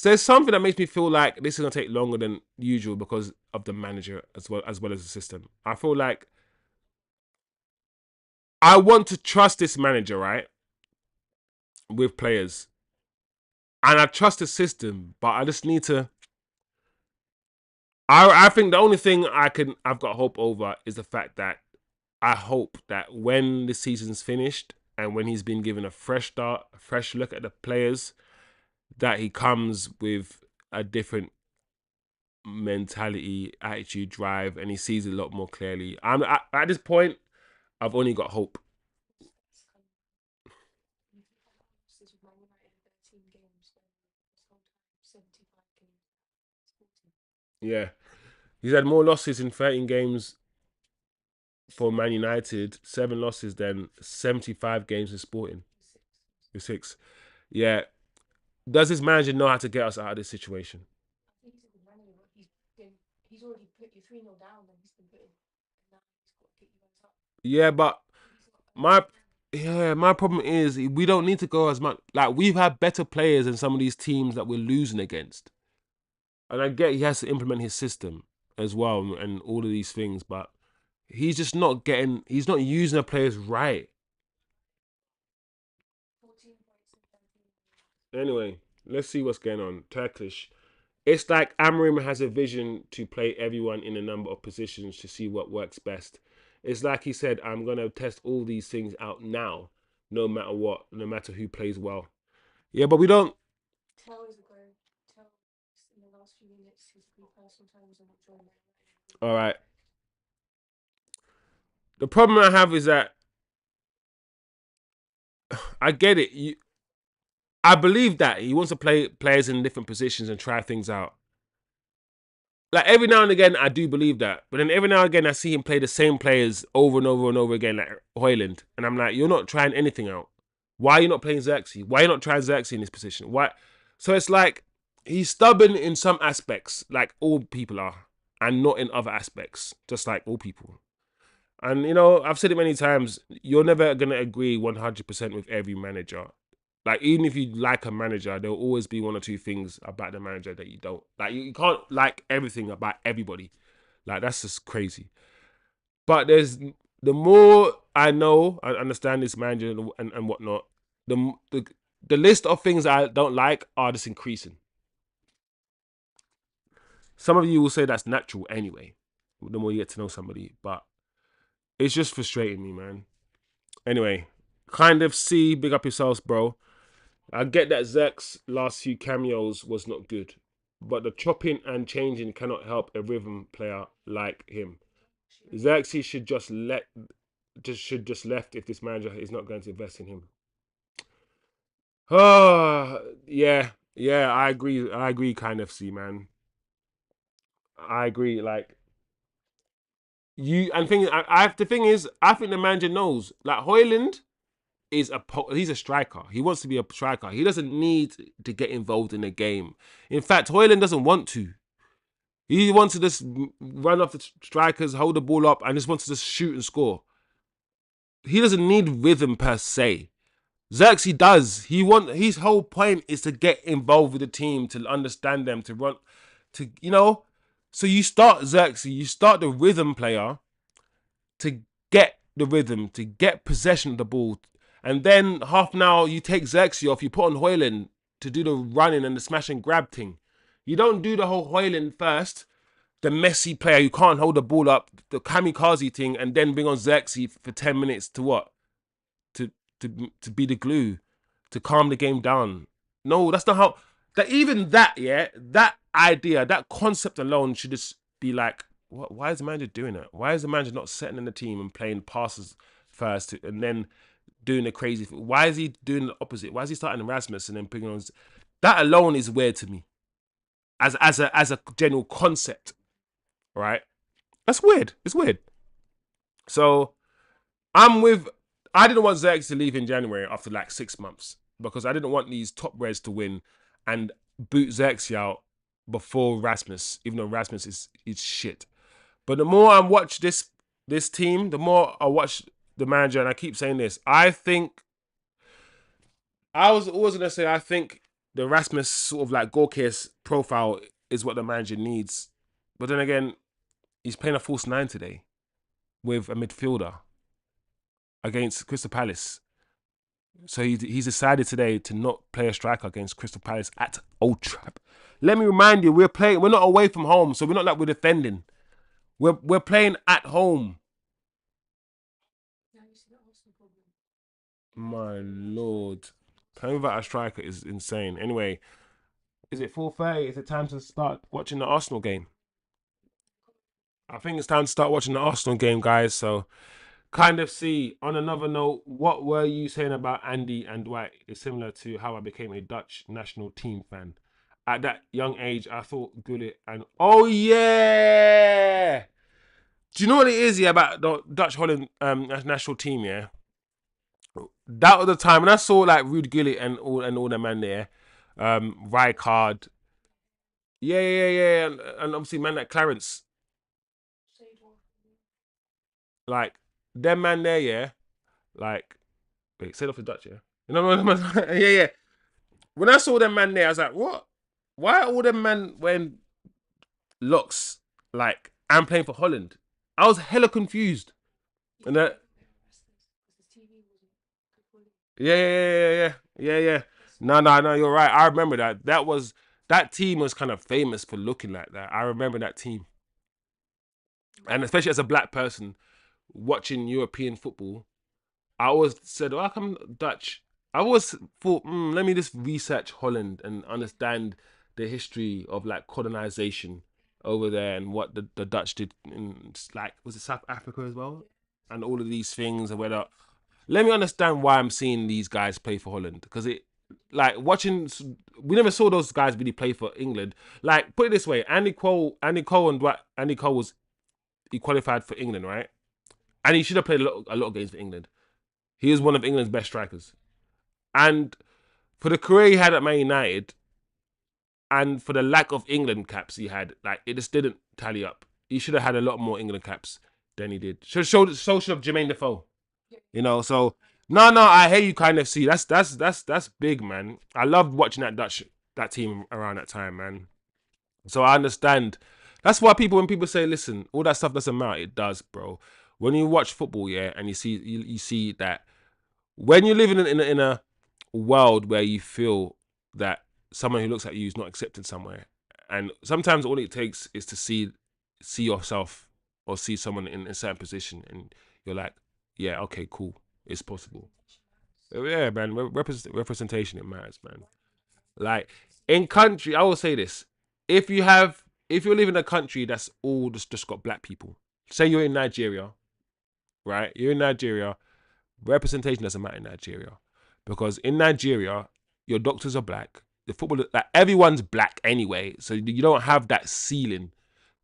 There's something that makes me feel like this is gonna take longer than usual because of the manager as well as the system. I feel like I want to trust this manager, right, with players, and I trust the system, but I just need to. I think the only thing I've got hope over is the fact that I hope that when the season's finished and when he's been given a fresh start, a fresh look at the players, that he comes with a different mentality, attitude, drive, and he sees it a lot more clearly. At this point, I've only got hope. Yeah, he's had more losses in 13 games for Man United, 7 losses, than 75 games in Sporting. With 6. Yeah. Does this manager know how to get us out of this situation? I think he's a good manager, but he's already put you 3-0 down and he's been putting, now he's got to get you guys up. Yeah, but my problem is we don't need to go as much. Like, we've had better players than some of these teams that we're losing against. And I get he has to implement his system as well and all of these things, but he's just not using the players right. Anyway, let's see what's going on. Turkish. It's like Amorim has a vision to play everyone in a number of positions to see what works best. It's like he said, I'm going to test all these things out now, no matter what, no matter who plays well. Yeah, but we don't. All right. The problem I have is that I get it. I believe that he wants to play players in different positions and try things out. Like, every now and again, I do believe that. But then every now and again, I see him play the same players over and over and over again, like Hojlund. And I'm like, you're not trying anything out. Why are you not playing Zirkzee? Why are you not trying Zirkzee in this position? Why? So it's like he's stubborn in some aspects, like all people are, and not in other aspects, just like all people. And you know, I've said it many times. You're never gonna agree 100% with every manager. Like even if you like a manager, there'll always be one or two things about the manager that you don't like. You can't like everything about everybody. Like that's just crazy. But there's the more I know and understand this manager and whatnot, the list of things I don't like are just increasing. Some of you will say that's natural anyway. The more you get to know somebody, but it's just frustrating me, man. Anyway, kind of see, big up yourselves, bro. I get that Zek's last few cameos was not good, but the chopping and changing cannot help a rhythm player like him. Zirkzee should just left if this manager is not going to invest in him. Oh yeah, yeah, I agree. I agree, kind of see, man. I agree. Like you and thing the thing is, I think the manager knows. Like Hojlund is he's a striker. He wants to be a striker. He doesn't need to get involved in the game. In fact, Hojlund doesn't want to. He wants to just run off the strikers, hold the ball up, and just wants to just shoot and score. He doesn't need rhythm per se. Zirkzee does. His whole point is to get involved with the team, to understand them, to run, to So you start Zirkzee, you start the rhythm player to get the rhythm, to get possession of the ball, and then half an hour you take Zirkzee off, you put on Hojlund to do the running and the smash and grab thing. You don't do the whole Hojlund first, the messy player who can't hold the ball up, the kamikaze thing, and then bring on Zirkzee for 10 minutes to what? To be the glue, to calm the game down. No, that's not how. That even that, yeah, that idea, that concept alone should just be like, what? Why is the manager doing it? Why is the manager not setting in the team and playing passes first and then doing the crazy? Why is he doing the opposite? Why is he starting Erasmus and then putting on? That alone is weird to me, as a general concept, right? That's weird. It's weird. So I'm with. I didn't want Zirkzee to leave in January after like 6 months because I didn't want these top reds to win and boot Zirkzee out before Rasmus, even though Rasmus is shit. But the more I watch this team, the more I watch the manager, and I keep saying this. I think I was always gonna say I think the Rasmus sort of like Gorkias profile is what the manager needs. But then again, he's playing a false nine today with a midfielder against Crystal Palace. So he's decided today to not play a striker against Crystal Palace at Old Trafford. Let me remind you, we're not away from home, so we're not like we're defending. We're playing at home. My lord. Playing without a striker is insane. Anyway, is it 4:30? Is it time to start watching the Arsenal game? I think it's time to start watching the Arsenal game, guys. So kind of see. On another note, what were you saying about Andy and Dwight? It's similar to how I became a Dutch national team fan. At that young age, I thought Gullit and oh yeah. Do you know what it is yeah about the Dutch Holland national team? Yeah, that was the time when I saw like Ruud Gullit and all the man there, Rijkaard. Yeah, and obviously man like Clarence, like them man there, yeah, like wait, say it off the Dutch, yeah. You know what I mean? Yeah. When I saw them man there, I was like, what? Why are all them man wearing locks? Like, I'm playing for Holland. I was hella confused. And that, yeah. No, you're right. I remember that. That team was kind of famous for looking like that. I remember that team. And especially as a black person watching European football, I always said, oh, how come Dutch? I always thought, let me just research Holland and understand the history of like colonization over there and what the Dutch did in like was it South Africa as well, and all of these things and whether let me understand why I'm seeing these guys play for Holland because it like watching we never saw those guys really play for England. Like put it this way, Andy Cole and Dwight, Andy Cole was he qualified for England, right? And he should have played a lot of games for England. He is one of England's best strikers. And for the career he had at Man United, and for the lack of England caps he had, like it just didn't tally up. He should have had a lot more England caps than he did. Should have Jermaine Defoe. You know, so no, I hear you kind of see. That's big, man. I loved watching that team around that time, man. So I understand. That's why when people say, listen, all that stuff doesn't matter, it does, bro. When you watch football, yeah, and you see that when you live in a world where you feel that someone who looks at you is not accepted somewhere, and sometimes all it takes is to see yourself or see someone in a certain position, and you're like, yeah, okay, cool, it's possible. Yeah, man, representation, it matters, man. Like in country, I will say this: if you're living in a country that's all just got black people, say you're in Nigeria, right? You're in Nigeria. Representation doesn't matter in Nigeria because in Nigeria, your doctors are black. The football, like everyone's black anyway, so you don't have that ceiling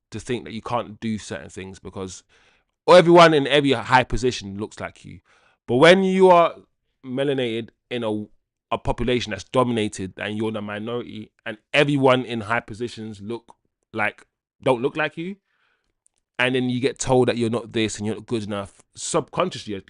to think that you can't do certain things because everyone in every high position looks like you. But when you are melanated in a population that's dominated and you're the minority and everyone in high positions don't look like you, and then you get told that you're not this and you're not good enough, subconsciously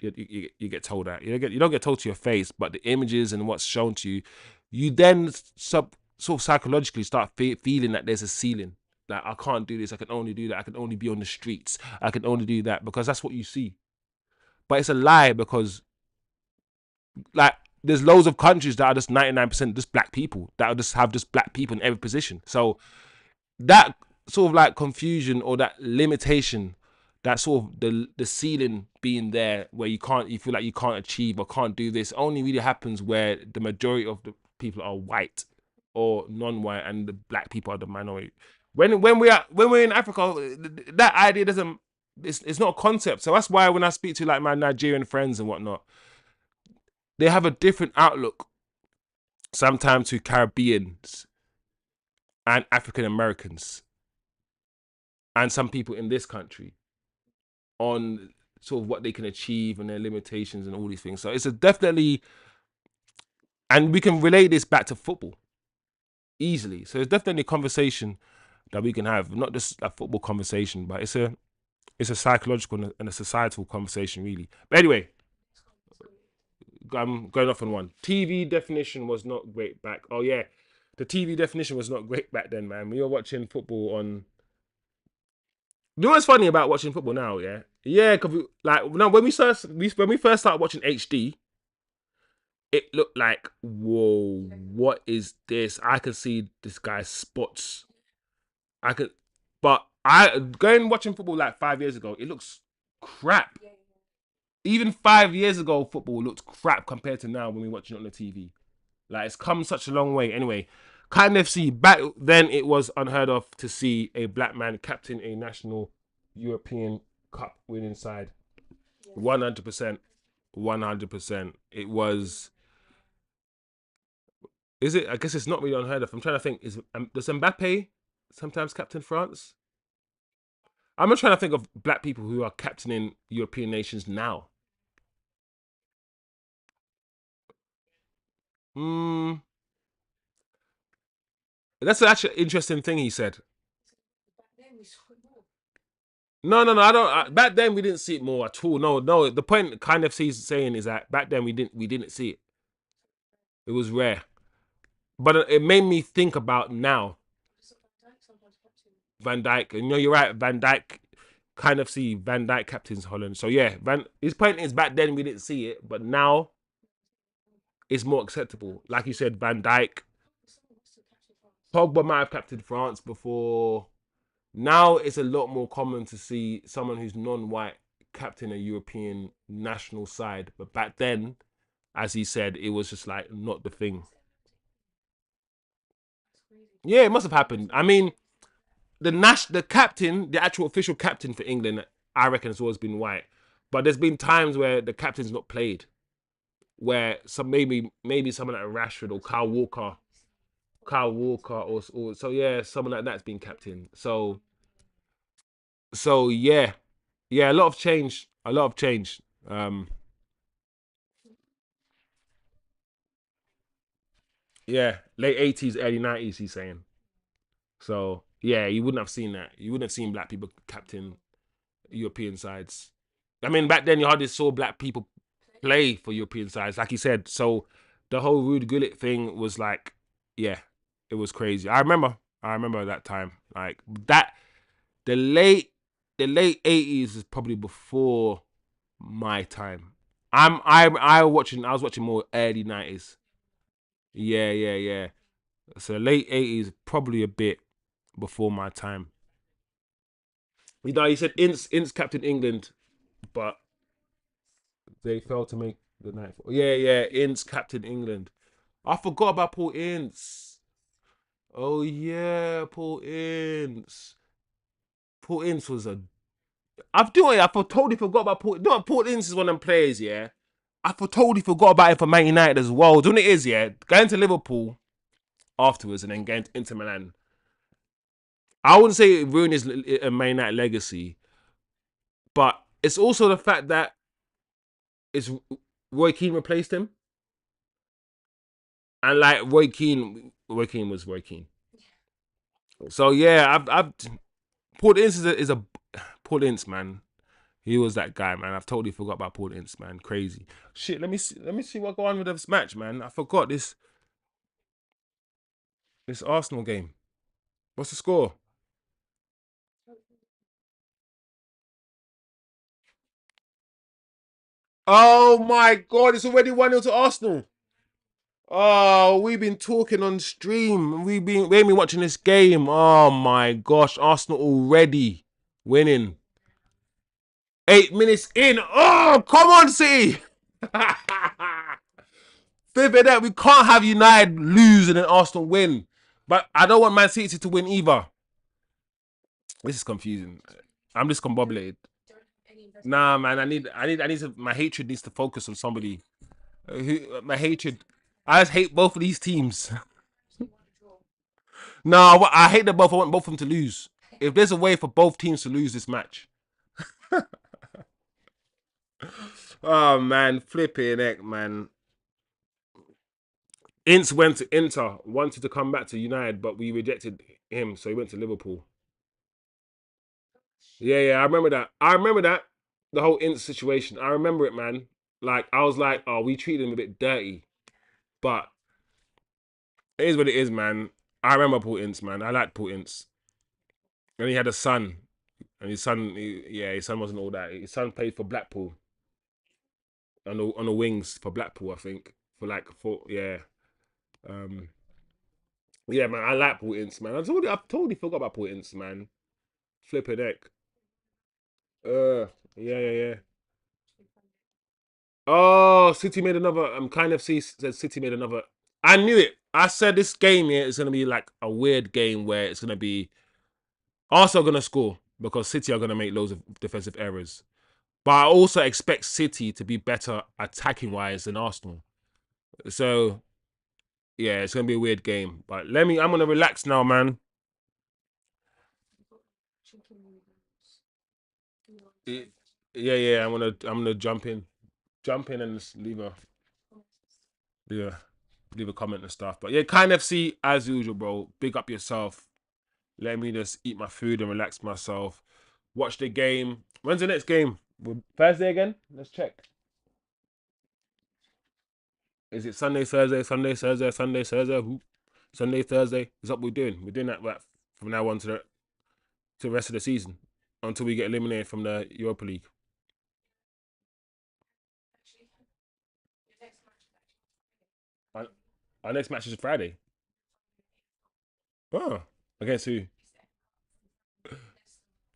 you get told that. You don't get told to your face, but the images and what's shown to you, you then sort of psychologically start feeling that there's a ceiling. Like, I can't do this, I can only do that, I can only be on the streets, I can only do that, because that's what you see. But it's a lie, because like there's loads of countries that are just 99% just black people, that are just have just black people in every position. So that sort of like confusion or that limitation, that sort of the ceiling being there where you feel like you can't achieve or can't do this, only really happens where the majority of the people are white or non-white and the black people are the minority. When we're in Africa, that idea doesn't, it's not a concept. So that's why when I speak to like my Nigerian friends and whatnot, they have a different outlook sometimes to Caribbeans and African Americans and some people in this country on sort of what they can achieve and their limitations and all these things. So it's a definitely, and we can relate this back to football easily. So it's definitely a conversation that we can have, not just a football conversation, but it's a psychological and a societal conversation, really. But anyway, I'm going off on one. TV definition was not great back. Oh yeah, the TV definition was not great back then, man. We were watching football on. You know what's funny about watching football now? Yeah, yeah. Cause when we first started watching HD, it looked like, whoa, what is this? I could see this guy's spots. I could, but I going watching football like 5 years ago, it looks crap. Even 5 years ago, football looked crap compared to now when we watch it on the TV. Like, it's come such a long way. Anyway, kind of see back then it was unheard of to see a black man captain a national European Cup winning side. 100%, 100%. It was. Is it? I guess it's not really unheard of. I'm trying to think. Does Mbappe sometimes captain France? I'm just trying to think of black people who are captaining European nations now. Hmm. That's actually an interesting thing he said. No. I don't. Back then we didn't see it more at all. No. The point kind of saying is that back then we didn't see it. It was rare. But it made me think about now. Van Dijk, and you're right. Van Dijk kind of see Van Dijk captains Holland. So yeah, his point is back then we didn't see it, but now it's more acceptable. Like you said, Van Dijk, Pogba might have captained France before. Now it's a lot more common to see someone who's non-white captain a European national side. But back then, as he said, it was just like not the thing. Yeah, it must have happened. I mean, the captain, the actual official captain for England, I reckon has always been white. But there's been times where the captain's not played, where some maybe someone like Rashford or Kyle Walker, or so yeah, someone like that's been captain. So yeah, yeah, a lot of change, a lot of change. Um, Yeah, late 80s, early 90s. He's saying. So yeah, you wouldn't have seen that. You wouldn't have seen black people captain European sides. I mean, back then you hardly saw black people play for European sides, like you said. So the whole Ruud Gullit thing was like, yeah, it was crazy. I remember that time. Like that, the late, the late 80s is probably before my time. I was watching more early 90s. Yeah, yeah, yeah. So the late 80s probably a bit before my time. You know, he said Ince captain England, but they failed to make the night. Yeah, yeah, Ince captain England. I forgot about Paul Ince. Oh yeah, Paul Ince. Paul Ince was a. I've doing. I totally forgot about Paul. No, Paul Ince is one of them players. Yeah, totally forgot about it for Man United as well. Do you know what it is? Yeah, going to Liverpool afterwards and then going into Milan. I wouldn't say it ruined his Man United legacy, but it's also the fact that it's Roy Keane replaced him, and like Roy Keane was Roy Keane. So yeah, I've Paul Ince is a Paul Ince, man. He was that guy, man. I've totally forgot about Paul Ince, man. Crazy. Shit, let me see what go on with this match, man. I forgot this Arsenal game. What's the score? Oh my god, it's already 1-0 to Arsenal. Oh, we've been talking on stream. We ain't been watching this game. Oh my gosh, Arsenal already winning. 8 minutes in. Oh, come on, City. Flipping that, we can't have United lose and then Arsenal win. But I don't want Man City to win either. This is confusing. I'm discombobulated. Nah, man, I need to. My hatred needs to focus on somebody. My hatred. I just hate both of these teams. No, I hate them both. I want both of them to lose. If there's a way for both teams to lose this match, oh man, flipping heck, man. Ince went to Inter, wanted to come back to United, but we rejected him, so he went to Liverpool. Yeah, yeah, I remember that. I remember that. The whole Ince situation. I remember it, man. Like, I was like, oh, we treated him a bit dirty. But it is what it is, man. I remember Paul Ince, man. I like Paul Ince. And he had a son. And his son, yeah, his son wasn't all that. His son played for Blackpool on the wings for Blackpool, I think. Yeah. Um, yeah, man, I like Paul Ince, man. I totally forgot about Paul Ince, man. Flipping heck. Yeah, yeah, yeah. Oh, City made another. Kind of see said City made another. I knew it. I said this game here is gonna be like a weird game where it's gonna be Arsenal gonna score because City are gonna make loads of defensive errors. But I also expect City to be better attacking wise than Arsenal. So yeah, it's gonna be a weird game. But I'm gonna relax now, man. Yeah, yeah. I'm gonna jump in and just yeah, leave a comment and stuff. But yeah, kind of see as usual, bro. Big up yourself. Let me just eat my food and relax myself. Watch the game. When's the next game? Thursday again? Let's check. Is it Sunday, Thursday, Sunday, Thursday, Sunday, Thursday? Sunday, Thursday? Is that what we're doing? We're doing that right, from now on to the rest of the season until we get eliminated from the Europa League. Our, our next match is Friday. Oh, against who?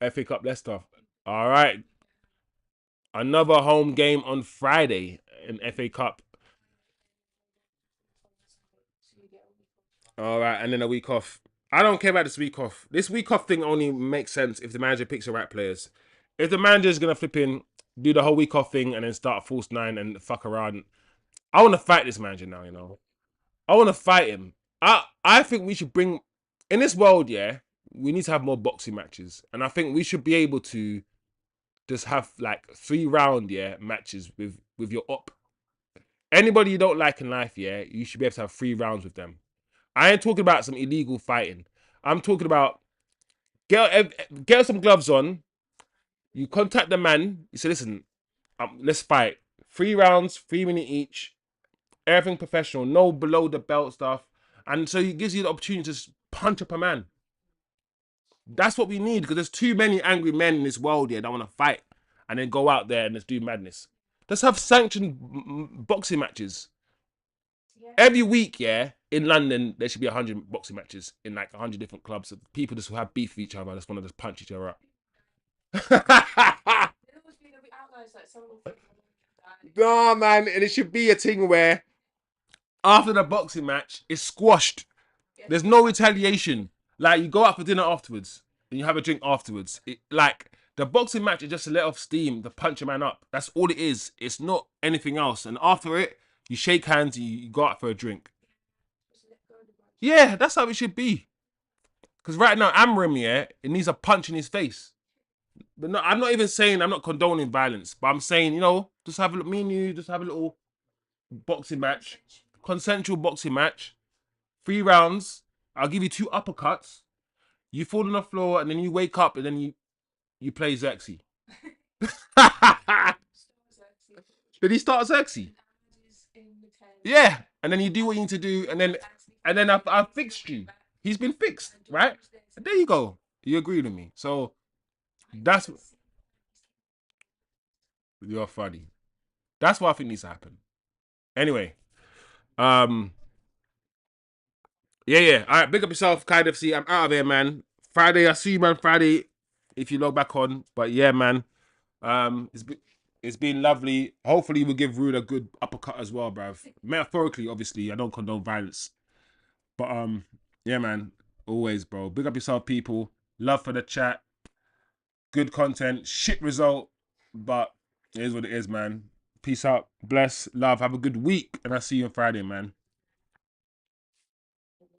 FA Cup Leicester. All right, another home game on Friday in FA Cup. All right, and then a week off. I don't care about this week off. This week off thing only makes sense if the manager picks the right players. If the manager's gonna flip in, do the whole week off thing, and then start false nine and fuck around, I want to fight this manager now. I want to fight him. I think we should bring in this world. Yeah, we need to have more boxing matches, and I think we should be able to just have like 3 round matches with your op. Anybody you don't like in life, yeah, you should be able to have 3 rounds with them. I ain't talking about some illegal fighting. I'm talking about get some gloves on. You contact the man. You say, listen, let's fight. 3 rounds, 3 minutes each. Everything professional. No below the belt stuff. And so it gives you the opportunity to punch up a man. That's what we need, because there's too many angry men in this world here that want to fight and then go out there and just do madness. Let's have sanctioned boxing matches. Every week, yeah, in London, there should be 100 boxing matches in like 100 different clubs. People just have beef with each other, just want to just punch each other up. No, man, and it should be a thing where after the boxing match, it's squashed. There's no retaliation. Like, you go out for dinner afterwards and you have a drink afterwards. Like, the boxing match is just to let off steam, to punch a man up. That's all it is. It's not anything else. And after it, you shake hands and you go out for a drink. Yeah, that's how it should be. Because right now, Amorim, yeah, it needs a punch in his face. But no, I'm not even saying I'm not condoning violence, but I'm saying, you know, just have a me and you, just have a little boxing match, consensual boxing match, 3 rounds. I'll give you 2 uppercuts. You fall on the floor and then you wake up and then you play Zirkzee. Did he start Zirkzee? Yeah, and then you do what you need to do, and then I've fixed you. He's been fixed, right? And there you go. You agree with me. So that's you're funny. That's what I think needs to happen. Anyway, yeah. All right, big up yourself, Kind FC. I'm out of here, man. Friday, I see you, man. Friday, if you log back on. But yeah, man. It's been lovely. Hopefully, we'll give Rude a good uppercut as well, bruv. Metaphorically, obviously. I don't condone violence. But yeah, man. Always, bro. Big up yourself, people. Love for the chat. Good content. Shit result. But it is what it is, man. Peace out. Bless. Love. Have a good week. And I'll see you on Friday, man.